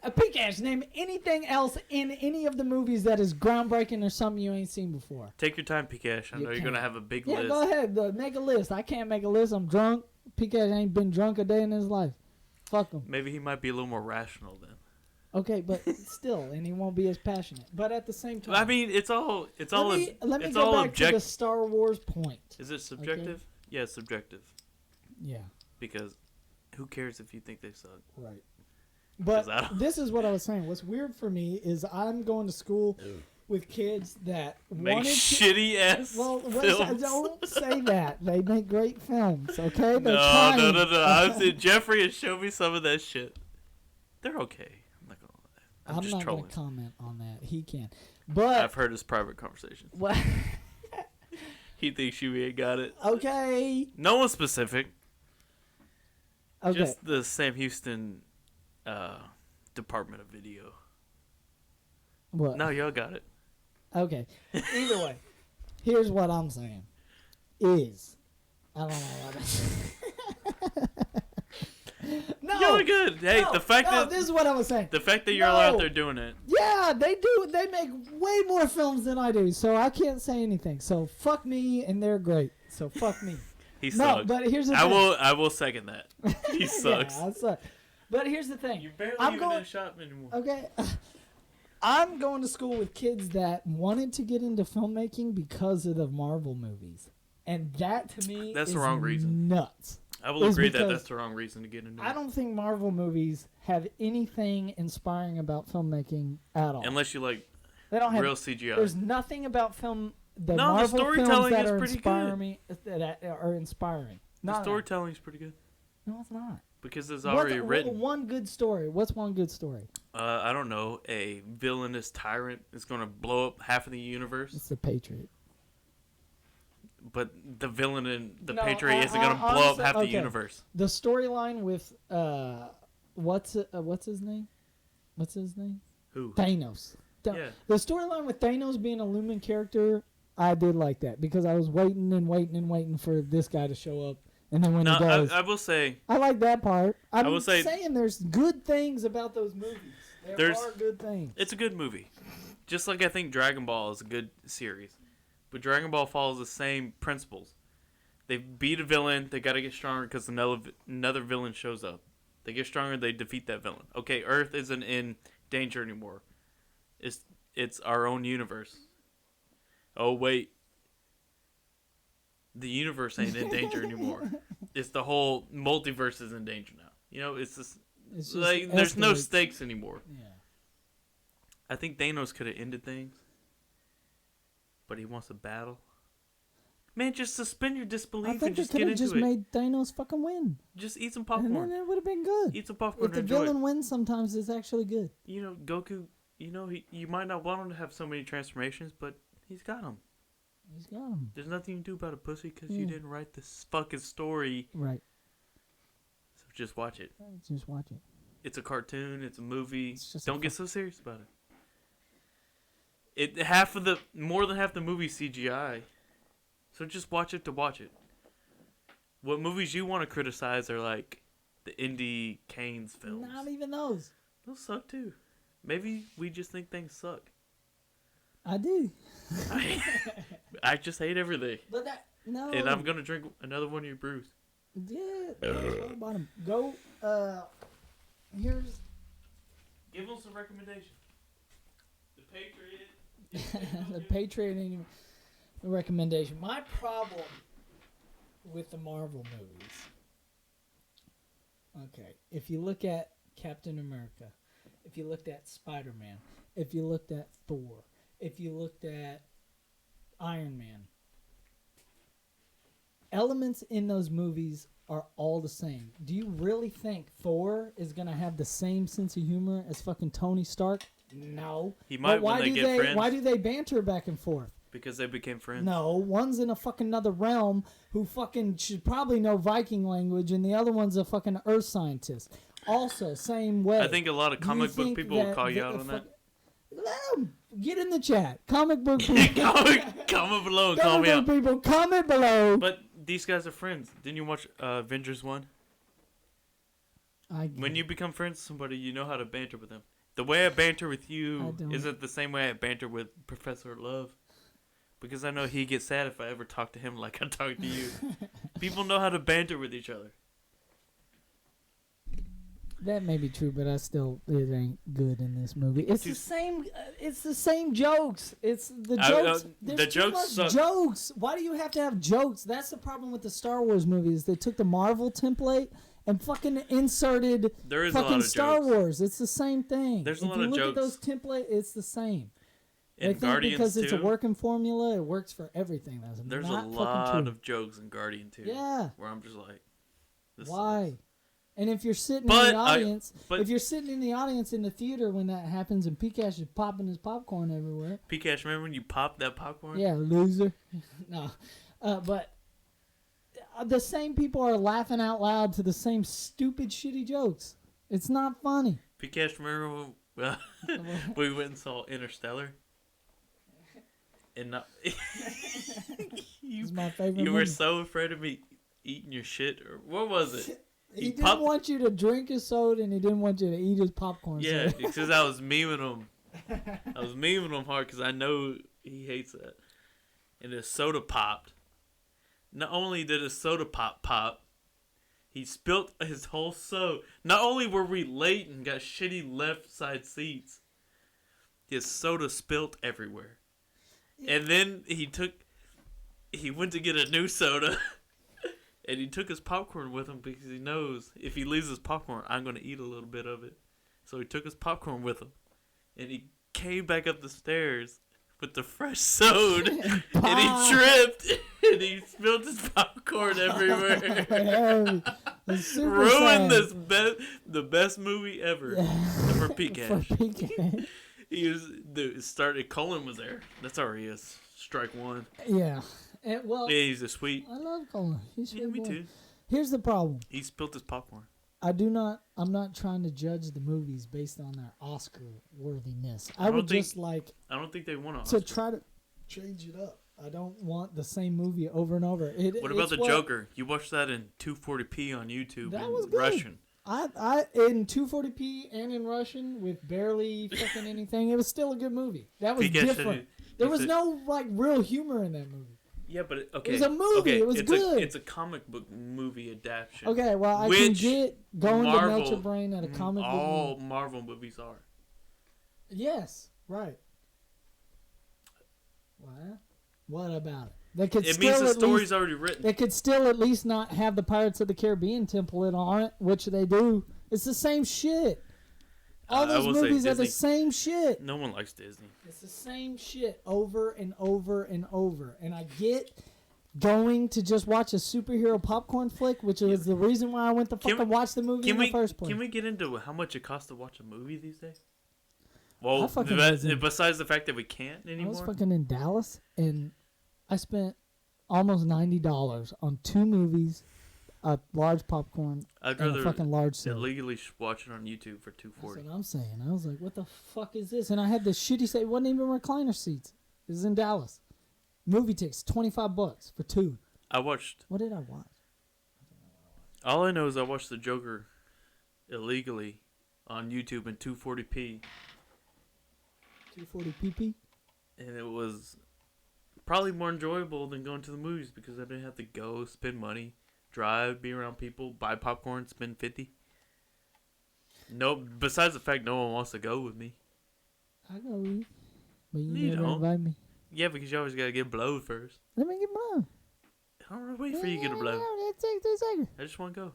Pikachu, name anything else in any of the movies that is groundbreaking or something you ain't seen before. Take your time, Pikachu. I know you're can't. gonna have a big Yeah, list. go ahead. Make a list. I can't make a list. I'm drunk. Pikachu ain't been drunk a day in his life. Fuck him. Maybe he might be a little more rational then. Okay, but still, and he won't be as passionate. But at the same time, I mean, it's all let me it's go all back to the objective. Star Wars point. Is it subjective? Yeah, it's subjective. Yeah, Because who cares if you think they suck? right. 'Cause I But don't- this is what I was saying. What's weird for me is I'm going to school with kids that Make wanted to. shitty ass Well, films. don't say that. They make great films. Okay, they're No. trying. I've seen Jeffrey has shown me some of that shit. They're okay. I'm not gonna lie. I'm just not trolling. going to comment on that. He can, but I've heard his private conversations. what? He thinks you ain't got it. Okay. No one specific. Okay. Just the Sam Houston Department of Video. What? No, y'all got it. Okay. Either way, here's what I'm saying. Is I don't know what No. Y'all are good. Hey, no, the fact no, that this is what I was saying. the fact that you're all out No. there doing it. Yeah, they do. They make way more films than I do, so I can't say anything. So fuck me, and they're great. So fuck me. He No, sucks. but here's the I thing. I will second that. He sucks. Yeah, I suck. But here's the thing. You're barely I'm even going- in the shop anymore. Okay. I'm going to school with kids that wanted to get into filmmaking because of the Marvel movies. And that to me That's is the wrong reason. nuts. I will Is agree that because that's the wrong reason to get into I it. don't think Marvel movies have anything inspiring about filmmaking at all. Unless you like They don't have real CGI. There's nothing about the No, the Marvel storytelling films that is are pretty inspiring me, that are inspiring. The Not storytelling's pretty good no, it's not. because it's already written. One good story. What's one good story? I don't know. A villainous tyrant is going to blow up half of the universe, It's the Patriot. but the villain in the No, Patriot isn't going to blow up honestly, half the okay. universe. The storyline with what's his name? What's his name? Who? Thanos. Yeah. The storyline with Thanos being a Lumen character, I did like that because I was waiting and waiting and waiting for this guy to show up, and then when he does, I will say. I like that part. I'm will say- saying there's good things about those movies. There There's- are good things. It's a good movie. Just like I think Dragon Ball is a good series. But Dragon Ball follows the same principles. They beat a villain, they gotta get stronger because another villain shows up. They get stronger, they defeat that villain. Okay, Earth isn't in danger anymore. It's our own universe. Oh, wait. The universe ain't in danger anymore. It's the whole multiverse is in danger now. You know, it's just like there's no escalates. stakes anymore. Yeah. I think Thanos could have ended things, but he wants to battle. Man, just suspend your disbelief I and think they just could get have into just it. made Thanos fucking win, Just eat some and then popcorn. it would have been good. Eat some popcorn If the and enjoy villain it. wins, sometimes it's actually good. You know, Goku. You know, you might not want him to have so many transformations, but he's got them. He's got him There's nothing you can do about a pussy because you Yeah. didn't write this fucking story. right. So just watch it. Just watch it. It's a cartoon. It's a movie. It's just Don't get so serious about it. More than half the movie CGI. So just watch it to watch it. What movies you want to criticize are like the indie Kane's films. Not even those. Those suck too. Maybe we just think things suck. I do. I just hate everything. But that no. And I'm gonna drink another one of your brews. Yeah. Bottom. Go. Here's Give them some recommendations. The Patriot. the Patriot recommendation. My problem with the Marvel movies. Okay, if you look at Captain America, if you looked at Spider-Man, if you looked at Thor, if you looked at Iron Man, elements in those movies are all the same. Do you really think Thor is going to have the same sense of humor as fucking Tony Stark? No. He might But why when they do get friends. Why do they banter back and forth? Because they became friends. No, one's in a fucking another realm who fucking should probably know Viking language, and the other one's a fucking earth scientist. Also, same way. I think a lot of Do you comic book think people will that call you the- out on that. Let them get in the chat. Comic book people. Comment below and call me Comic book out. people, comment below. But these guys are friends. Didn't you watch Avengers 1? When you become friends with somebody, you know how to banter with them. The way I banter with I you don't. isn't the same way I banter with Professor Love. Because I know he gets sad if I ever talk to him like I talk to you. People know how to banter with each other. That may be true, but it ain't good in this movie. It's the same. It's the same jokes. It's the jokes. There's the too jokes much suck. jokes. Why do you have to have jokes? That's the problem with the Star Wars movies. They took the Marvel template and fucking inserted There is a fucking lot of Star jokes. Wars. It's the same thing. There's a lot if of you look jokes. at those templates, it's the same. In They think Guardians because it's a 2, working formula, it works for everything. That's there's not a fucking lot true. of jokes in Guardian 2. Yeah. Where I'm just like, this Why? sucks. And if you're sitting in But the audience, but- if you're sitting in the audience in the theater when that happens and Pikachu is popping his popcorn everywhere, Pikachu, remember when you popped that popcorn? yeah, loser. No, but the same people are laughing out loud to the same stupid, shitty jokes. It's not funny. Pikachu, remember when we went and saw Interstellar? And not, It's my favorite. you were movie. so afraid of me eating your shit, or what was it? He didn't want you to drink his soda, and he didn't want you to eat his popcorn. Yeah, soda. because I was memeing him. I was memeing him hard because I know he hates that. And his soda popped. Not only did his soda pop, he spilt his whole soda. Not only were we late and got shitty left side seats, his soda spilt everywhere. And then he went to get a new soda. And he took his popcorn with him because he knows if he leaves his popcorn, I'm going to eat a little bit of it. So he took his popcorn with him. And he came back up the stairs with the fresh sewed, and he tripped, and he spilled his popcorn everywhere. Ruined the best movie ever for Pikachu. He was Colin was there. That's how he is. Strike one. Yeah. Yeah, he's a sweet. I love Colin. He's yeah, me boy. too. Here's the problem. He spilled his popcorn. I'm not trying to judge the movies based on their Oscar worthiness. I don't think they want to try to change it up. I don't want the same movie over and over. What about the Joker? You watched that in 240p on YouTube that in was good. Russian. I in 240p and in Russian with barely fucking anything. It was still a good movie. That was different. There was no real humor in that movie. Yeah, but okay. It was a movie. Okay, it was good. It's a comic book movie adaptation. Okay, well, I can get going to melt your brain at a comic book all movie. Marvel movies are. Yes, right. What about it? It means the story's already written. They could still at least not have the Pirates of the Caribbean template on it, which they do. It's the same shit. All those movies are the same shit. No one likes Disney. It's the same shit over and over and over. And I get going to just watch a superhero popcorn flick, which is the reason why I went to fucking watch the movie in the first place. Can we get into how much it costs to watch a movie these days? Well, besides the fact that we can't anymore. I was fucking in Dallas, and I spent almost $90 on 2 movies, a large popcorn, and a fucking large soda. Illegally watch it on YouTube for $2.40. That's what I'm saying. I was like, what the fuck is this? And I had this shitty seat. It wasn't even recliner seats. It was in Dallas. Movie tickets, $25 for 2. What did I watch? All I know is I watched The Joker illegally on YouTube in 240p. 240pp? And it was probably more enjoyable than going to the movies because I didn't have to go, spend money, drive, be around people, buy popcorn, spend $50. No, besides the fact no one wants to go with me. I go with you, but you never invite me. Yeah, because you always gotta get blowed first. Let me get blown. I don't want to wait for you to get a blow. Let's take 2 seconds. I just want to go.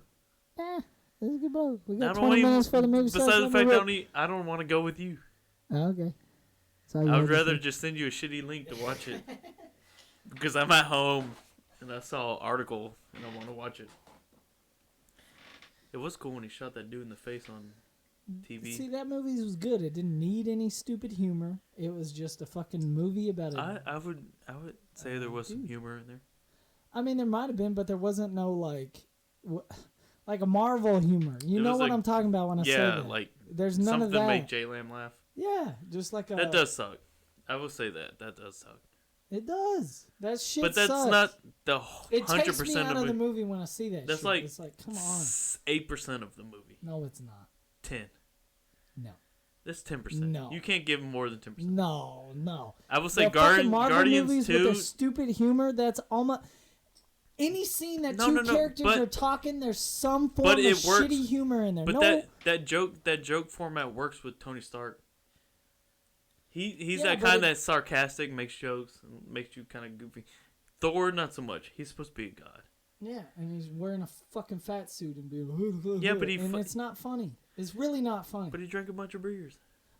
Let's get blown. We got 20 minutes for the movie. Besides the fact I don't want to go with you. Oh, okay. I'd rather just send you a shitty link to watch it. Because I'm at home and I saw an article and I want to watch it. It was cool when he shot that dude in the face on TV. See, that movie was good. It didn't need any stupid humor. It was just a fucking movie about it. I would say there was some humor in there. I mean, there might have been, but there wasn't no like a Marvel humor. You know what I'm talking about when I say that. Yeah, like there's none of that. Something to make J-Lam laugh. Yeah, just like a... That does suck. I will say that. That does suck. It does. That shit But that's sucks. not the 100% It takes me out of the movie when I see that that's shit. like it's like, come on. 8% of the movie. No, it's not. 10. No. That's 10%. No. You can't give more than 10%. No. I will say Marvel Guardians movies 2... with their stupid humor, that's almost... Any scene that two characters are talking, there's some form of shitty humor in there. But that joke format works with Tony Stark. He's that kind that's sarcastic, makes jokes, and makes you kind of goofy. Thor, not so much. He's supposed to be a god. Yeah, and he's wearing a fucking fat suit and being like, yeah, but it's not funny. It's really not funny. But he drank a bunch of beers.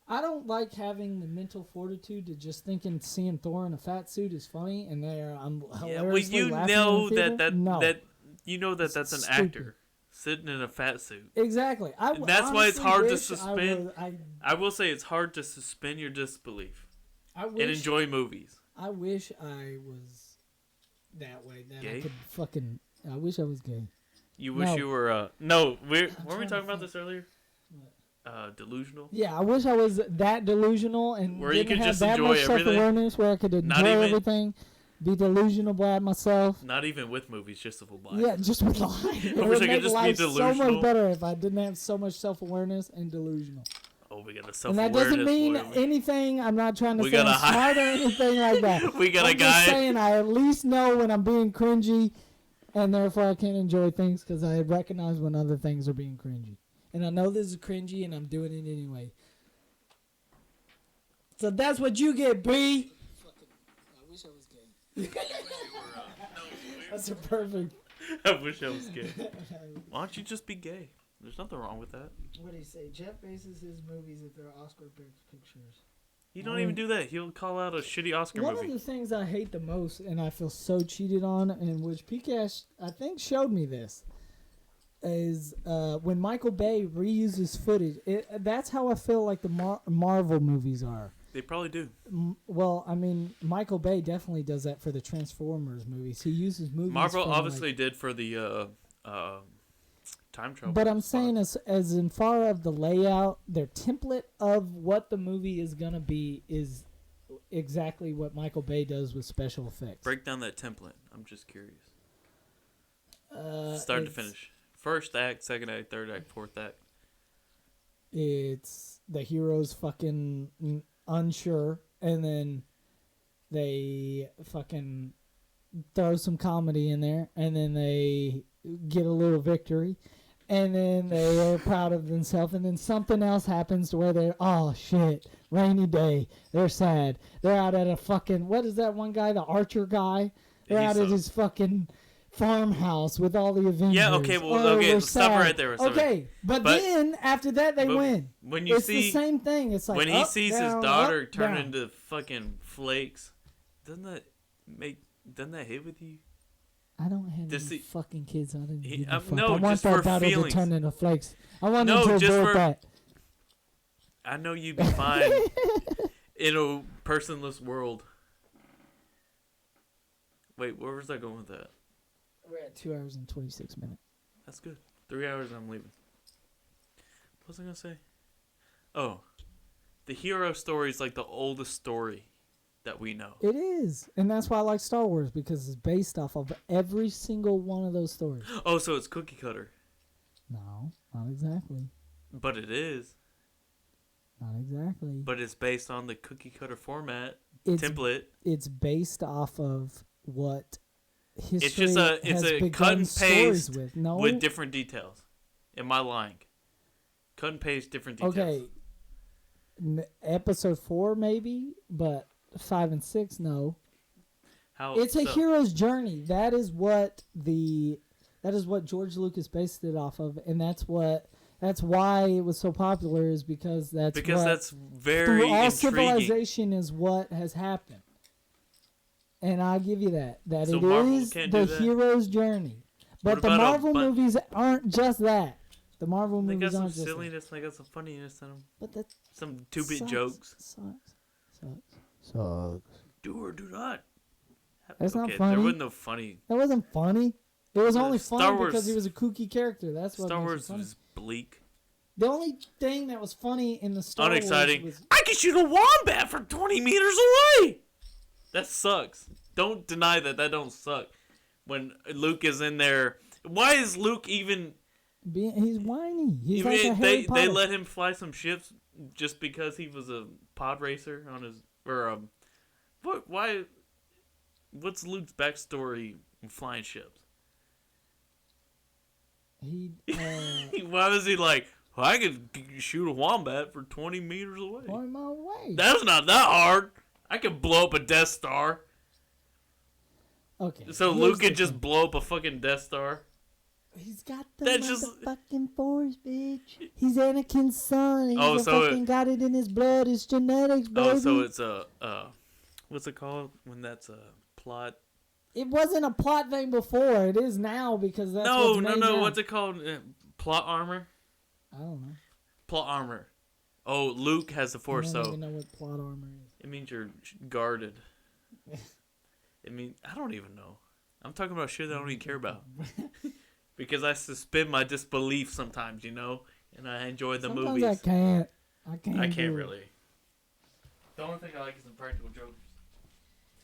I don't like having the mental fortitude to just thinking seeing Thor in a fat suit is funny, and I'm hilariously laughing in the theater. That's an actor sitting in a fat suit. Exactly. That's why it's hard to suspend. I will say it's hard to suspend your disbelief and enjoy movies. I wish I was that way. That gay? I could fucking. I wish I was gay. You wish you were. No, weren't we talking about this earlier? Delusional. Yeah, I wish I was that delusional and where you could have just that enjoy much everything. Self-awareness where I could enjoy everything, be delusional about myself. Not even with movies, just with life. Yeah, just with life. It I would wish I could make just life be delusional. so much better if I didn't have so much self-awareness and delusional. Oh, we got a And self-awareness. that doesn't mean anything. I'm not trying to say I'm smart or anything like that. We got I'm a guy. just saying I at least know when I'm being cringy, and therefore I can't enjoy things because I recognize when other things are being cringy. And I know this is cringy, and I'm doing it anyway. So that's what you get, B. I wish I was gay. That's a perfect. I wish I was gay. Why don't you just be gay? There's nothing wrong with that. What do you say? Jeff bases his movies if they're Oscar pictures. He don't even do that. He'll call out a shitty Oscar One movie. of the things I hate the most, and I feel so cheated on, and which PCash I think showed me this, is when Michael Bay reuses footage. That's how I feel like the Marvel movies are. They probably do. Well, I mean, Michael Bay definitely does that for the Transformers movies. He uses movies. Marvel from, obviously did for the time travel. But I'm saying as in far of the layout, their template of what the movie is gonna be is exactly what Michael Bay does with special effects. Break down that template. I'm just curious. Start to finish. First act, second act, third act, fourth act. It's the heroes fucking unsure, and then they fucking throw some comedy in there, and then they get a little victory, and then they are proud of themselves, and then something else happens to where they're, oh shit, rainy day, they're sad, they're out at a fucking, what is that one guy, the archer guy, they're out at his fucking farmhouse with all the Avengers. Yeah, okay, well, okay, stop right there. Okay, but then after that they win. When you it's see the same thing. It's like when he sees down, his daughter up, turn down. into fucking flakes, doesn't that hit with you? I don't have Does any he- fucking kids. I didn't give a fuck. no, I want just that for daughter to feelings. turn into flakes. I want No, them to just abort for- that. I know you'd be fine in a personless world. Wait, where was I going with that? We're at 2 hours and 26 minutes. That's good. 3 hours and I'm leaving. What was I going to say? Oh. The hero story is like the oldest story that we know. It is, and that's why I like Star Wars, because it's based off of every single one of those stories. Oh, so it's cookie cutter. No, not exactly. But it is. Not exactly. But it's based on the cookie cutter format It's- template. It's based off of what history It's just has a begun cut and stories paste with. No, with different details. Am I lying? Cut and paste different details. okay. Episode 4 maybe, but 5 and 6 no. How It's a so? hero's journey. That is what George Lucas based it off of, and that's why it was so popular, is because that's very through all intriguing. civilization is what has happened. And I'll give you that So it Marvel is can't the do that? hero's journey. But What the about a Marvel bun- movies aren't just that. The Marvel They got movies some aren't just that. silliness. They got some funniness in them. But that Some 2-bit sucks, jokes. Sucks. Do or do not. That's not There funny. wasn't no funny. That wasn't funny. It was only Star funny Wars- because he was a kooky character. That's what Star makes it Wars funny. was bleak. The only thing that was funny in the Star Unexciting. Wars was I can shoot a wombat from 20 meters away. That sucks. Don't deny that. That don't suck. When Luke is in there, why is Luke even? he's whiny. He's like a They Harry Potter. they let him fly some ships just because he was a pod racer on his what? Why? What's Luke's backstory in flying ships? He Why was he like? Well, I could shoot a wombat for 20 meters away. on my way. That's not that hard. I could blow up a Death Star. Okay. So here's Luke the could just thing. blow up a fucking Death Star. He's got the That's just- motherfucking force, bitch. He's Anakin's son. He's Oh, so fucking got it in his blood. It's genetics, baby. Oh, so it's what's it called when that's a plot? It wasn't a plot thing before. It is now because that's No, what's no, made no. now. What's it called? Plot armor. I don't know. Plot armor. Oh, Luke has the Force, I don't so even know what plot armor is. it means you're guarded. I don't even know. I'm talking about shit that I don't even care about. Because I suspend my disbelief sometimes, and I enjoy the Sometimes movies. I can't I can't do it. really. The only thing I like is the practical jokers.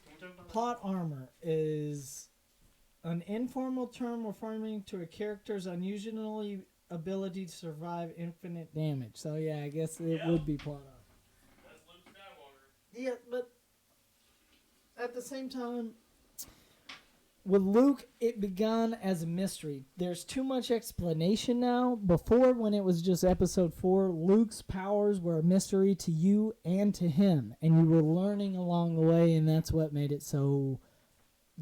Can we talk about that? Plot armor is an informal term referring to a character's unusual ability to survive infinite damage. So yeah, I guess it would be plot armor. That's Luke Skywalker. Yeah, but at the same time, with Luke, it began as a mystery. There's too much explanation now. Before, when it was just episode 4, Luke's powers were a mystery to you and to him. And you were learning along the way, and that's what made it so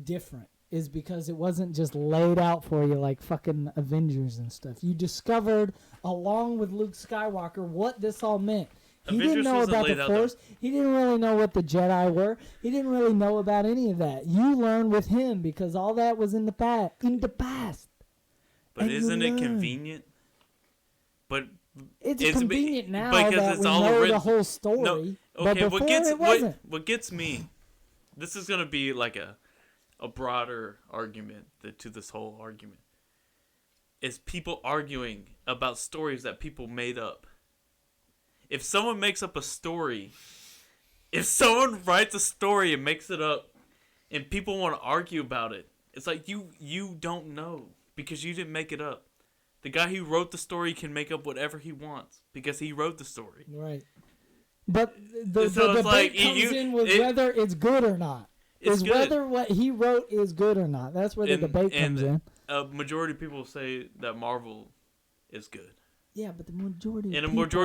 different. Is because it wasn't just laid out for you like fucking Avengers and stuff. You discovered, along with Luke Skywalker, what this all meant. He didn't know about the Force. He didn't really know what the Jedi were. He didn't really know about any of that. You learned with him because all that was in the past. But and isn't it convenient? But it's convenient now because that it's we all know written. the whole story. No, okay, but before it wasn't. What gets me, this is gonna be like a broader argument to this whole argument. Is people arguing about stories that people made up. If someone makes up a story, if someone writes a story and makes it up, and people want to argue about it, it's like you don't know because you didn't make it up. The guy who wrote the story can make up whatever he wants because he wrote the story. Right. But the debate comes in with whether it's good or not. Is whether what he wrote is good or not. That's where the debate comes in. A majority of people say that Marvel is good. Yeah, but the majority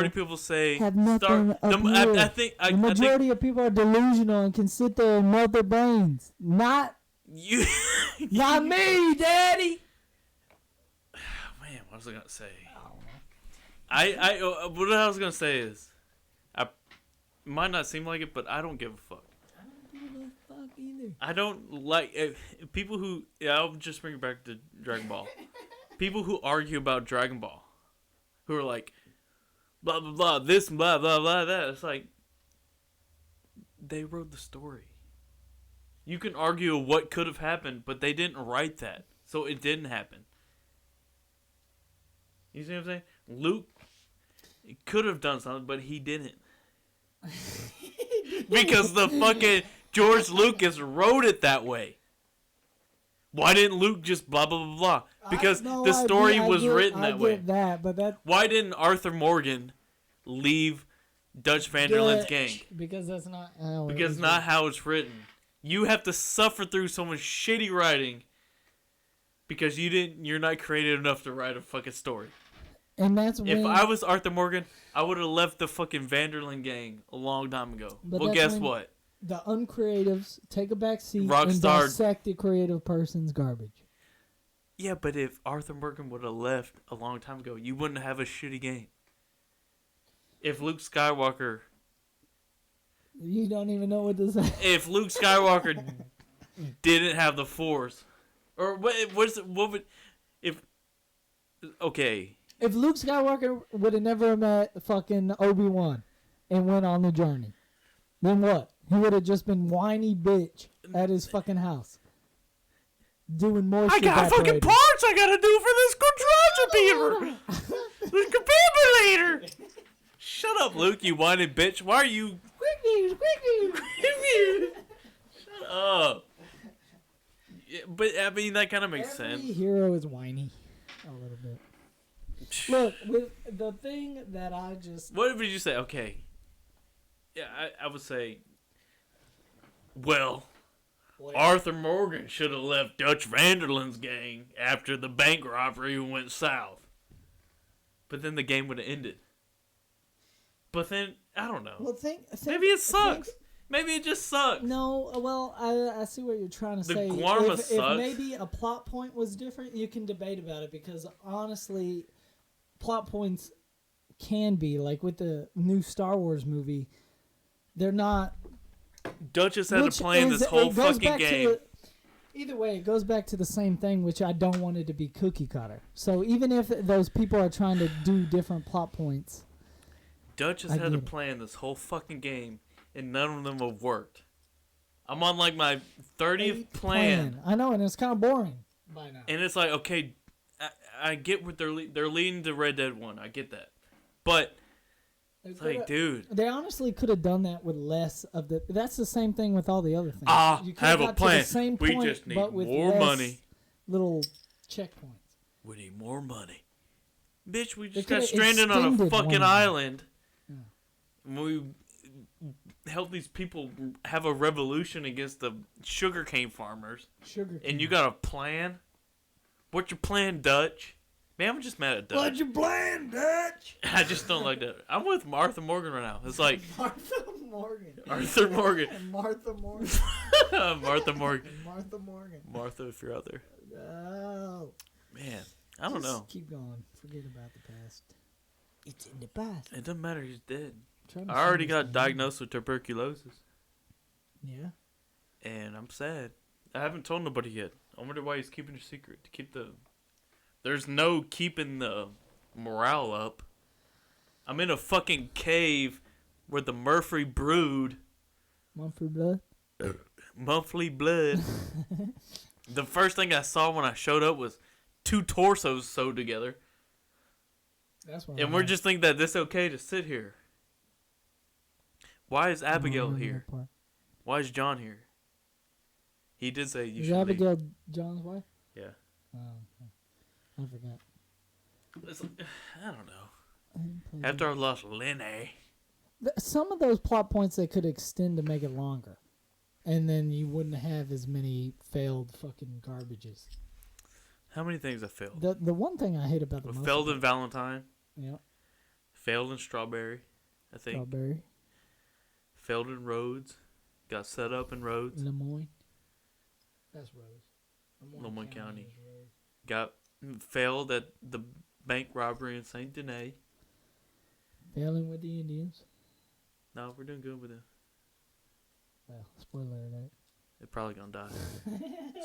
of people say have nothing the majority of people are delusional and can sit there and melt their brains. Not you. Not me, Daddy. Man, what was I gonna say? What I was gonna say is, it might not seem like it, but I don't give a fuck. I don't give a fuck either. I don't like people who. Yeah, I'll just bring it back to Dragon Ball. People who argue about Dragon Ball, who are like, blah blah blah, this blah blah blah that. It's like they wrote the story. You can argue what could have happened, but they didn't write that, so it didn't happen. You see what I'm saying? Luke could have done something, but he didn't. Because the fucking George Lucas wrote it that way. Why didn't Luke just blah blah blah blah? Because the story was written that way. Why didn't Arthur Morgan leave Dutch Van der Linde's gang? Because that's not how it's written. You have to suffer through someone's shitty writing because you're not creative enough to write a fucking story. And that's if I was Arthur Morgan, I would have left the fucking Vanderlyn gang a long time ago. Well, guess what? The uncreatives take a back seat and dissect the creative person's garbage. Yeah, but if Arthur Morgan would have left a long time ago, you wouldn't have a shitty game. If Luke Skywalker... You don't even know what to say. If Luke Skywalker didn't have the Force... Or what would... Okay... If Luke Skywalker would have never met fucking Obi-Wan and went on the journey, then what? He would have just been whiny bitch at his fucking house. Doing more shit. I got fucking parts I gotta do for this quadrilogy. This defibrillator. Shut up, Luke, you whiny bitch. Why are you... Quick news. Shut up. Yeah, but, I mean, that kind of makes sense. Every hero is whiny. A little bit. Look, with the thing that I just... What would you say? Okay. Yeah, I would say... Well, Arthur Morgan should have left Dutch Van der Linde's gang after the bank robbery went south. But then the game would have ended. But then, I don't know. Well, maybe it sucks. Maybe it just sucks. No, well, I see what you're trying to say. The Guarma sucks. If maybe a plot point was different, you can debate about it because honestly, plot points can be like with the new Star Wars movie. They're not. Duchess had to play in this whole fucking game. Either way, it goes back to the same thing, which I don't want it to be cookie cutter. So even if those people are trying to do different plot points, Duchess had to play in this whole fucking game, and none of them have worked. I'm on like my 30th plan. I know, and it's kind of boring by now. And it's like, okay, I get what they're leading to Red Dead 1. I get that, but it's like, dude, they honestly could have done that with less of the. That's the same thing with all the other things. You have a plan. We just need more money. Little checkpoints. We need more money, bitch. We just got stranded on a fucking island. Yeah. We help these people have a revolution against the sugarcane farmers. And you got a plan? What's your plan, Dutch? Man, I'm just mad at Dutch. What's your plan, Dutch? I just don't like that. I'm with Arthur Morgan right now. It's like Arthur Morgan. Arthur Morgan. And Martha Morgan. Martha Morgan. And Martha Morgan. Martha, if you're out there. Oh. Man, I don't know. Keep going. Forget about the past. It's in the past. It doesn't matter. He's dead. I already got diagnosed with tuberculosis, Yeah. and I'm sad. I haven't told nobody yet. I wonder why he's keeping a secret. To keep the... There's no keeping the morale up. I'm in a fucking cave where the Murphy brood... Monthly blood? Monthly blood. The first thing I saw when I showed up was 2 torsos sewed together. That's why. And we're just thinking that it's okay to sit here. Why is Abigail here? Why is John here? He did say you is should Abigail leave. John's wife? Yeah. Oh, okay. I forgot. It's, I don't know. After I lost Lenny. Some of those plot points they could extend to make it longer. And then you wouldn't have as many failed fucking garbages. How many things have failed? The one thing I hate about the most... Failed in Valentine. Yeah. Failed in Strawberry, I think. Strawberry. Failed in Rhodes. Got set up in Rhodes. Lemoyne. That's Rhodes. Lemoyne County. Got failed at the bank robbery in St. Denis. Failing with the Indians. No, we're doing good with it. Well, spoiler alert. They're probably gonna die.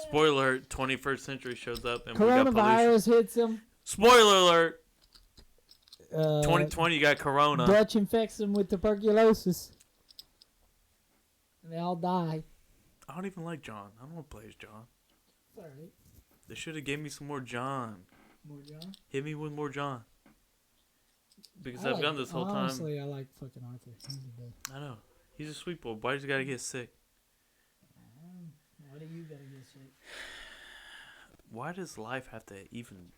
Spoiler alert, 21st century shows up and we got pollution. Coronavirus hits them. Spoiler alert! 2020 you got corona. Dutch infects them with tuberculosis. And they all die. I don't even like John. I don't want to play as John. It's alright. They should have gave me some more John. More John? Hit me with more John. Because I've done this whole time. Honestly, I like fucking Arthur. He's a good. I know. He's a sweet boy. Why does he gotta get sick? Why do you gotta get sick? Why does life have to even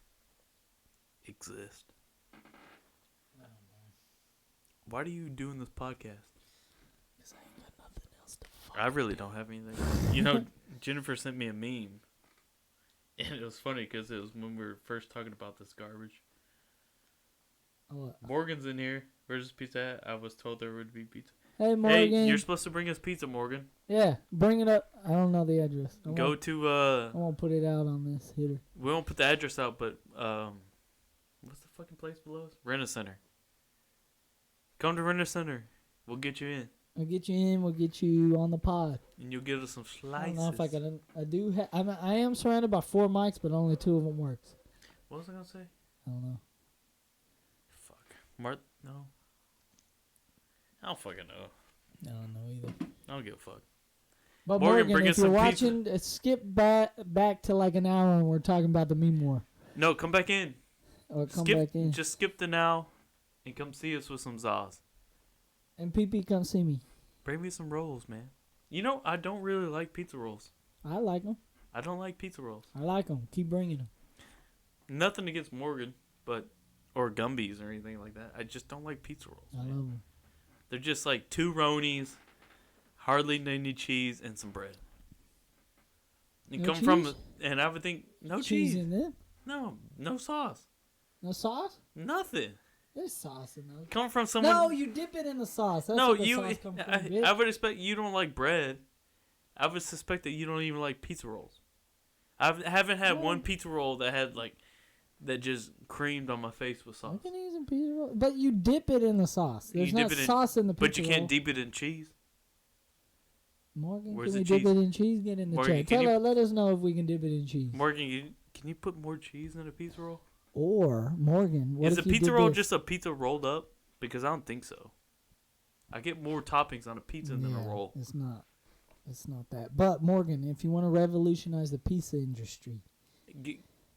exist? I don't know. Why are you doing this podcast? Because I ain't got nothing else to fuck. I really don't have anything. You know, Jennifer sent me a meme. And it was funny because it was when we were first talking about this garbage. Oh, Morgan's in here. Where's this pizza at? I was told there would be pizza. hey, Morgan. Hey, you're supposed to bring us pizza, Morgan. Yeah, bring it up. I don't know the address. I won't put it out on this hitter. We won't put the address out, but what's the fucking place below us? Rent-A-Center. Come to Rent-A-Center. We'll get you in. I'll get you in. We'll get you on the pod. And you'll give us some slices. I don't know if I can. I am surrounded by 4 mics, but only 2 of them works. What was I gonna say? I don't know. Fuck. No. I don't fucking know. I don't know either. I don't give a fuck. But Morgan, Morgan, bring if us you're some watching, skip back to like an hour and we're talking about the meme war. No, come back in. Or come back in. Just skip the now and come see us with some Zaz. And PP, come see me. Bring me some rolls, man. You know, I don't really like pizza rolls. I like them. I don't like pizza rolls. I like them. Keep bringing them. Nothing against Morgan, or Gumby's or anything like that. I just don't like pizza rolls. I love them. They're just like 2 Ronies, hardly any cheese, and some bread. And No come cheese? and I would think no Cheese cheese. in them? No sauce, No sauce? nothing. There's sauce in those. Come from someone. No, you dip it in the sauce. That's No, where the sauce come from, bitch. I would expect you don't like bread. I would suspect that you don't even like pizza rolls. I haven't had one pizza roll that had that just creamed on my face with sauce. I can eat some pizza roll, but you dip it in the sauce. There's not sauce in the pizza roll. But you can't dip it in cheese. Morgan, Where's can we the dip cheese? it in cheese? Get in the Morgan, chat. Let us know if we can dip it in cheese. Morgan, can you put more cheese in a pizza roll? Or Morgan, what Is if a you pizza did roll this? just a pizza rolled up? Because I don't think so. I get more toppings on a pizza than a roll. It's not. It's not that. But Morgan, if you want to revolutionize the pizza industry,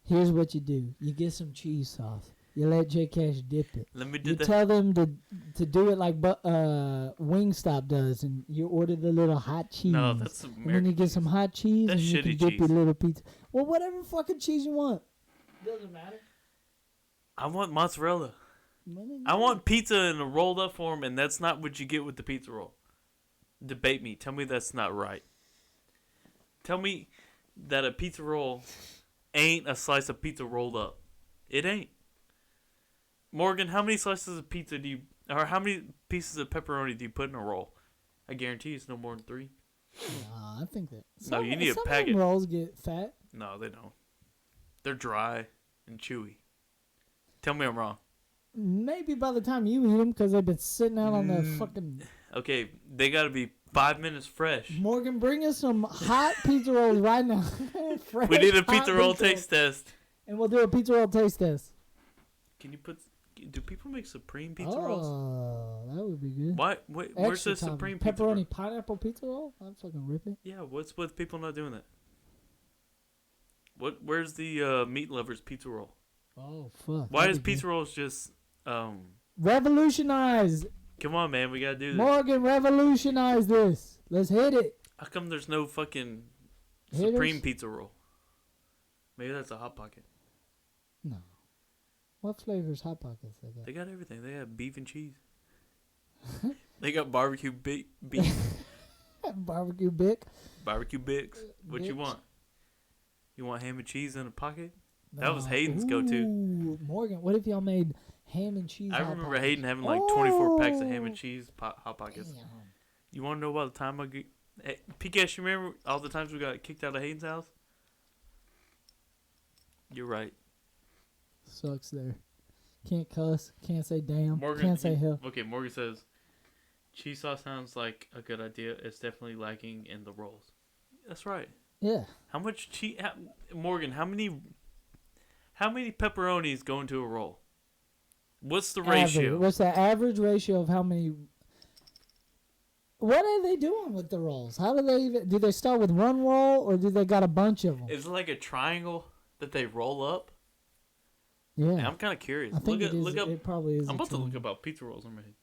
here's what you do: you get some cheese sauce. You let J Cash dip it. Let me do You that. tell them to do it like Wingstop does, and you order the little hot cheese. No, that's And then American you get some hot cheese, That's and you can shitty dip cheese. your little pizza. Well, whatever fucking cheese you want. Doesn't matter. I want mozzarella. I want pizza in a rolled up form, and that's not what you get with the pizza roll. Debate me. Tell me that's not right. Tell me that a pizza roll ain't a slice of pizza rolled up. It ain't. Morgan, how many slices of pizza or how many pieces of pepperoni do you put in a roll? I guarantee it's no more than 3. I think that. No, you need a some packet. Some rolls get fat. No, they don't. They're dry and chewy. Tell me I'm wrong. Maybe by the time you eat them, because they've been sitting out on the fucking... Okay, they gotta be 5 minutes fresh. Morgan, bring us some hot pizza rolls right now. Fresh, We need a hot pizza roll rolls. taste test. And we'll do a pizza roll taste test. Can you put? Do people make supreme pizza rolls? Oh, that would be good. Why? Wait, where's the Extra supreme topping. pizza roll? Pepperoni pineapple pizza roll? I'm fucking ripping. Yeah, what's with people not doing that? Where's the meat lovers pizza roll? Oh, fuck. Why That'd is be pizza good. rolls just Revolutionize. Come on, man, we gotta do this. Morgan, revolutionize this. Let's hit it. How come there's no fucking Hitters? supreme pizza roll? Maybe that's a hot pocket. No. What flavors Hot Pockets they got? They got everything. They got beef and cheese. They got barbecue beef, Barbecue Bic. barbecue bix. What you Bix. want? You want ham and cheese in a pocket? That was No. Hayden's go-to. Ooh, Morgan, what if y'all made ham and cheese I Hot remember Pockets? Hayden having like 24 packs of ham and Oh. cheese hot pockets. Damn. You want to know about the time Hey, PKS, you remember all the times we got kicked out of Hayden's house? You're right. Sucks there. Can't cuss. Can't say damn. Morgan, can't say hell. Okay, Morgan says, cheese sauce sounds like a good idea. It's definitely lacking in the rolls. That's right. Yeah. How much cheese? Morgan, how many pepperonis go into a roll? What's the ratio? Average. What's the average ratio of how many? What are they doing with the rolls? How do they even? Do they start with one roll or do they got a bunch of them? Is it like a triangle that they roll up? Yeah. Man, I'm kind of curious. I think Look up. it probably is. I'm a about to look triangle. about pizza rolls on my head.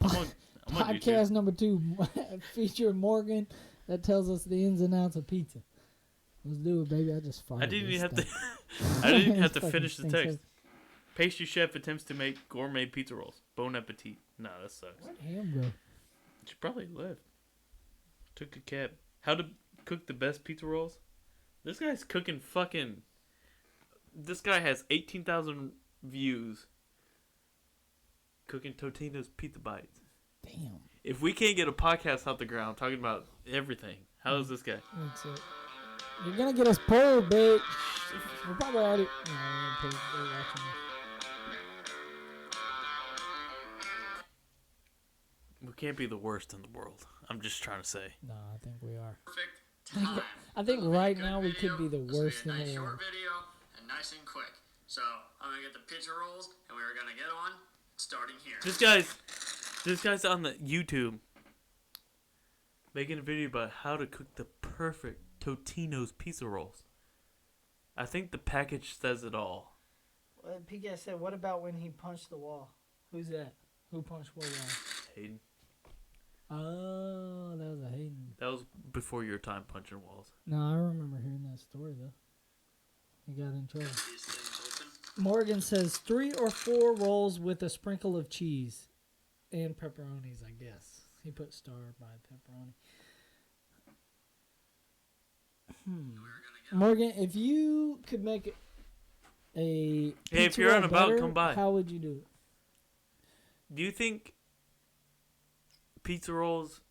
I'm on YouTube. Podcast number 2 featuring Morgan that tells us the ins and outs of pizza. Let's do it, baby. I just fired I didn't this even have to. stuff. I didn't even have to Fucking finish the stinks. text. Pastry chef attempts to make gourmet pizza rolls. Bon appetit. Nah, that sucks. Where'd ham go? She probably left. Took a cab. How to cook the best pizza rolls? This guy's cooking fucking. This guy has 18,000 views. Cooking Totino's pizza bites. Damn. If we can't get a podcast off the ground talking about everything, how is this guy? That's it. You're gonna get us pulled, bitch. We're probably already. No, we're watching. We can't be the worst in the world. I'm just trying to say. No, I think we are. Perfect time. I think right now we could be the This will be worst a in nice the short world. video and nice and quick. So I'm gonna get the pizza rolls, and we're gonna get on starting here. This guy's on the YouTube making a video about how to cook the perfect Totino's pizza rolls. I think the package says it all. Well, PK said, "What about when he punched the wall? Who's that? Who punched what wall?" Hayden. Oh, that was a Hayden. That was before your time punching walls. No, I remember hearing that story though. He got in trouble. These things open. Morgan says 3 or 4 rolls with a sprinkle of cheese and pepperonis. I guess he put star by pepperoni. Morgan, if you could make a Hey, if pizza you're roll on about, better, come by. how would you do it? Do you think pizza rolls,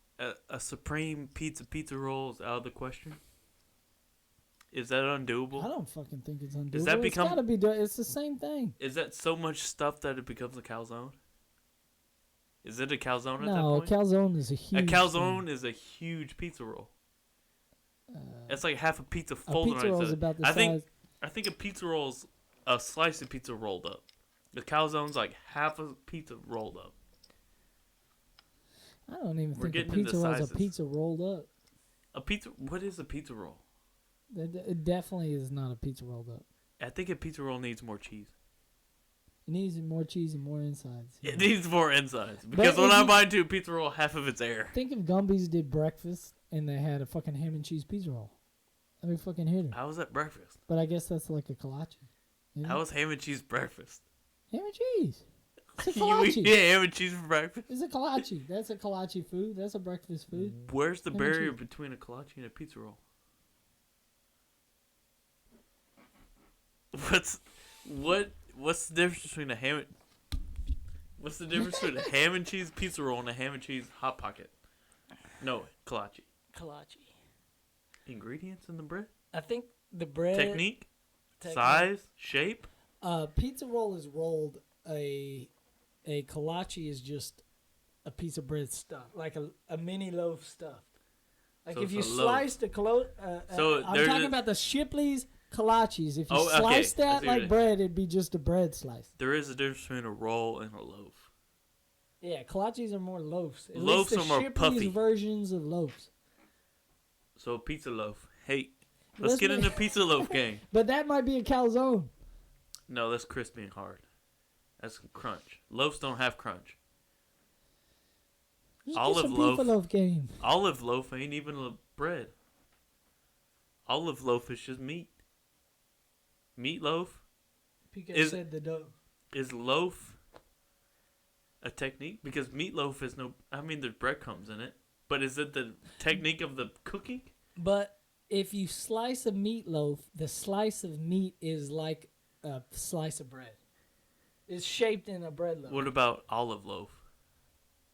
a supreme pizza roll is out of the question? Is that I undoable? don't fucking think it's undoable. Does that become- It's gotta be done. It's the same thing. Is that so much stuff that it becomes a calzone? Is it a calzone at that No, a point? calzone is a huge. A calzone is a huge pizza roll. It's like half a pizza A folded pizza on roll is itself. about the I size. think a pizza roll is a slice of pizza rolled up. The calzone's like half a pizza rolled up. I don't even We're think a getting into pizza roll is a sizes. pizza rolled up. What is a pizza roll? It definitely is not a pizza rolled up. I think a pizza roll needs more cheese. It needs more cheese and more insides. It needs more insides. Because when if I you- bite into a pizza roll, half of it's air. Think if Gumby's did breakfast and they had a fucking ham and cheese pizza roll. That'd be fucking hitter. How was that breakfast? But I guess that's like a kolache. isn't How it? was ham and cheese breakfast? Ham and cheese. It's a You eat kolache. ham and cheese for breakfast? It's a kolache. That's a kolache food. That's a breakfast food. Where's the Ham and barrier cheese. between a kolache and a pizza roll? What's the difference between a ham? What's the difference between a ham and cheese pizza roll and a ham and cheese hot pocket? No, kolache. Kolache. Ingredients in the bread? I think the bread. Technique? Size? Shape? Pizza roll is rolled. A kolache is just a piece of bread stuffed, like a mini loaf stuffed. Like So if you it's a loaf. sliced a So I'm there's talking a- about the Shipley's kolaches. If you Oh, okay. slice I that see what like you- bread, it'd be just a bread slice. There is a difference between a roll and a loaf. Yeah, kolaches are more loaves. At Loaves least the are more Shipley's puffy. versions of loaves. So a pizza loaf. Hey, let's Let's get make- in the pizza loaf game. But that might be a calzone. No, that's crispy and hard. That's crunch. Loaves don't have crunch. It's Olive just a loaf. pizza loaf game. Olive loaf ain't even bread. Olive loaf is just meat. Meatloaf PK Is- said the dough. is loaf a technique? Because meatloaf is no. I mean, there's breadcrumbs in it, but is it the technique of the cooking? But if you slice a meatloaf, the slice of meat is like a slice of bread. It's shaped in a bread loaf. What about olive loaf?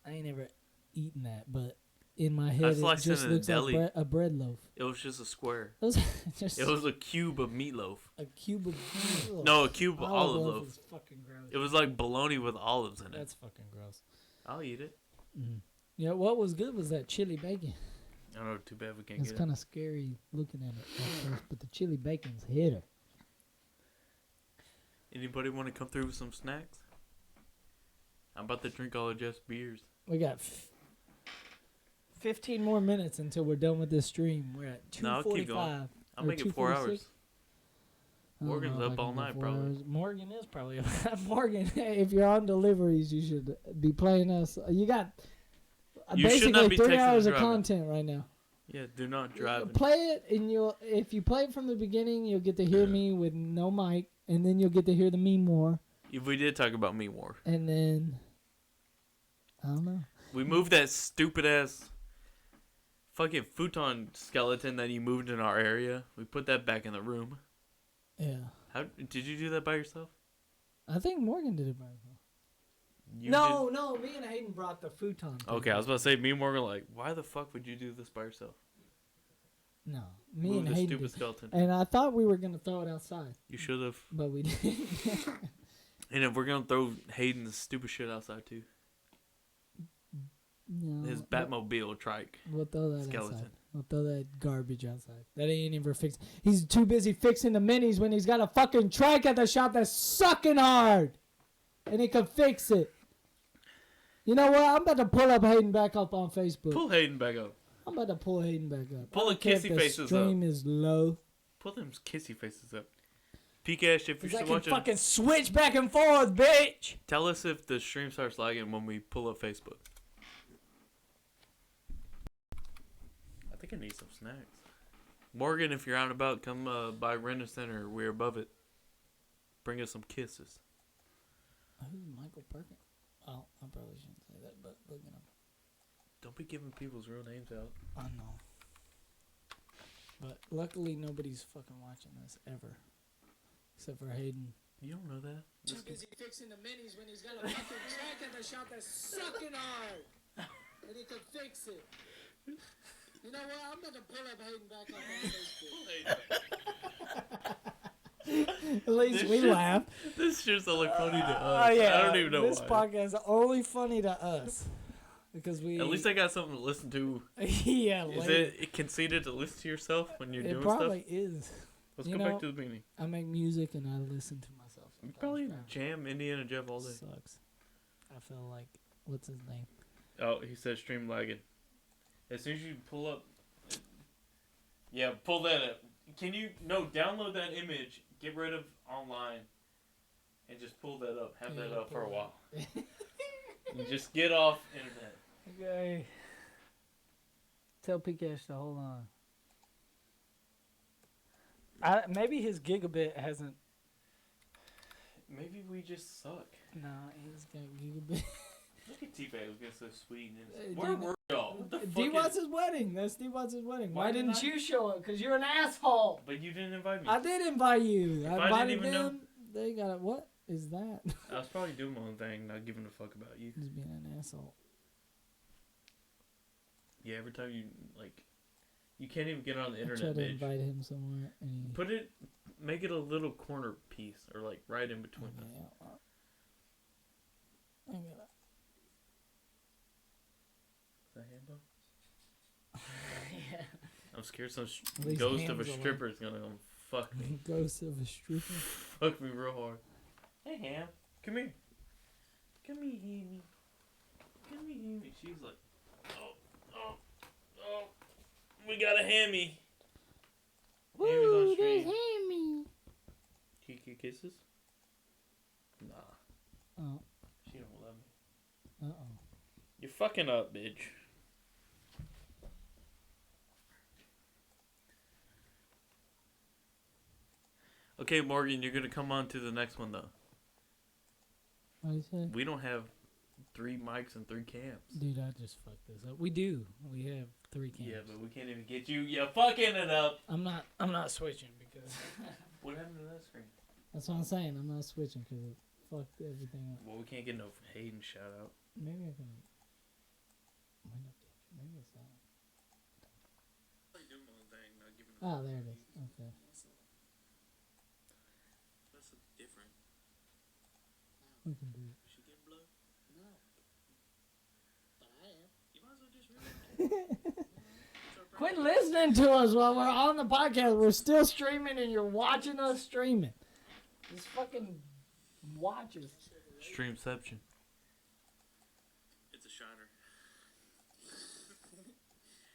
I ain't ever eaten that, but in my head it sliced just it in a looks like deli. a bread loaf. It was just a square. It was just It was a cube of meatloaf. a cube of ugh. No, a cube of olive loaf loaf. is fucking gross. It was like bologna with olives in it. That's fucking gross. I'll eat it. Yeah, what was good was that chili bacon. I don't know. Too bad we can't It's get kind of scary looking at it at first, but the chili bacon's hitter. it. Anybody want to come through with some snacks? I'm about to drink all of Jeff's beers. We got 15 more minutes until we're done with this stream. We're at 2:45. No, I'll keep going. I'll or make it 4 2:46. hours. I don't Morgan's know if up I all can go night, 4 probably. hours. Morgan is probably up. Morgan, if you're on deliveries, you should be playing us. You got You should not basically be 3 texting and hours of driving. content right now. Yeah, do not drive. Play it, and if you play it from the beginning, you'll get to hear me with no mic, and then you'll get to hear the me more, If we did talk about me more. and then I don't know. We moved that stupid ass fucking futon skeleton that you moved in our area. We put that back in the room. Yeah, How did you do that by yourself? I think Morgan did it by himself. You No, me and Hayden brought the futon. did? Okay, I was about to say, me and Morgan were like, why the fuck would you do this by yourself? No, me Move and the Hayden stupid did. skeleton. And I thought we were gonna throw it outside, You should have. but we didn't. And if we're gonna throw Hayden's stupid shit outside too, No, his Batmobile trike. we'll throw that skeleton. outside. We'll throw that garbage outside. That ain't even fixed. He's too busy fixing the minis when he's got a fucking trike at the shop that's sucking hard, and he can fix it. You know what? I'm about to pull up Hayden back up on Facebook. Pull Hayden back up. I'm about to pull Hayden back up. Pull I the don't care if kissy faces up. stream is low. Pull them kissy faces up. Pcash, if you're 'Cause I still can watching, fucking switch back and forth, bitch. tell us if the stream starts lagging when we pull up Facebook. I think I need some snacks. Morgan, if you're out and about, come by Renner Center. We're above it. Bring us some kisses. Who's Michael Perkins? Oh, I probably shouldn't say that, but look at him. Don't be giving people's real names out. I know. But luckily, nobody's fucking watching this ever. Except for Hayden. You don't know that. Too busy fixing the minis when he's got a fucking track at the shop that's sucking hard. And he can fix it. You know what? I'm going to pull up Hayden back up on Facebook. At least This we shit- laugh. This shit's only funny to us. Oh, yeah. I don't even know This why. podcast is only funny to us. Because we... At least I got something to listen to. yeah, Is later. it conceited to listen to yourself when you're It doing probably stuff? is. Let's you go know, back to the beginning. I make music and I listen to myself. You sometimes, probably bro. jam Indiana Jeff all day. Sucks. I feel like... What's his name? Oh, he said stream lagging. As soon as you pull up... Yeah, pull that up. Can you... No, download that image, get rid of online, and just pull that up. Have that Yeah, up for a pull while. And just get off internet. Okay. Tell Pcash to hold on. Maybe his gigabit hasn't. Maybe we just suck. Nah, he's got gigabit. Look at T-Bag was getting so sweet. And D- where were y'all? What the fuck D is- Watts' wedding. That's D Watts' wedding. Why Why didn't didn't I- you show up? Because you're an asshole. But you didn't invite me. I did invite you. If I I didn't invited even know- them. They got it. What is that? I was probably doing my own thing, not giving a fuck about you. Just being an asshole. Yeah, every time you, like, You can't even get on the I internet, tried to bitch. invite him somewhere, and Make it a little corner piece, or like right in between them. I gotta. Is that handball? Yeah. I'm scared some These ghost of a hands are stripper is gonna come fuck me. Ghost of a stripper. Fuck me real hard. Hey, Ham. Come here. Come here, Hammy. Come here, Hammy. She's like, oh. We got a Hammy. Hammy's on stream. Hammy. Kiki kisses? Nah. Oh. She don't love me. Uh-oh. You're fucking up, bitch. Okay, Morgan, you're gonna come on to the next one though. What do you say? We don't have 3 mics and 3 cams. Dude, I just fucked this up. We do. We have 3 cams. Yeah, but we can't even get you. You're fucking it up. I'm not switching because What happened to that screen? that's what I'm saying. I'm not switching because it fucked everything up. Well, we can't get no Hayden shout out. Maybe I can. Maybe it's that one. Oh, there it is. Okay. That's different. We can do it. She getting blow? No. But I am. You might as well just really. Quit listening to us while we're on the podcast. We're still streaming and you're watching us streaming. Just fucking watch us. Streamception. It's a shiner.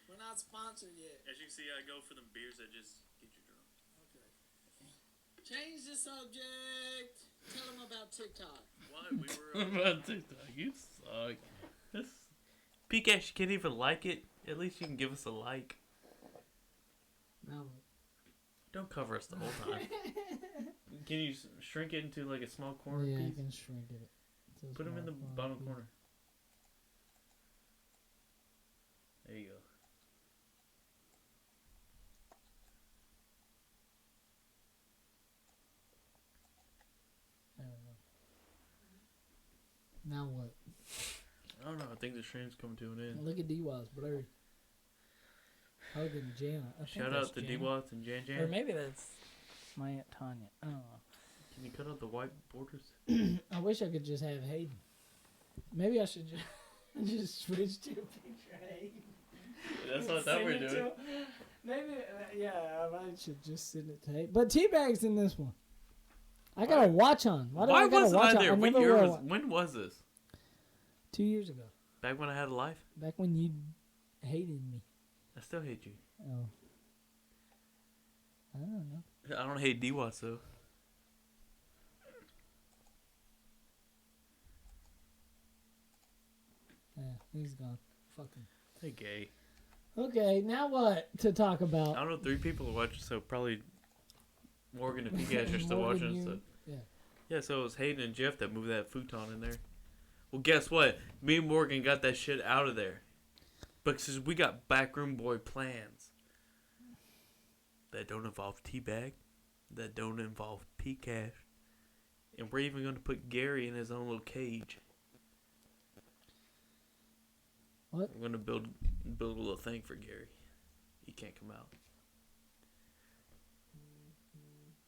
We're not sponsored yet. As you can see, I go for them beers that just get you drunk. Okay. Change the subject. Tell them about TikTok. Why? We were. What about TikTok? You suck. Pikachu, you can't even like it. At least you can give us a like. No. Don't cover us the whole time. Can you shrink it into like a small corner Yeah, I piece? can shrink it. Put them in the bottom corner. There you go. There we go. Now what? I don't know. I think the stream's coming to an end. Look at D-Waz blurry. Hugging Jana. I think Shout that's out to Jana. D-Watts and Jan Or Jan. maybe that's my Aunt Tanya. I don't know. Can you cut out the white borders? I wish I could just have Hayden. Maybe I should just switch to a picture of Hayden. That's what I thought we were Send it doing. to him. Maybe, yeah, I should just send it to Hayden. But Teabag's in this one. I got a watch on. Why do I got a wasn't watch I there? on? I What never year wear a was? wa- When was this? 2 years ago. Back when I had a life? Back when you hated me. I still hate you. Oh. I don't know. I don't hate D-Watts though. Yeah, he's gone. Fucking. Hey, gay. Okay, now what to talk I about? don't know. 3 people are watching, so probably Morgan and Pikachu are still Morgan, watching. you- So. Yeah. Yeah, so it was Hayden and Jeff that moved that futon in there. Well, guess what? Me and Morgan got that shit out of there. Because we got backroom boy plans that don't involve Teabag, that don't involve Pcash, and we're even going to put Gary in his own little cage. What? We're going to build a little thing for Gary. He can't come out.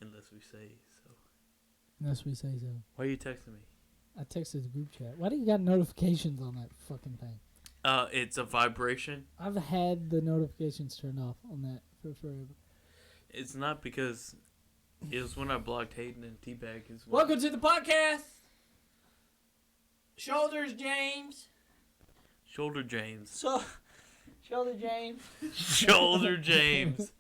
Unless we say so. Unless we say so. Why are you texting me? I texted the group chat. Why do you got notifications on that fucking thing? It's a vibration. I've had the notifications turned off on that for forever. It's not because it was when I blocked Hayden and Teabag. Welcome to the podcast. Shoulders James. Shoulder James. So, Shoulder James. Shoulder James.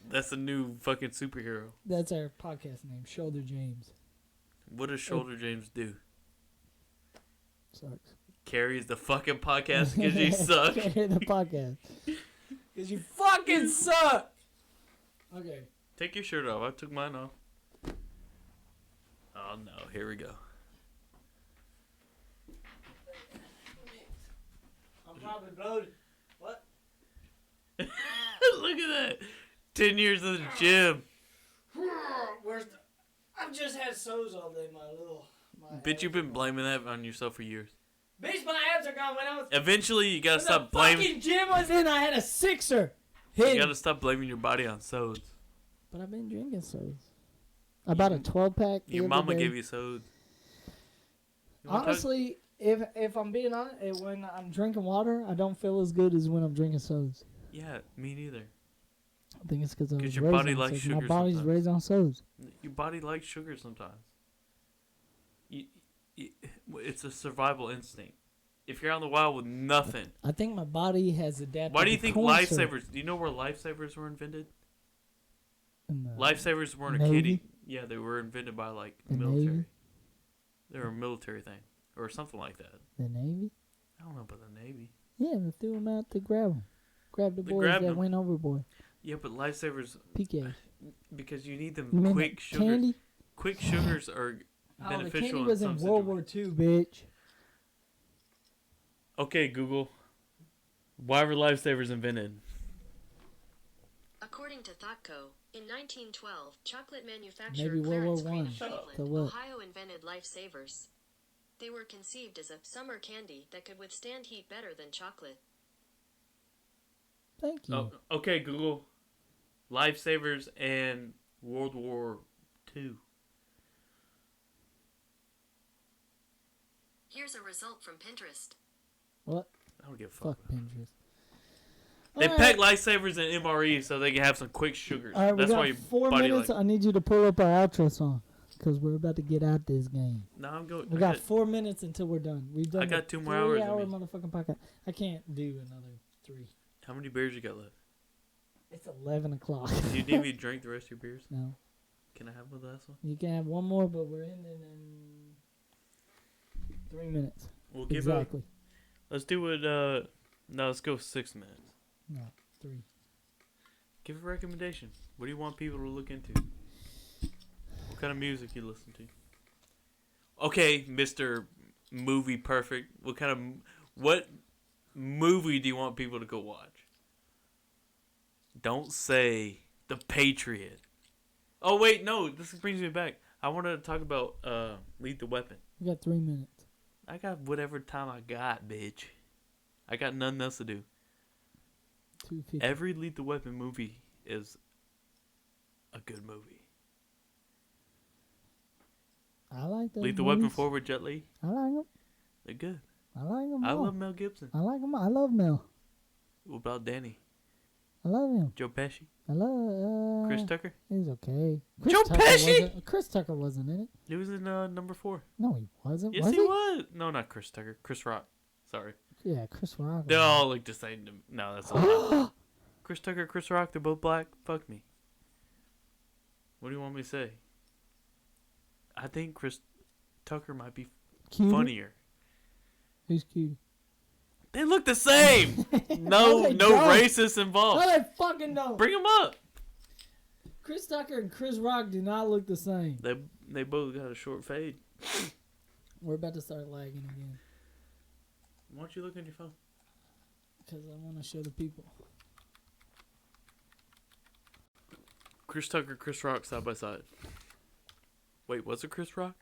That's a new fucking superhero. That's our podcast name, Shoulder James. What does Shoulder James do? Sucks. Carries the fucking podcast because you suck. Carry the podcast. Because you fucking suck. Okay. Take your shirt off. I took mine off. Oh no, here we go. I'm probably bloated. What? Look at that. 10 years of the gym. Where's the... I've just had so's all day, my little... Bitch, you've been blaming that on yourself for years. Bitch, my abs are gone when I was... Eventually, you gotta When stop the blaming. fucking gym was in, I had a sixer. You gotta stop blaming your body on sodas. But I've been drinking sodas. I bought a 12-pack. Your mama gave you sodas. Honestly, if I'm being honest, when I'm drinking water, I don't feel as good as when I'm drinking sodas. Yeah, me neither. I think it's because your body likes sodas. sugar. My body's sometimes. raised on sodas. Your body likes sugar sometimes. It's a survival instinct. If you're out in the wild with nothing. I think my body has adapted. Why do you think corn syrup. lifesavers? Do you know where lifesavers were invented? In Lifesavers weren't a Navy? kitty. Yeah, they were invented by like The military. Navy? They were a military thing or something like that. The Navy? I don't know about the Navy. Yeah, they threw them out to grab them. Grab the They boys grabbed that them. went overboard. Yeah, but lifesavers PK. because you need them You mean quick the sugars. candy? Quick sugars are Oh, the beneficial. candy was in World War II, bitch. Okay, Google. Why were lifesavers invented? According to ThoughtCo, in 1912, chocolate manufacturer Maybe World War Clarence Crane One. of Cleveland, So what? Ohio invented lifesavers. They were conceived as a summer candy that could withstand heat better than chocolate. Thank you. Oh, okay, Google. Lifesavers and World War II. Here's a result from Pinterest. What? I don't give a fuck. Fuck Pinterest. They All pack right. lifesavers in MRE so they can have some quick sugars. All right, That's we why got your 4 body minutes. like. I need you to pull up our outro song because we're about to get out this game. No, I'm going. We got 4 minutes until we're done. We've done. I got a 2 more hours in 3-hour me. motherfucking podcast. I can't do another 3. How many beers you got left? It's 11 o'clock. Do you need me to drink the rest of your beers? No. Can I have the last one? You can have one more, but we're ending in 3 minutes. We'll give Exactly. Let's do it. No, let's go 6 minutes. No, 3. Give a recommendation. What do you want people to look into? What kind of music you listen to? Okay, Mr. Movie Perfect. What movie do you want people to go watch? Don't say The Patriot. Oh wait, no. This brings me back. I wanted to talk about Lethal Weapon. We got 3 minutes. I got whatever time I got, bitch. I got nothing else to do. 250. Every Lethal Weapon movie is a good movie. I like those Lethal movies. Weapon 4 with Jet Li, I like them. they're good. I like them. I love Mel Gibson. I like them. I love Mel. What about Danny? I love him. Joe Pesci? I love. Chris Tucker? He's okay. Joe Pesci? Chris Tucker wasn't in it. He was in number 4. No, he wasn't. Yes, was he was. No, not Chris Tucker. Chris Rock. Sorry. Yeah, Chris Rock. They all look the same to me. No, that's a lie. Chris Tucker, Chris Rock, they're both black. Fuck me. What do you want me to say? I think Chris Tucker might be Cutie? funnier. Who's cute? They look the same. No, No they don't. racists involved. No, they fucking don't. Bring them up. Chris Tucker and Chris Rock do not look the same. They both got a short fade. We're about to start lagging again Why don't you look on your phone? because I want to show the people. Chris Tucker, Chris Rock, side by side. Wait, was it Chris Rock?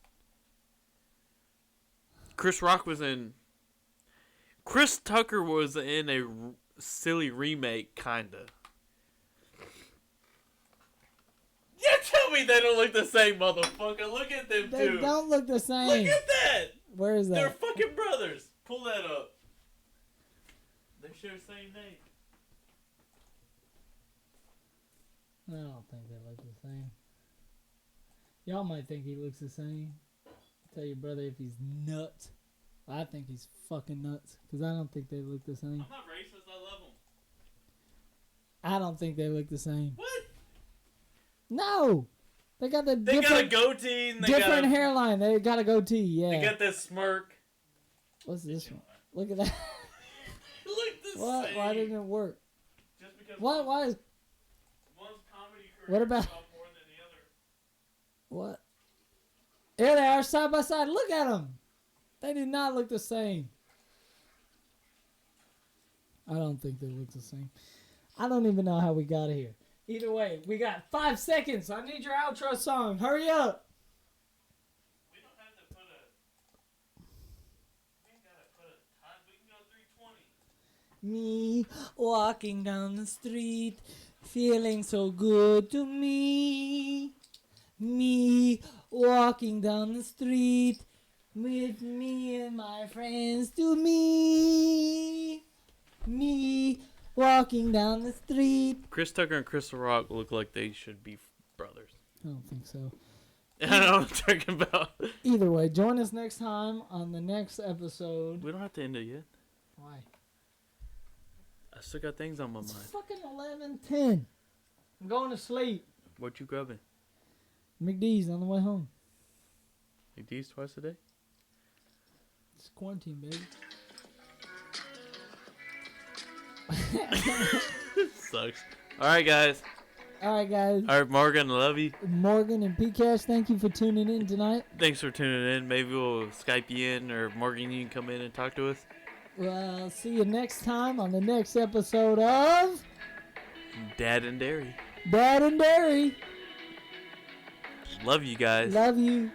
Chris Rock was in. Chris Tucker was in a silly remake, kinda. Yeah, tell me they don't look the same, motherfucker. Look at them They two. don't look the same. Look at that. Where is that? They're fucking brothers. Pull that up. They share the same name. I don't think they look the same. Y'all might think he looks the same. Tell your brother if he's nuts. I think he's fucking nuts because I don't think they look the same. I'm not racist. I love them. I don't think they look the same. What? No, they got the They got a different, goatee and they different got a, hairline. They got a goatee. Yeah. They got that smirk. What's this one? Look at that. Look the What? same. Why didn't it work? Just because Why? Why is one's comedy career What about- took off more than the other. what? There they are, side by side. Look at them. They do not look the same. I don't think they look the same. I don't even know how we got here. Either way, we got 5 seconds. I need your outro song. Hurry up. We don't have to put a. We ain't gotta put a time. We can go 3:20. Me walking down the street, feeling so good to me. Me walking down the street with me and my friends to me. Me walking down the street. Chris Tucker and Crystal Rock look like they should be brothers. I don't think so. I know what I'm talking about. Either way, join us next time on the next episode. We don't have to end it yet. Why? I still got things on my It's mind. fucking 11:10. I'm going to sleep. What you grubbing? McD's on the way home. Like these twice a day? It's quarantine, baby. Sucks. Alright, guys. Alright, guys. Alright, Morgan, I love you. Morgan and PCash, thank you for tuning in tonight. Thanks for tuning in. Maybe we'll Skype you in, or Morgan, you can come in and talk to us. Well, see you next time on the next episode of Dad and Derry. Dad and Derry. Love you guys. Love you.